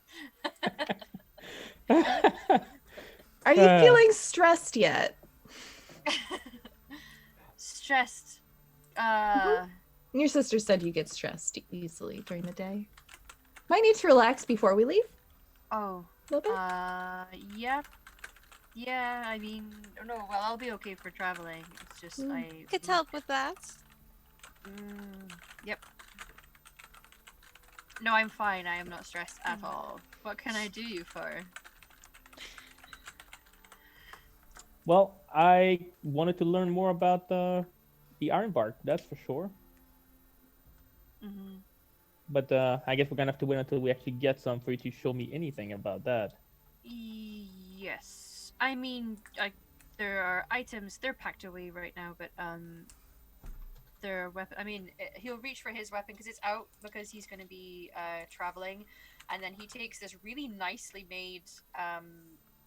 Are you feeling stressed yet? Stressed. Your sister said you get stressed easily during the day. Might need to relax before we leave. Oh. A little bit. Yeah. Yeah, I mean, no, well, I'll be okay for traveling. It's just, Could help with that. Yep. No, I'm fine. I am not stressed at all. What can I do you for? Well, I wanted to learn more about the Ironbark, that's for sure. Mm-hmm. But I guess we're gonna have to wait until we actually get some for you to show me anything about that. Yes. I mean, there are items, they're packed away right now, but, their weapon, I mean, he'll reach for his weapon because it's out because he's going to be traveling, and then he takes this really nicely made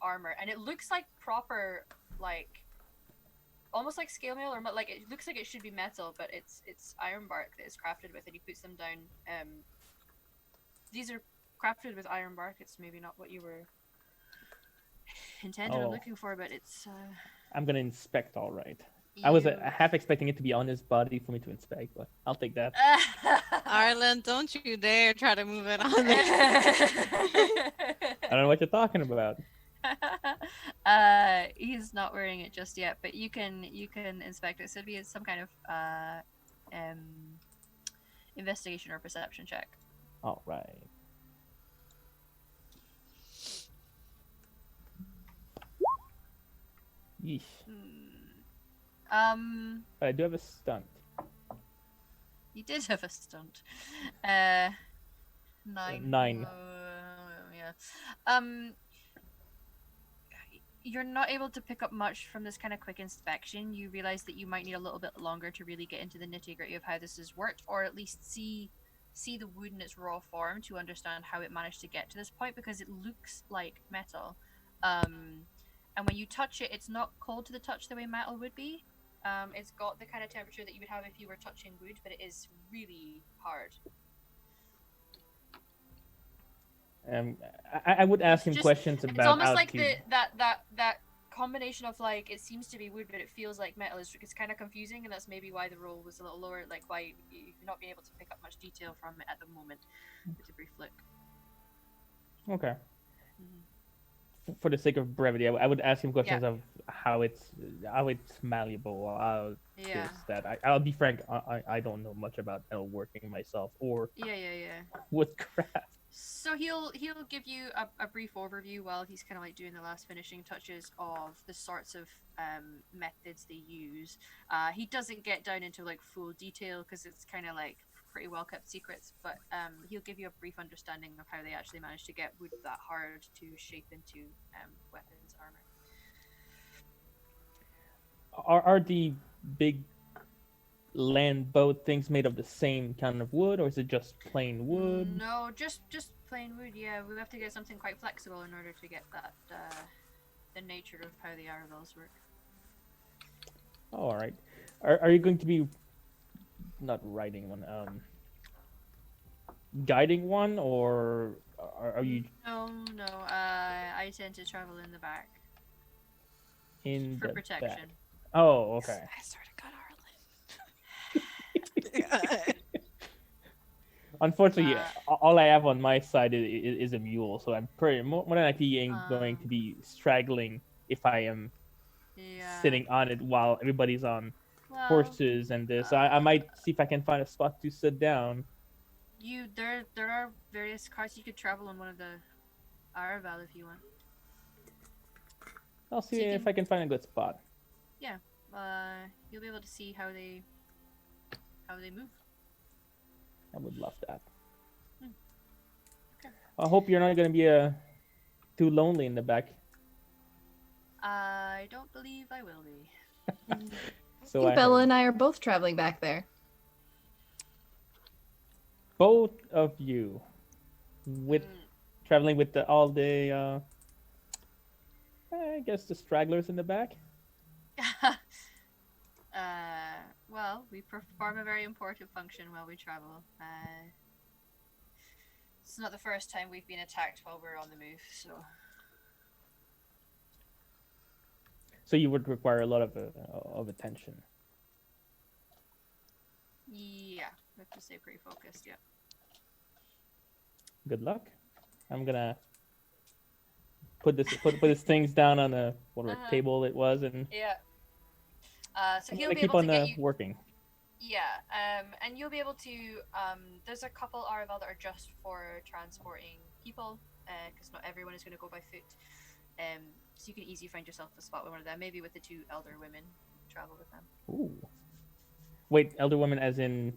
armor, and it looks like proper, like almost like scale mail, or like it looks like it should be metal, but it's ironbark that is crafted with, and he puts them down. These are crafted with ironbark. It's maybe not what you were intended or looking for, but it's I'm gonna inspect, all right. I was half expecting it to be on his body for me to inspect, but I'll take that. Ireland, don't you dare try to move it on there. I don't know what you're talking about. He's not wearing it just yet, but you can inspect it. So it'd be some kind of investigation or perception check. All right. Yeesh. But I do have a stunt. You did have a stunt. 9. 9. Yeah. You're not able to pick up much from this kind of quick inspection. You realize that you might need a little bit longer to really get into the nitty-gritty of how this has worked, or at least see the wood in its raw form to understand how it managed to get to this point, because it looks like metal. And when you touch it, it's not cold to the touch the way metal would be. It's got the kind of temperature that you would have if you were touching wood, but it is really hard. I would ask him questions about. It's almost like that combination of, like, it seems to be wood, but it feels like metal. It's kind of confusing, and that's maybe why the roll was a little lower. Like why you're not being able to pick up much detail from it at the moment with a brief look. Okay. For the sake of brevity, I would ask him questions of how it's malleable. I'll be frank. I don't know much about metalworking myself or woodcraft. So he'll give you a brief overview while he's kind of like doing the last finishing touches of the sorts of methods they use. He doesn't get down into like full detail because it's kind of like pretty well kept secrets, but he'll give you a brief understanding of how they actually managed to get wood that hard to shape into weapons, armor. Are the big land boat things made of the same kind of wood, or is it just plain wood? No, just plain wood. Yeah, we have to get something quite flexible in order to get that the nature of how the Arabels work. Oh, all right. Are you going to be not riding one, guiding one, or are you? No. I tend to travel in the back. For protection. Back. Oh, okay. I sort of got Ireland. Unfortunately, all I have on my side is a mule, so I'm pretty more than likely going to be straggling if I am sitting on it while everybody's on horses and this. I might see if I can find a spot to sit down. There are various cars you could travel on one of the Araval if you want. I'll see if I can find a good spot. Yeah, you'll be able to see how they move. I would love that. Okay. I hope you're not going to be too lonely in the back. I don't believe I will be. So Bella and I are both traveling back there. Both of you, with traveling with all the I guess the stragglers in the back. Well, we perform a very important function while we travel. It's not the first time we've been attacked while we're on the move, so. So you would require a lot of attention. Yeah, we have to stay pretty focused, yeah. Good luck. I'm gonna put his things down on a whatever table it was, and Yeah. So I'm he'll gonna be keep able on to get you. working. Yeah, and you'll be able to. There's a couple Aravel that are just for transporting people, because not everyone is going to go by foot. So you can easily find yourself a spot with one of them. Maybe with the two elder women, travel with them. Ooh. Wait, elder woman as in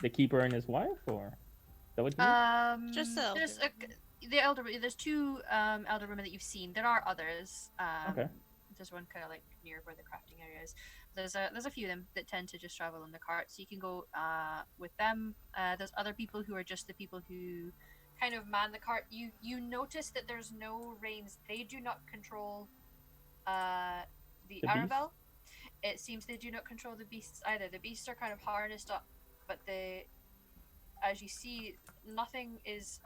the keeper and his wife, or is that what you mean? Just the there's elder the elder. There's two elder women that you've seen. There are others. Okay. There's one kind of like near where the crafting area is. There's a few of them that tend to just travel in the cart, so you can go with them. There's other people who are just the people who kind of man the cart. You notice that there's no reins. They do not control the The beast? Arabelle. It seems they do not control the beasts either. The beasts are kind of harnessed up, but as you see, nothing is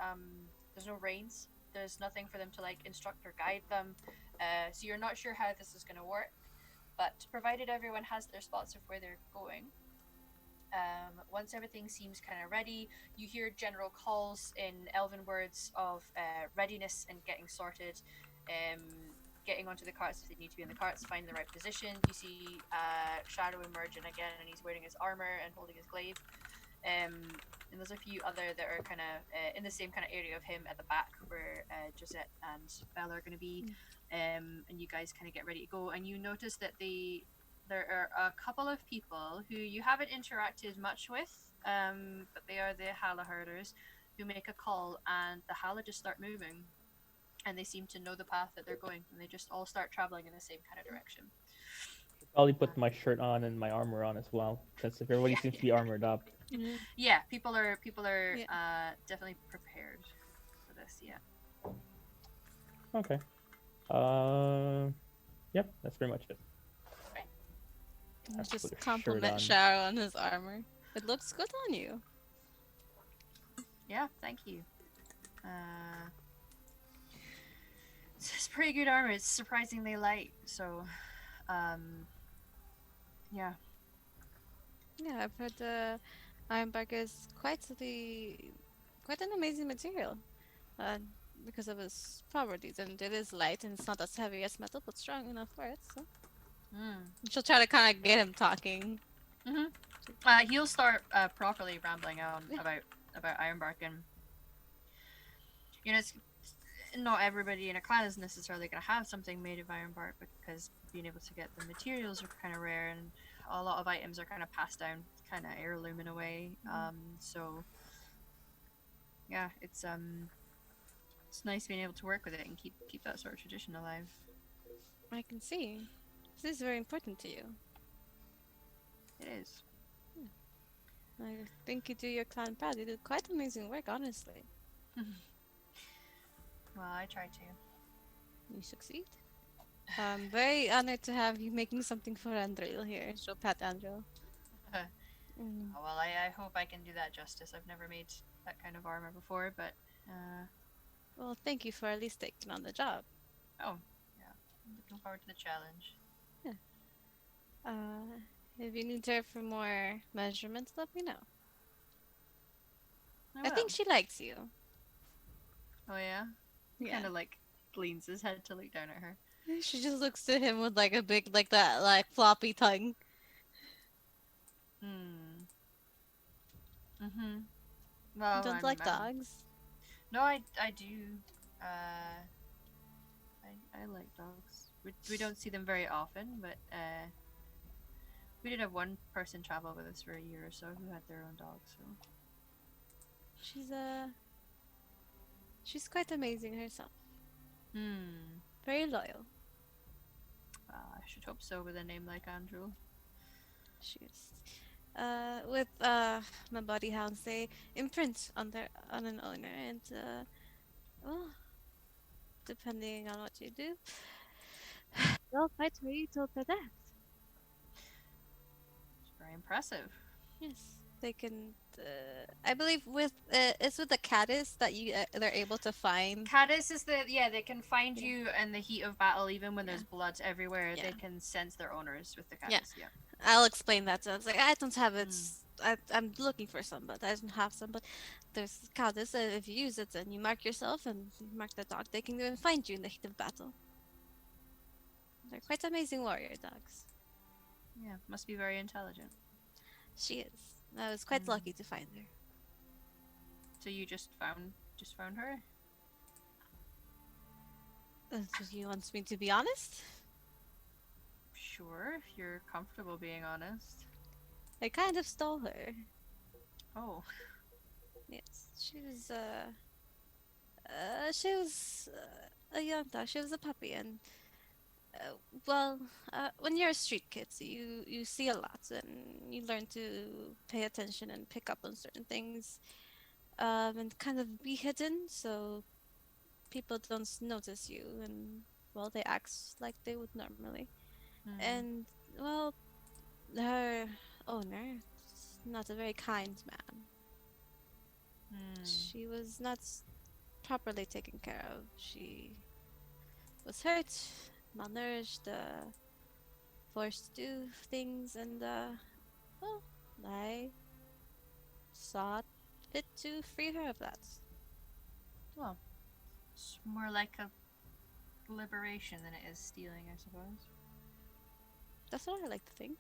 there's no reins. There's nothing for them to like instruct or guide them. So you're not sure how this is going to work. But provided everyone has their spots of where they're going, once everything seems kind of ready, you hear general calls in Elven words of readiness and getting sorted, getting onto the carts if they need to be in the carts, finding the right position. You see Shadow emerging again, and he's wearing his armor and holding his glaive. And there's a few other that are kind of in the same kind of area of him at the back where Josette and Bella are going to be. And you guys kind of get ready to go. And you notice that there are a couple of people who you haven't interacted much with, but they are the Hala herders who make a call, and the Hala just start moving. And they seem to know the path that they're going, and they just all start traveling in the same kind of direction. Probably put my shirt on and my armor on as well, since if everybody seems to be armored up. Yeah, people are definitely prepared for this. Yeah. Okay. Yep, that's pretty much it. I have to put just a shirt compliment on. Sharo on his armor. It looks good on you. Yeah, thank you. It's pretty good armor. It's surprisingly light, so yeah. Yeah, I've heard Ironbark is quite an amazing material. Because of its properties, and it is light and it's not as heavy as metal, but strong enough for it. So she'll try to kind of get him talking. He'll start properly rambling on about Ironbark, and you know, it's not everybody in a clan is necessarily going to have something made of Ironbark, because being able to get the materials are kind of rare, and a lot of items are kind of passed down, kind of heirloom in a way. So yeah, it's nice being able to work with it and keep that sort of tradition alive. I can see. This is very important to you. It is. I think you do your clan proud. You do quite amazing work, honestly. Well, I try to. You succeed. I'm very honored to have you making something for Andril here. She'll pat Andril. Oh, well, I hope I can do that justice. I've never made that kind of armor before, but well, thank you for at least taking on the job. Oh, yeah. I'm looking forward to the challenge. If you need her for more measurements, let me know. I will. think she likes you. Oh yeah. He Yeah. kind of like leans his head to look down at her. She just looks to him with like a big, like that, like floppy tongue. Well, You don't like dogs? No, I do. I like dogs. We don't see them very often, but we did have one person travel with us for a year or so who had their own dog. So she's quite amazing herself. Hmm. Very loyal. I should hope so with a name like Andrew. She is. With my body hounds, they imprint on an owner, and well, depending on what you do, they'll fight for you till the death. It's very impressive. Yes, they can. I believe with it's with the caddis that they're able to find. Caddis is they can find Yeah. you in the heat of battle, even when there's Yeah. blood everywhere. Yeah. They can sense their owners with the Yeah. caddis. Yeah. I'll explain that to them. It's like I don't have it. I'm looking for some, but I don't have some. But there's caddis. If you use it and you mark yourself and you mark the dog, they can go and find you in the heat of battle. They're quite amazing warrior dogs. Yeah, must be very intelligent. She is. I was quite lucky to find her. So you just found her? Do you want me to be honest? Sure, if you're comfortable being honest. I kind of stole her. Oh. Yes, she was a young dog. She was a puppy, and when you're a street kid, so you see a lot, and you learn to pay attention and pick up on certain things, and kind of be hidden, so people don't notice you, and well, they act like they would normally. And well, her owner is not a very kind man. She was not properly taken care of. She was hurt, malnourished, forced to do things, and well, I saw fit to free her of that. Well, it's more like a liberation than it is stealing, I suppose. That's what I like to think.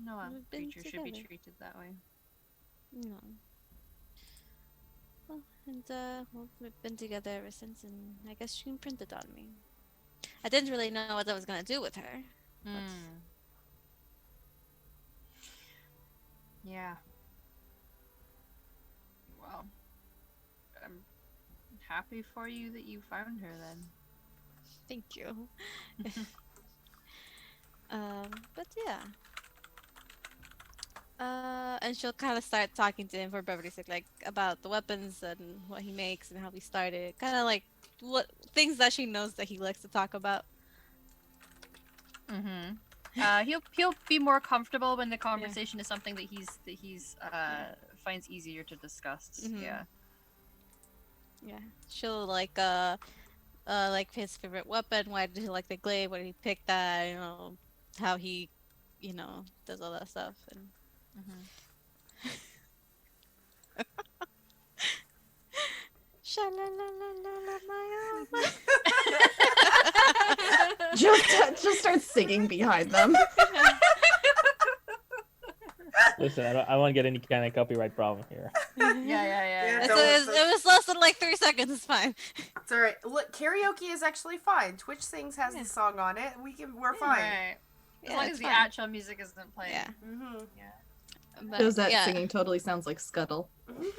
No, a We've been creature should be together. treated that way. No. Well, and well, we've been together ever since, and I guess she imprinted on me. I didn't really know what I was gonna do with her. Yeah. Well, I'm happy for you that you found her then. Thank you. But yeah. And she'll kind of start talking to him for brevity's sake, like about the weapons and what he makes and how he started. Kind of like what things that she knows that he likes to talk about. He'll be more comfortable when the conversation is something that he's finds easier to discuss. Yeah. Yeah. She'll like his favorite weapon. Why did he like the glaive? Why did he pick that? You know, how he, does all that stuff. And Sha-la-la-la-la-la, my arm. Just start singing behind them. Listen, I don't want to get any kind of copyright problem here. Yeah. It was less than like 3 seconds. It's fine. It's alright. Look, karaoke is actually fine. Twitch Sings has the song on it. We're fine. Right. As Yeah, long it's as the fine. actual music isn't playing. Yeah. But, Shows that yeah. singing totally sounds like Scuttle.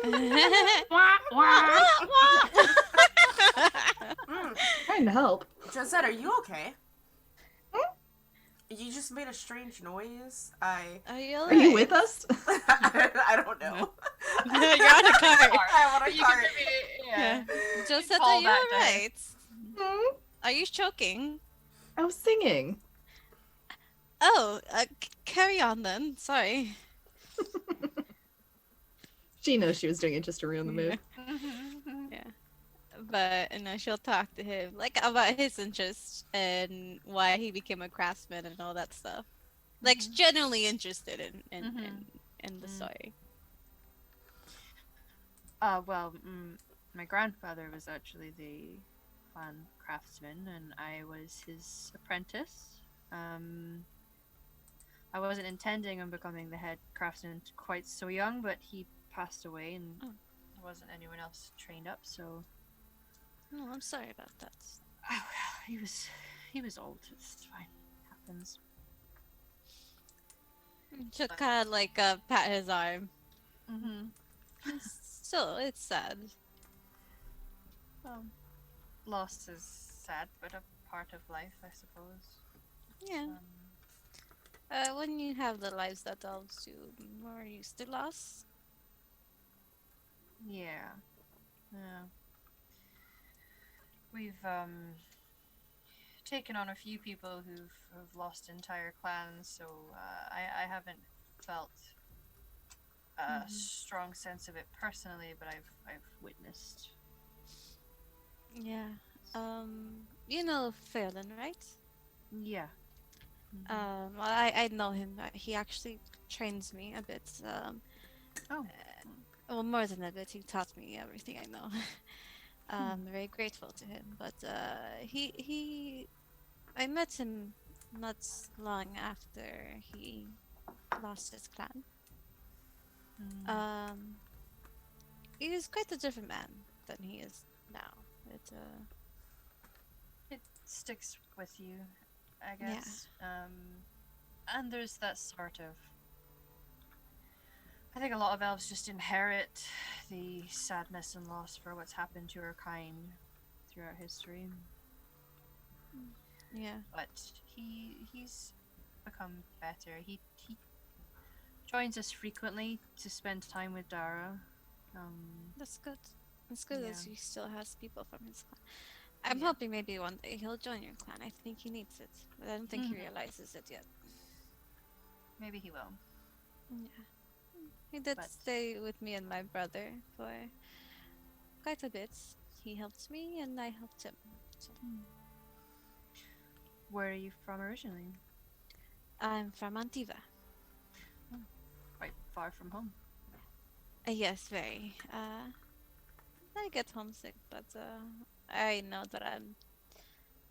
Trying to help. Josette, are you okay? You just made a strange noise. Are you Are you with us? I don't know. You're on a cart. I'm on a You cart. can maybe, Yeah. Josette, call are you that down. alright? Are you choking? I was singing. Oh, carry on then. Sorry. She knows she was doing it just to ruin the mood. Yeah. But she'll talk to him like about his interests and why he became a craftsman and all that stuff. Like genuinely interested in the story. My grandfather was actually the clan craftsman, and I was his apprentice. I wasn't intending on becoming the head craftsman quite so young, but he passed away, and there wasn't anyone else trained up. So, Oh, I'm sorry about that. he was old. It's fine. Happens. She'll kind of like pat his arm. Still, it's sad. Well, loss is sad, but a part of life, I suppose. Yeah. When you have the lives that elves do, more used to loss. Yeah. We've taken on a few people who've lost entire clans, so I haven't felt a strong sense of it personally, but I've witnessed. Yeah. You know Fairlin, right? Yeah. Well, I know him. He actually trains me a bit. Oh. Well, more than a bit. He taught me everything I know. I'm very grateful to him. But I met him not long after he lost his clan. Um, he was quite a different man than he is now. It sticks with you, I Yeah. guess. And there's that sort of. I think a lot of elves just inherit the sadness and loss for what's happened to our kind throughout history. Yeah. But he's become better. He joins us frequently to spend time with Dara. That's good. It's good Yeah. that he still has people from his clan. I'm Yeah. hoping maybe one day he'll join your clan. I think he needs it, but I don't think he Mhm. realizes it yet. Maybe he will. Yeah. He did But stay with me and my brother for quite a bit. He helped me and I helped him. So where are you from originally? I'm from Antiva. Quite far from home. Yes, very. I get homesick, but I know that I'm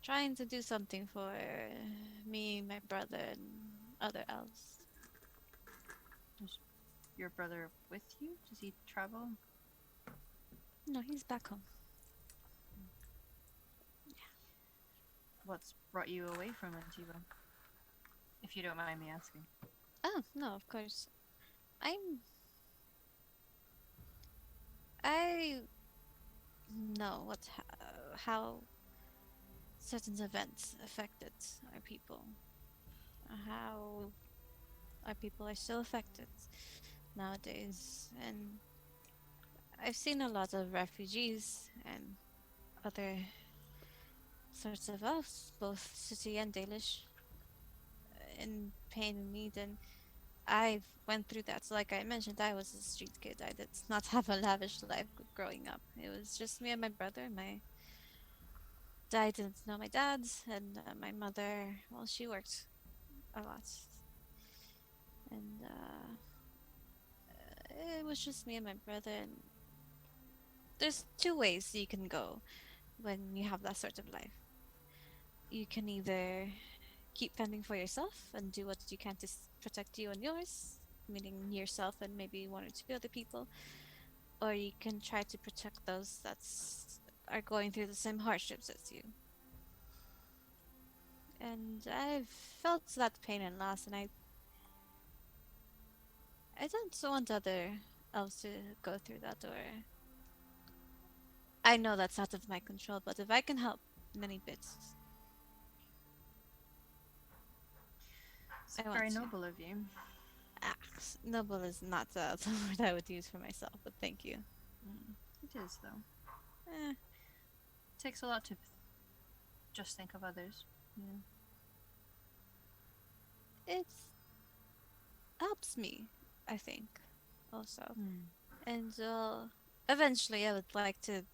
trying to do something for me, my brother, and other elves. Is your brother with you? Does he travel? No, he's back home. What's brought you away from Antiva? If you don't mind me asking. Oh, no, of course. I'm. I know how certain events affected our people. How our people are still affected nowadays. And I've seen a lot of refugees and other sorts of elves, both city and Dalish, in pain and need. And I've went through that. So like I mentioned, I was a street kid. I did not have a lavish life growing up. It was just me and my brother. My dad didn't know my dad, and my mother, well, she worked a lot. And it was just me and my brother. And there's two ways you can go when you have that sort of life. You can either keep fending for yourself and do what you can to protect you and yours, meaning yourself and maybe one or two other people, or you can try to protect those that are going through the same hardships as you. And I've felt that pain and loss, and I don't want other elves to go through that, or I know that's out of my control, but if I can help in any bits, It's I want very to. noble of you. Ah, noble is not the word I would use for myself, but thank you. It is, though. Eh, It takes a lot to just think of others. Yeah. it helps me, I think, also. And eventually, I would like to.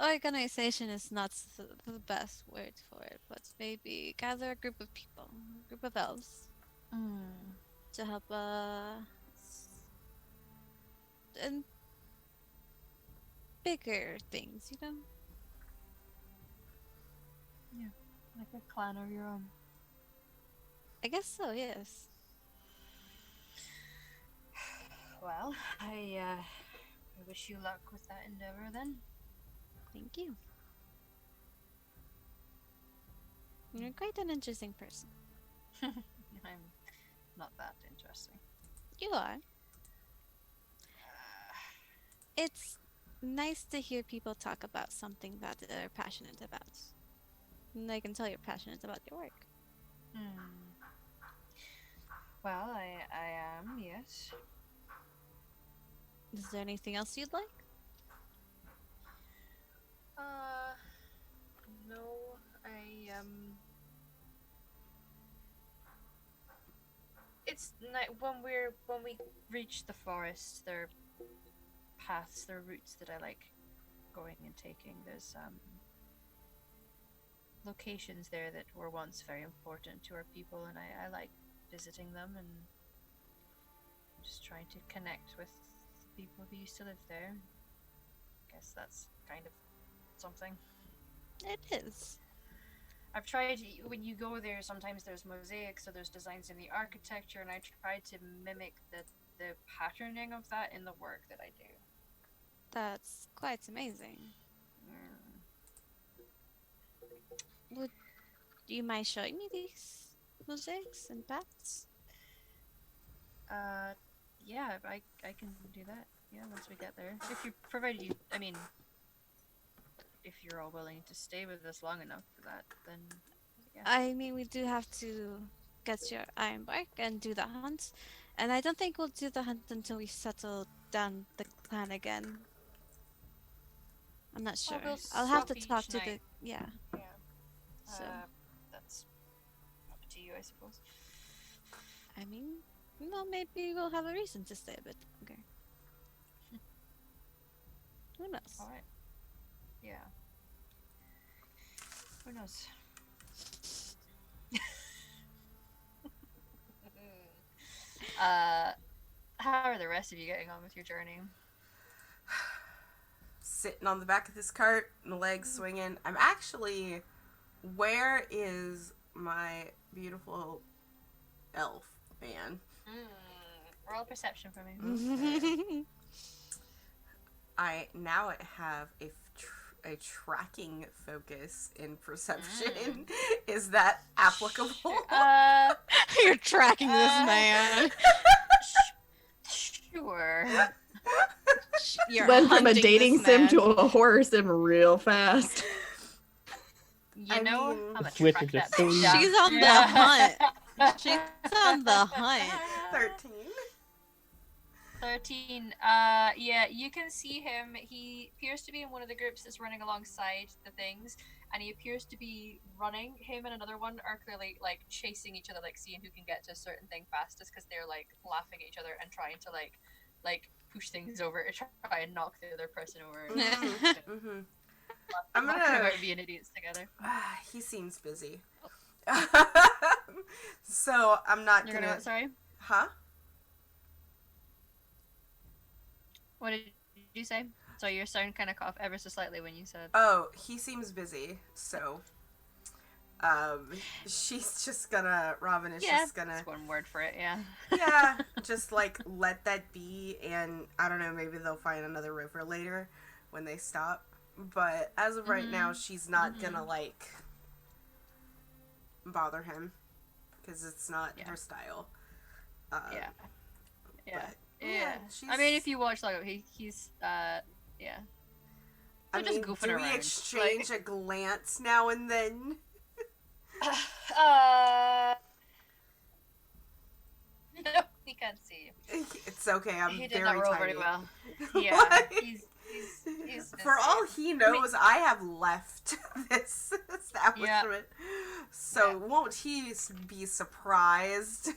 Organization is not the best word for it, but maybe gather a group of people, a group of elves, to help and bigger things, you know? Yeah. Like a clan of your own. I guess so, yes. Well, I wish you luck with that endeavor then. Thank you. You're quite an interesting person. I'm not that interesting. You are. It's nice to hear people talk about something that they're passionate about. And I can tell you're passionate about your work. Well, I am, yes. Is there anything else you'd like? No. it's when we reach the forest, there are paths, there are routes that I like going and taking. There's locations there that were once very important to our people, and I like visiting them and just trying to connect with the people who used to live there. I guess that's kind of something. It is. I've tried, when you go there, sometimes there's mosaics, so there's designs in the architecture, and I tried to mimic the patterning of that in the work that I do. That's quite amazing. Would you mind showing me these mosaics and paths? Yeah, I can do that. Yeah, once we get there. If you provided you, I mean, if you're all willing to stay with us long enough for that, then yeah. I mean, we do have to get your iron bark and do the hunt. And I don't think we'll do the hunt until we settle down the clan again. I'm not sure. We'll I'll have swap to talk each to the... night. Yeah. Yeah. So, That's up to you, I suppose. I mean, well, maybe we'll have a reason to stay a bit longer. Who knows? All right. Yeah. Who knows? How are the rest of you getting on with your journey? Sitting on the back of this cart, my legs swinging. I'm actually... Where is my beautiful elf man? Roll perception for me. I now have a tracking focus in perception. Is that applicable? You're tracking this man. Sure. You're Went from a hunting dating this sim man. to a horror sim real fast. You I know, mean, I'm The a switch track is just that so bitch easy. down. She's on the hunt. She's on the hunt. 13. 13. Yeah, you can see him. He appears to be in one of the groups that's running alongside the things, and he appears to be running. Him and another one are clearly like chasing each other, like seeing who can get to a certain thing fastest, because they're like laughing at each other and trying to like push things over and try and knock the other person over. Mm-hmm. I'm Laughing gonna... about being idiots together. He seems busy. So I'm not You're gonna sorry? Huh? What did you say? So your sound kind of cut off ever so slightly when you said. Oh, he seems busy, so she's just gonna... Robin is just gonna... That's one word for it, yeah. Yeah, just like let that be, and I don't know, maybe they'll find another river later when they stop. But as of right now, she's not gonna like bother him because it's not her style. Yeah. But, Yeah. she's... I mean, if you watch like he's yeah. I They're just mean, goofing do we around, exchange a glance now and then? No, he can't see you. It's okay. I'm He did very not roll tiny. very well. Yeah, Like, he's for all he knows, I have left this establishment. So won't he be surprised?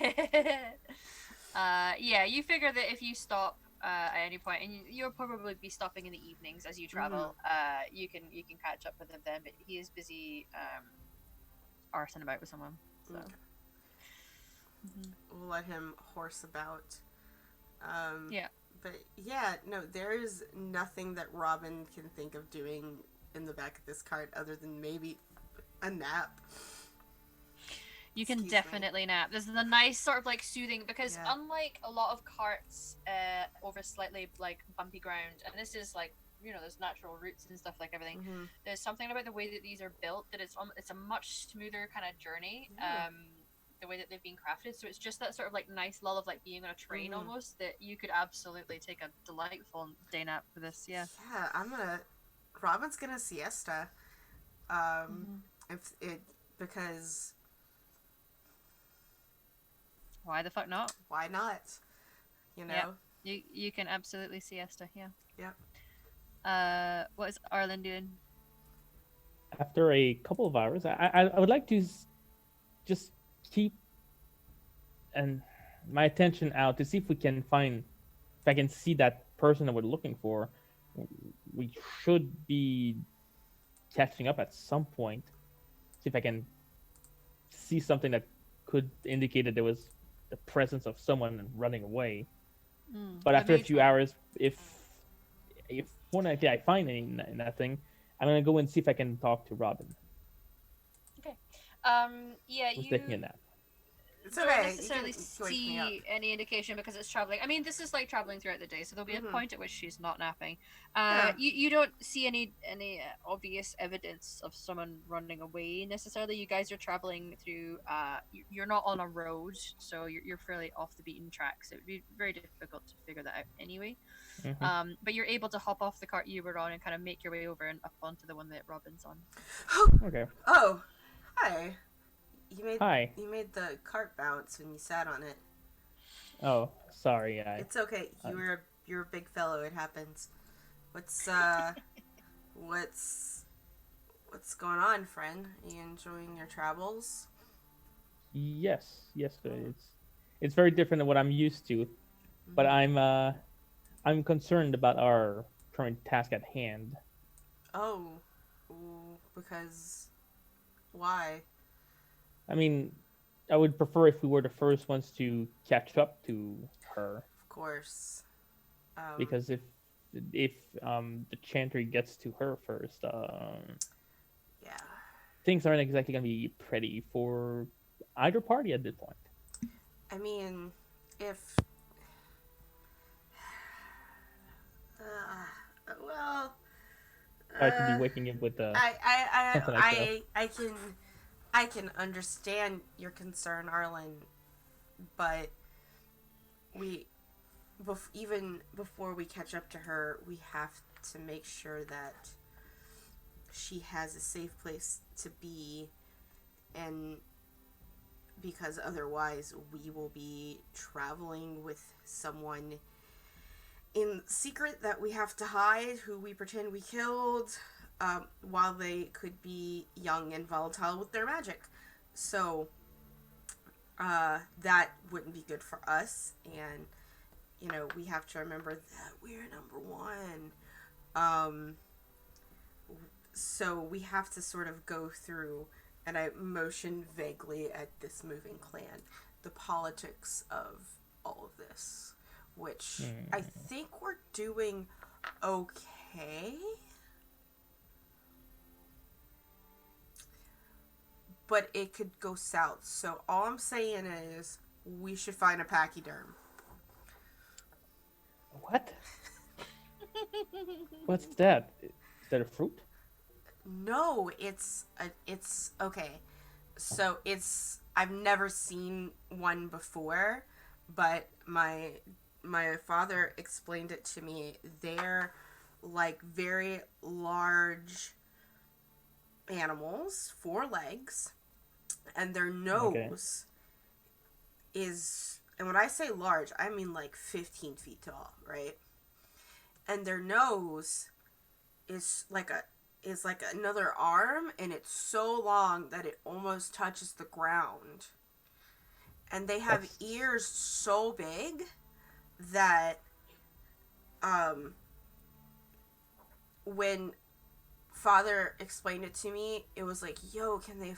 Yeah, you figure that if you stop at any point, and you'll probably be stopping in the evenings as you travel, you can catch up with him then. But he is busy arsing about with someone. So We'll let him horse about. Yeah. But yeah, no, there's nothing that Robin can think of doing in the back of this cart other than maybe a nap. You can Excuse me. definitely nap. There's the nice sort of like soothing, because unlike a lot of carts over slightly like bumpy ground, and this is like, you know, there's natural roots and stuff like everything. There's something about the way that these are built that it's a much smoother kind of journey. The way that they've been crafted, so it's just that sort of like nice lull of like being on a train almost, that you could absolutely take a delightful day nap for this. Yeah. Robin's gonna siesta. If it because why the fuck not? Why not? You know. Yeah. You can absolutely siesta. Yeah. Yep. What is Arlen doing? After a couple of hours, I would like to just keep and my attention out to see if we can find, if I can see that person that we're looking for. We should be catching up at some point. See if I can see something that could indicate that there was the presence of someone running away. But The after a mage few will- hours, if one idea I find in that thing, I'm gonna go and see if I can talk to Robin, Yeah, who's you taking a nap. It's don't okay. necessarily You can wake me up. see any indication because it's traveling. I mean, this is like traveling throughout the day, so there'll be a Mhm. point at which she's not napping. Yeah. You don't see any obvious evidence of someone running away necessarily. You guys are traveling through. You're not on a road, so you're fairly off the beaten track. So it'd be very difficult to figure that out anyway. Mhm. But you're able to hop off the cart you were on and kind of make your way over and up onto the one that Robin's on. Okay. Oh, hi. Hi. You made the cart bounce when you sat on it. Oh, sorry. It's okay. You're a big fellow. It happens. What's going on, friend? Are you enjoying your travels? Yes, it's very different than what I'm used to, but I'm concerned about our current task at hand. Oh, ooh, because why? I mean, I would prefer if we were the first ones to catch up to her, Of course. because if the chantry gets to her first, Yeah. things aren't exactly gonna be pretty for either party at this point. I mean, if well, I could be waking up with something like that. I can understand your concern, Arlen, but even before we catch up to her, we have to make sure that she has a safe place to be, and because otherwise we will be traveling with someone in secret that we have to hide, who we pretend we killed, while they could be young and volatile with their magic. So, that wouldn't be good for us, and, we have to remember that we're number one. So we have to sort of go through, and I motion vaguely at this moving clan, the politics of all of this, which I think we're doing okay. But it could go south. So all I'm saying is we should find a pachyderm. What? What's that? Is that a fruit? No, it's okay. So I've never seen one before, but my father explained it to me. They're like very large animals, 4 legs, and their nose is, and when I say large, I mean like 15 feet tall, right? And their nose is like another arm, and it's so long that it almost touches the ground. And they have ears so big that when father explained it to me, it was like, yo, can they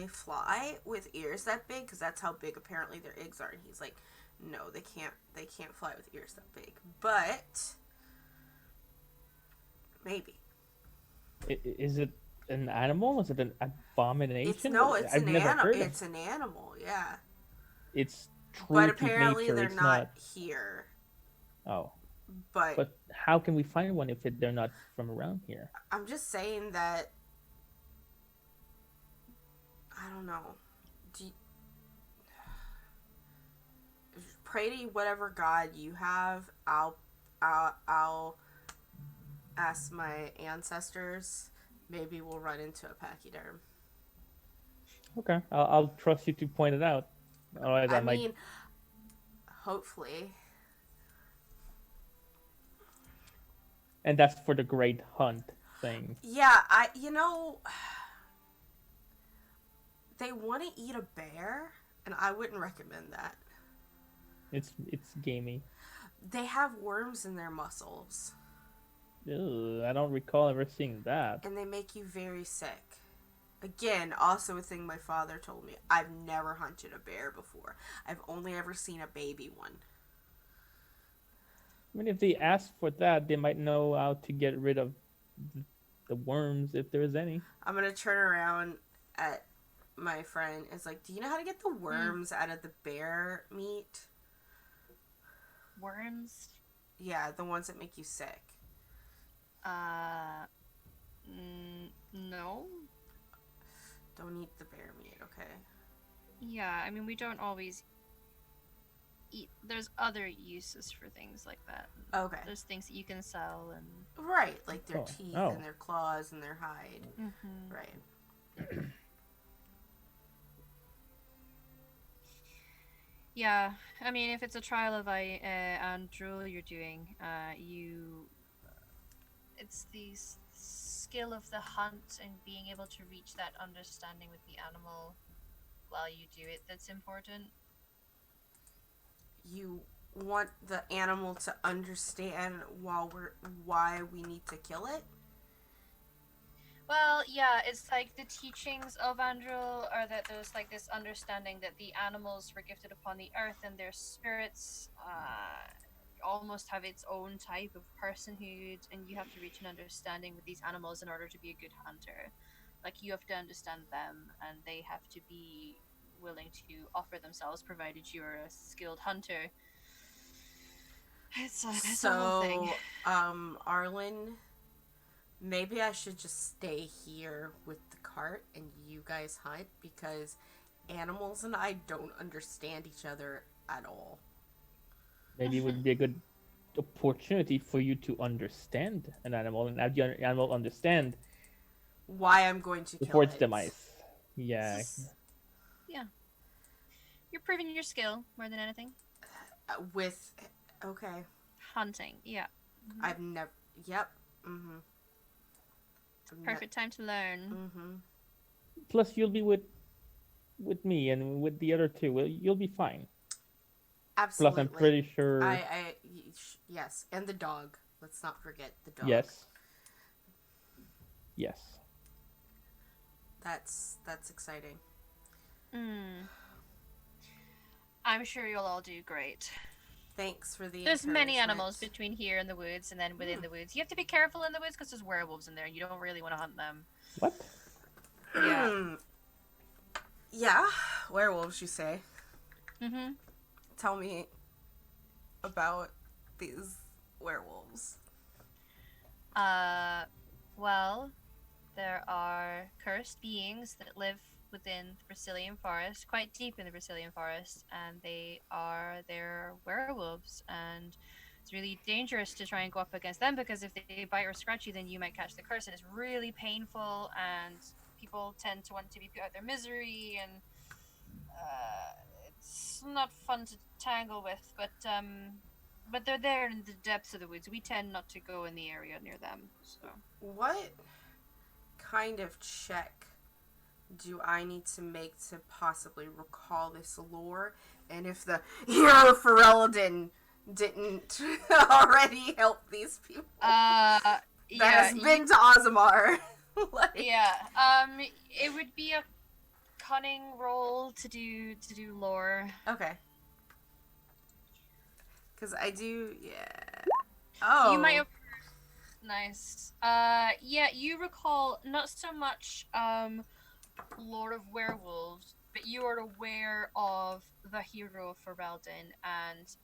fly with ears that big? Because that's how big apparently their eggs are. And he's like, no, they can't fly with ears that big, but maybe. Is it an animal? Is it an abomination? It's I've never heard of it's an animal, yeah. It's true But to apparently nature. they're It's not here. Oh. But But how can we find one if they're not from around here? I'm just saying that, I don't know. Pray to whatever god you have. I'll ask my ancestors. Maybe we'll run into a pachyderm. Okay, I'll trust you to point it out. Otherwise, I might. mean, hopefully. And that's for the great hunt thing. Yeah, they want to eat a bear, and I wouldn't recommend that. It's gamey. They have worms in their muscles, Ew, I don't recall ever seeing that. and they make you very sick. Again, also a thing my father told me. I've never hunted a bear before. I've only ever seen a baby one. I mean, if they ask for that, they might know how to get rid of the worms if there's any. I'm gonna turn around at my friend. It's like, do you know how to get the worms out of the bear meat? Worms? Yeah, the ones that make you sick. No. Don't eat the bear meat, okay? Yeah, I mean, we don't always eat. There's other uses for things like that. Okay. There's things that you can sell and. Right, like their Oh, teeth oh. and their claws and their hide. Mm-hmm. Right. Yeah, I mean, if it's a trial of Andrul you're doing, it's the skill of the hunt and being able to reach that understanding with the animal while you do it that's important. You want the animal to understand why we need to kill it? Well, yeah, it's like the teachings of Andrul are that there's like this understanding that the animals were gifted upon the earth and their spirits almost have its own type of personhood, and you have to reach an understanding with these animals in order to be a good hunter. Like, you have to understand them, and they have to be willing to offer themselves, provided you're a skilled hunter. It's a whole thing. Arlen, maybe I should just stay here with the cart and you guys hunt, because animals and I don't understand each other at all. Maybe it would be a good opportunity for you to understand an animal and have the animal understand Why I'm going to before kill its it. demise. Yeah. Yeah. You're proving your skill more than anything. Okay. Hunting, yeah. Mm-hmm. I've never. Yep. Mm-hmm. Perfect time to learn. Mm-hmm. Plus, you'll be with me and with the other two. Well, you'll be fine. Absolutely. Plus, I'm pretty sure. Yes, and the dog. Let's not forget the dog. Yes. Yes. That's exciting. I'm sure you'll all do great. Thanks for the There's many encouragement. animals between here and the woods, and then within the woods. You have to be careful in the woods because there's werewolves in there, and you don't really want to hunt them. What? Yeah. Yeah, werewolves, you say. Mm-hmm. Tell me about these werewolves. Well, there are cursed beings that live within the Brazilian forest, quite deep in the Brazilian forest, and they're werewolves, and it's really dangerous to try and go up against them, because if they bite or scratch you, then you might catch the curse, and it's really painful, and people tend to want to be put out their misery, and it's not fun to tangle with, but they're there in the depths of the woods. We tend not to go in the area near them. So What kind of check do I need to make to possibly recall this lore? And if the hero Ferelden didn't already help these people that has been to Ozamar. It would be a cunning roll to do lore. Okay. Because I do, yeah. Oh. You might have. Nice. You recall not so much lore of werewolves, but you are aware of the hero Ferelden and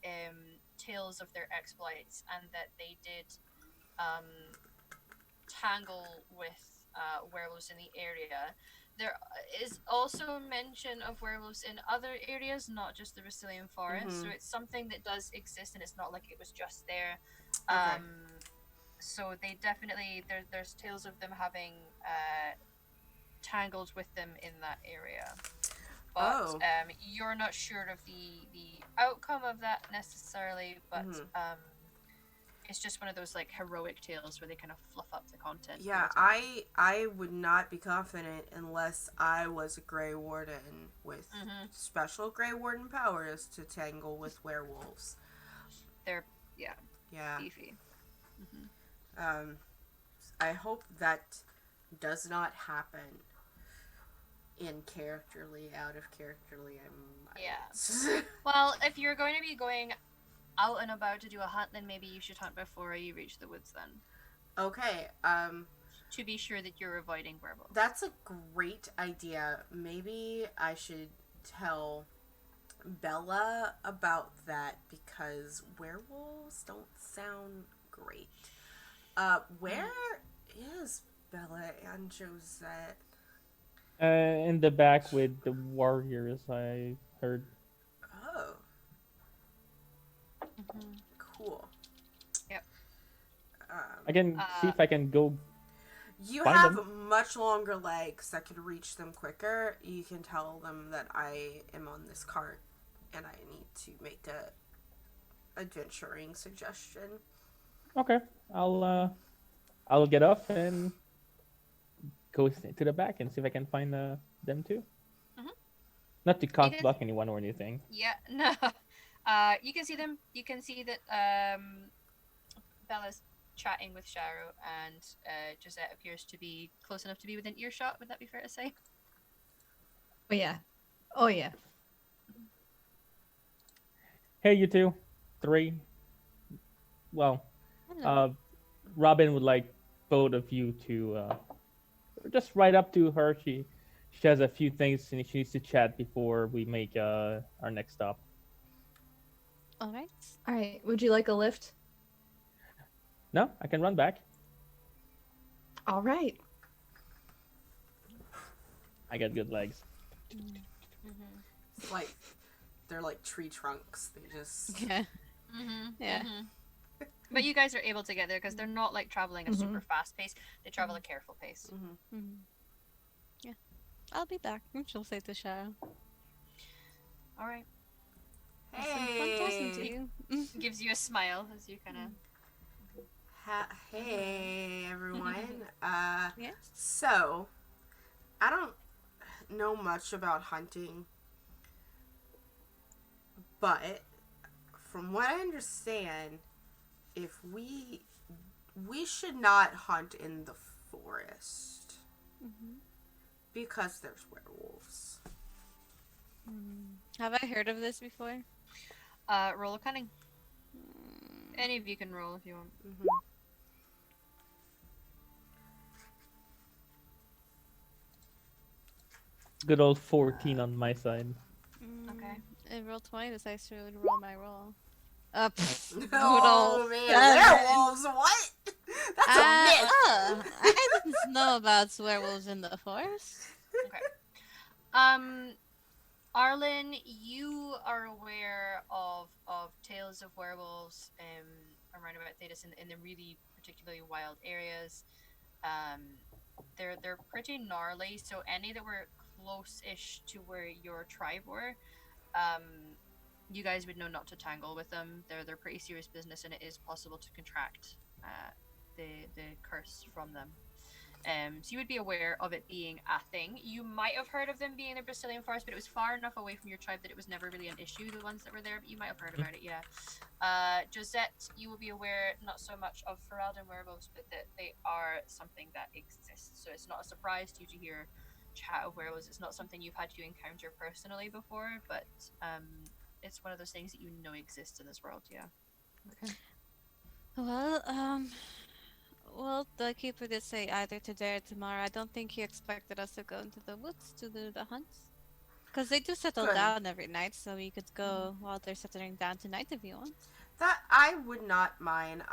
tales of their exploits, and that they did tangle with werewolves in the area. There is also mention of werewolves in other areas, not just the Brazilian forest. So it's something that does exist, and it's not like it was just there. Okay. So they definitely there's tales of them having tangled with them in that area. But you're not sure of the outcome of that necessarily, but It's just one of those like heroic tales where they kind of fluff up the content. Yeah, I would not be confident unless I was a Grey Warden with special Grey Warden powers to tangle with werewolves. They're Yeah. beefy. I hope that does not happen in characterly, out of characterly. Yeah. Well, if you're going to be going out and about to do a hunt, then maybe you should hunt before you reach the woods then. Okay, to be sure that you're avoiding werewolves. That's a great idea. Maybe I should tell Bella about that because werewolves don't sound great. Where is Bella and Josette? In the back with the warriors, I heard. Oh. Cool. Yep. I can see if I can go. You find have them. much longer legs that could reach them quicker. You can tell them that I am on this cart and I need to make a adventuring suggestion. Okay, I'll get up and go to the back and see if I can find them too. Not to cock block anyone or anything. Yeah, no. You can see them. You can see that Bella's chatting with Sharo, and Josette appears to be close enough to be within earshot. Would that be fair to say? Oh yeah. Oh yeah. Hey, you two, 3. Well, Robin would like both of you to just right up to her. She has a few things and she needs to chat before we make our next stop. All right. All right. Would you like a lift? No, I can run back. All right. I got good legs. It's like they're like tree trunks. They just Yeah. Yeah. But you guys are able to get there because they're not like traveling a super fast pace. They travel a careful pace. Yeah. I'll be back. She'll say to Shara. All right. It's been fun talking to Hey. you. Gives you a smile as you kind of. Hey everyone. Yes. So I don't know much about hunting, but from what I understand, if we should not hunt in the forest because there's werewolves. Have I heard of this before? Roll a cunning. Any of you can roll if you want. Good old 14 on my side. Okay. I rolled 20. This dice would roll my roll. Oh man, werewolves! What? That's a myth. I didn't know about werewolves in the forest. Okay. Arlen, you are aware of tales of werewolves around about Thedas in the really particularly wild areas. They're pretty gnarly, so any that were close-ish to where your tribe were, you guys would know not to tangle with them. They're pretty serious business, and it is possible to contract the curse from them. So you would be aware of it being a thing. You might have heard of them being in the Brazilian forest, but it was far enough away from your tribe that it was never really an issue, the ones that were there, but you might have heard about it, yeah. Josette, you will be aware not so much of Ferelden werewolves, but that they are something that exists. So it's not a surprise to you to hear chat of werewolves. It's not something you've had to encounter personally before, but it's one of those things that you know exists in this world, yeah. Okay. Well, the keeper did say either today or tomorrow. I don't think he expected us to go into the woods to do the hunts. Because they do settle down every night, so we could go while they're settling down tonight if you want. That I would not mind.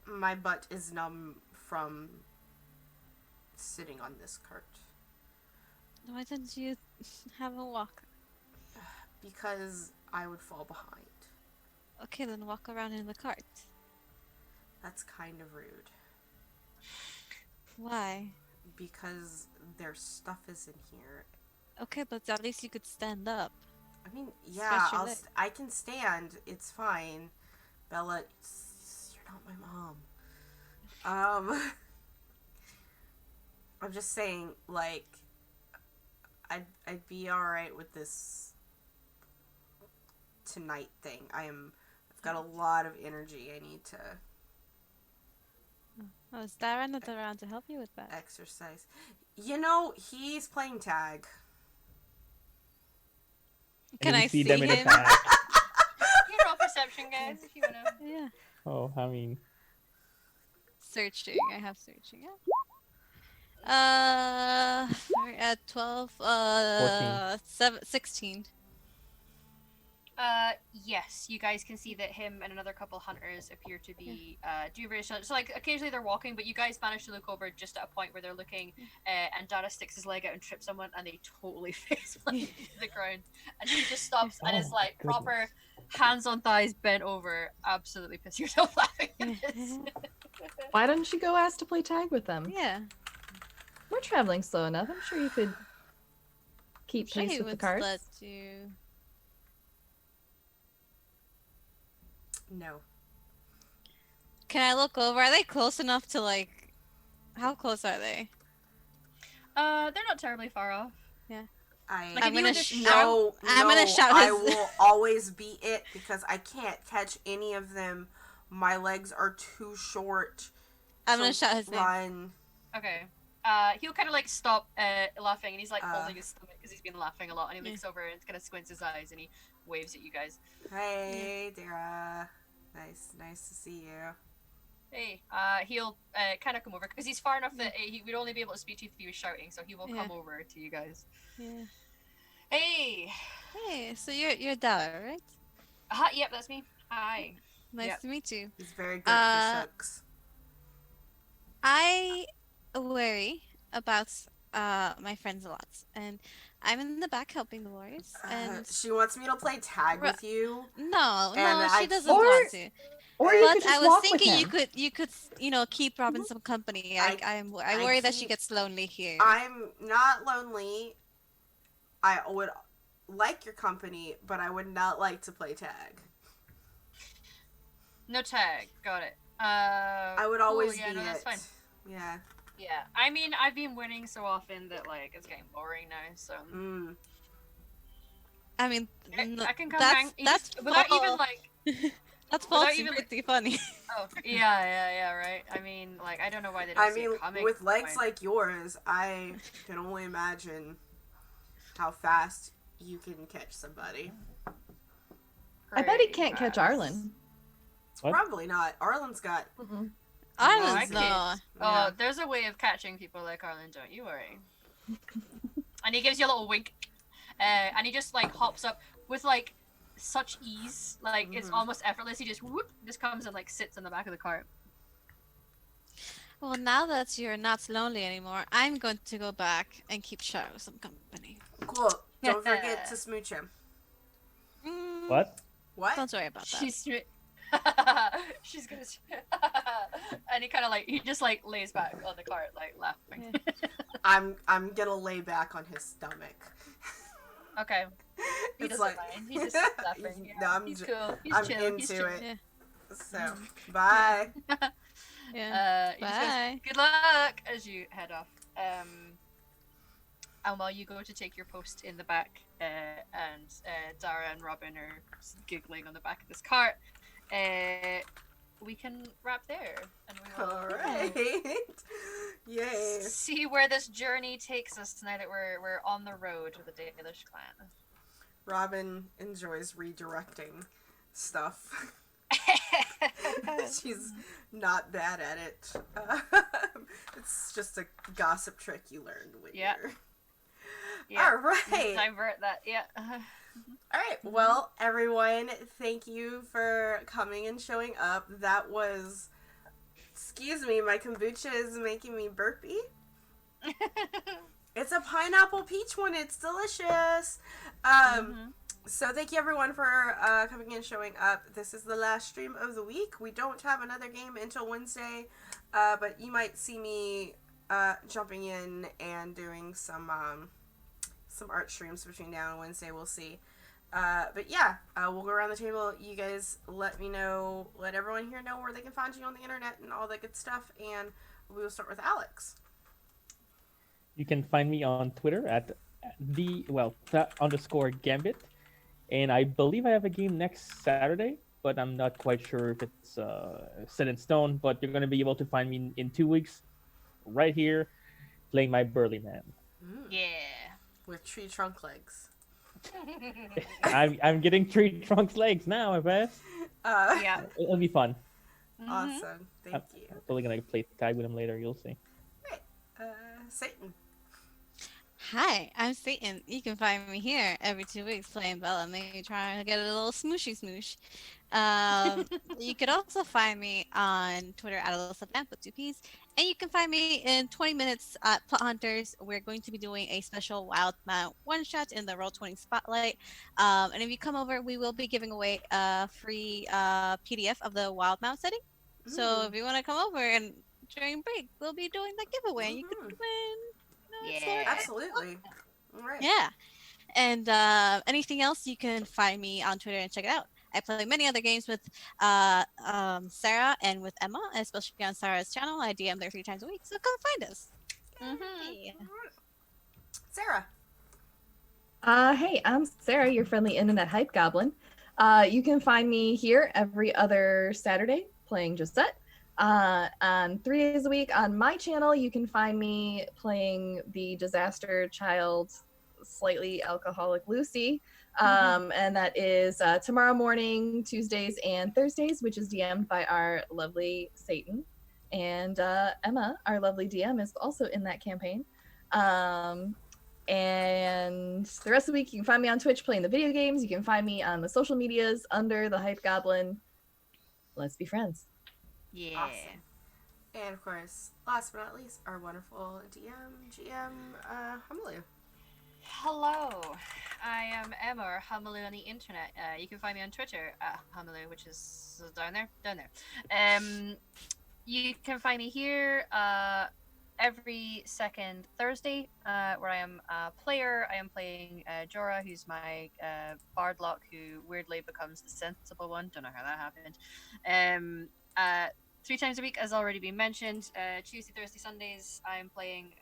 My butt is numb from sitting on this cart. Why don't you have a walk? Because I would fall behind. Okay, then walk around in the cart. That's kind of rude. Why? Because their stuff is in here. Okay, but at least you could stand up. I mean, yeah, Stretch your leg. I can stand. It's fine. Bella, you're not my mom. I'm just saying, like, I'd be alright with this tonight thing. I've got a lot of energy I need to Oh, is Dara not around to help you with that? exercise. You know, he's playing tag. Can we I see see them in him? attack. You roll perception, guys, if you wanna. Yeah. Oh, I mean, Searching. I have searching. Yeah. 12, 16. Yes, you guys can see that him and another couple hunters appear to be doing very so like occasionally they're walking, but you guys manage to look over just at a point where they're looking, and Dara sticks his leg out and trips someone, and they totally face plant to the ground, and he just stops and is Oh, like proper hands on thighs bent over, absolutely piss yourself laughing at this. Why don't you go ask to play tag with them? Yeah. We're traveling slow enough. I'm sure you could keep Sure pace he with the would carts. let you. No. Can I look over? Are they close enough to like? How close are they? They're not terribly far off. I'm gonna no, shout- I'm no, gonna shout I his- will always be it because I can't catch any of them. My legs are too short. I'm to gonna shout his name. run. Okay. He'll kind of like stop laughing, and he's like Uh. holding his stomach because he's been laughing a lot, and he looks over and kind of squints his eyes, and he waves at you guys. Hey, Dara. Nice to see you. Hey, he'll kind of come over because he's far enough that he would only be able to speak to you if he was shouting, so he will come over to you guys. Yeah. Hey, Hey, so you're Dara, right? yep, that's me. Hi. Nice Yep. to meet you. He's very good at fishhooks. I worry about my friends a lot, and I'm in the back helping the warriors. And She wants me to play tag Ru- with you. no, and she I doesn't can't- want to. Or you But could just I was walk thinking with you him. could keep Robin some company. I I worry that she keep- gets lonely here. I'm not lonely. I would like your company, but I would not like to play tag. No tag. Got it. I would cool, always yeah, be no, it. that's fine. Yeah. Yeah, I mean, I've been winning so often that like it's getting boring now. So Mm. I mean, I can come that's hang. You that's just, without even false. like. That's without false. even- Pretty funny. Oh yeah, right. I mean, like I don't know why they don't I see mean, it coming. with legs Fine. like yours, I can only imagine how fast you can catch somebody. I bet he Pretty can't catch fast. Arlen. What? Probably not. Arlen's got. Arlen's I no. can't. Yeah. Oh, there's a way of catching people like Arlen. Don't you worry. And he gives you a little wink, and he just like hops up with like such ease, like it's Mhm. almost effortless. He just comes and like sits on the back of the cart. Well, now that you're not lonely anymore, I'm going to go back and keep Sharo some company. Cool. Don't forget to smooch him. Mm, what? What? Don't worry about that. She's gonna. And he kind of like he just like lays back on the cart like laughing. I'm gonna lay back on his stomach. Okay. He It's doesn't like mind. He's just laughing. No, I'm he's ju- cool. He's I'm chill. He's into chill. it. Yeah. So, bye. Yeah. He just goes, Bye. good luck as you head off. And while you go to take your post in the back, and Dara and Robin are giggling on the back of this cart, we can wrap there. And we will All right. Yay. see where this journey takes us now that we're on the road with the Dalish clan. Robin enjoys redirecting stuff. She's not bad at it. It's just a gossip trick you learned when Yeah. you're... Yeah. All right. Divert that. Yeah. All right. Well, everyone, thank you for coming and showing up. That was... Excuse me, my kombucha is making me burpy. It's a pineapple peach one. It's delicious. So thank you everyone for coming and showing up. This is the last stream of the week. We don't have another game until Wednesday, but you might see me jumping in and doing some art streams between now and Wednesday. We'll see. But yeah, we'll go around the table. You guys let everyone here know where they can find you on the internet and all that good stuff. And we will start with Alex. You can find me on Twitter at _Gambit. And I believe I have a game next Saturday, but I'm not quite sure if it's set in stone. But you're going to be able to find me in 2 weeks, right here, playing my Burly Man. Yeah. With tree trunk legs. I'm getting tree trunks legs now, I guess. Yeah. It'll be fun. Awesome. Thank you. I'm probably going to play tag with him later. You'll see. Right. Satan. Hi, I'm Satan. You can find me here every 2 weeks playing Bella, maybe trying to get a little smooshy smoosh. You could also find me on Twitter at AlysaVamp with 2 Ps. And you can find me in 20 minutes at Plot Hunters. We're going to be doing a special Wild Mount one-shot in the Roll20 Spotlight. And if you come over, we will be giving away a free PDF of the Wild Mount setting. So if you want to come over and during break, we'll be doing that giveaway. You could win. Yeah. Absolutely. All right. Yeah. And anything else, you can find me on Twitter and check it out. I play many other games with Sarah and with Emma, especially on Sarah's channel. I DM there 3 times a week, so come find us. All right. Sarah. Hey, I'm Sarah, your friendly internet hype goblin. You can find me here every other Saturday playing Josette. On 3 days a week on my channel, you can find me playing the disaster child, slightly alcoholic Lucy. And that is tomorrow morning, Tuesdays and Thursdays, which is DM'd by our lovely Satan. And Emma, our lovely DM, is also in that campaign. And the rest of the week, you can find me on Twitch playing the video games. You can find me on the social medias under the Hype Goblin. Let's be friends. Yeah. Awesome. And of course, last but not least, our wonderful GM, Hamalu. Hello, I am Emma, or Hamalu on the internet. You can find me on Twitter at Hamalu, which is down there. You can find me here every second Thursday, where I am a player. I am playing Jorah, who's my bardlock, who weirdly becomes the sensible one. Don't know how that happened. 3 times a week, as already been mentioned. Tuesday, Thursday, Sundays, I'm playing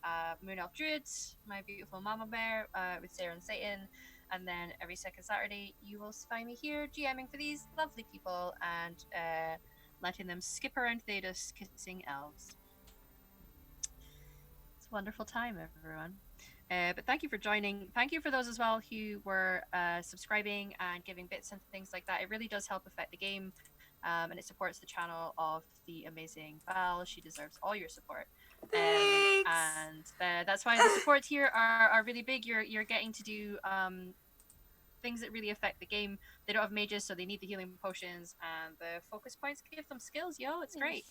Moon Elf Druids, my beautiful mama bear, with Sarah and Satan. And then every second Saturday, you will find me here GMing for these lovely people and letting them skip around Thedas, kissing elves. It's a wonderful time, everyone. But thank you for joining. Thank you for those as well who were subscribing and giving bits and things like that. It really does help affect the game. And it supports the channel of the amazing Val. She deserves all your support. Thanks. And that's why the supports here are really big. You're getting to do things that really affect the game. They don't have mages, so they need the healing potions, and the focus points give them skills, yo. It's great.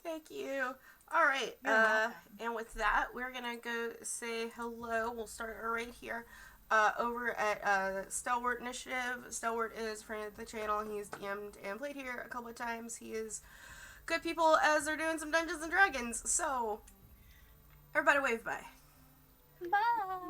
Thank you. All right. You're welcome. And with that, we're going to go say hello. We'll start right here. Over at Stalwart Initiative. Stalwart is a friend of the channel. He's DM'd and played here a couple of times. He is good people as they're doing some Dungeons and Dragons. So, everybody wave bye. Bye.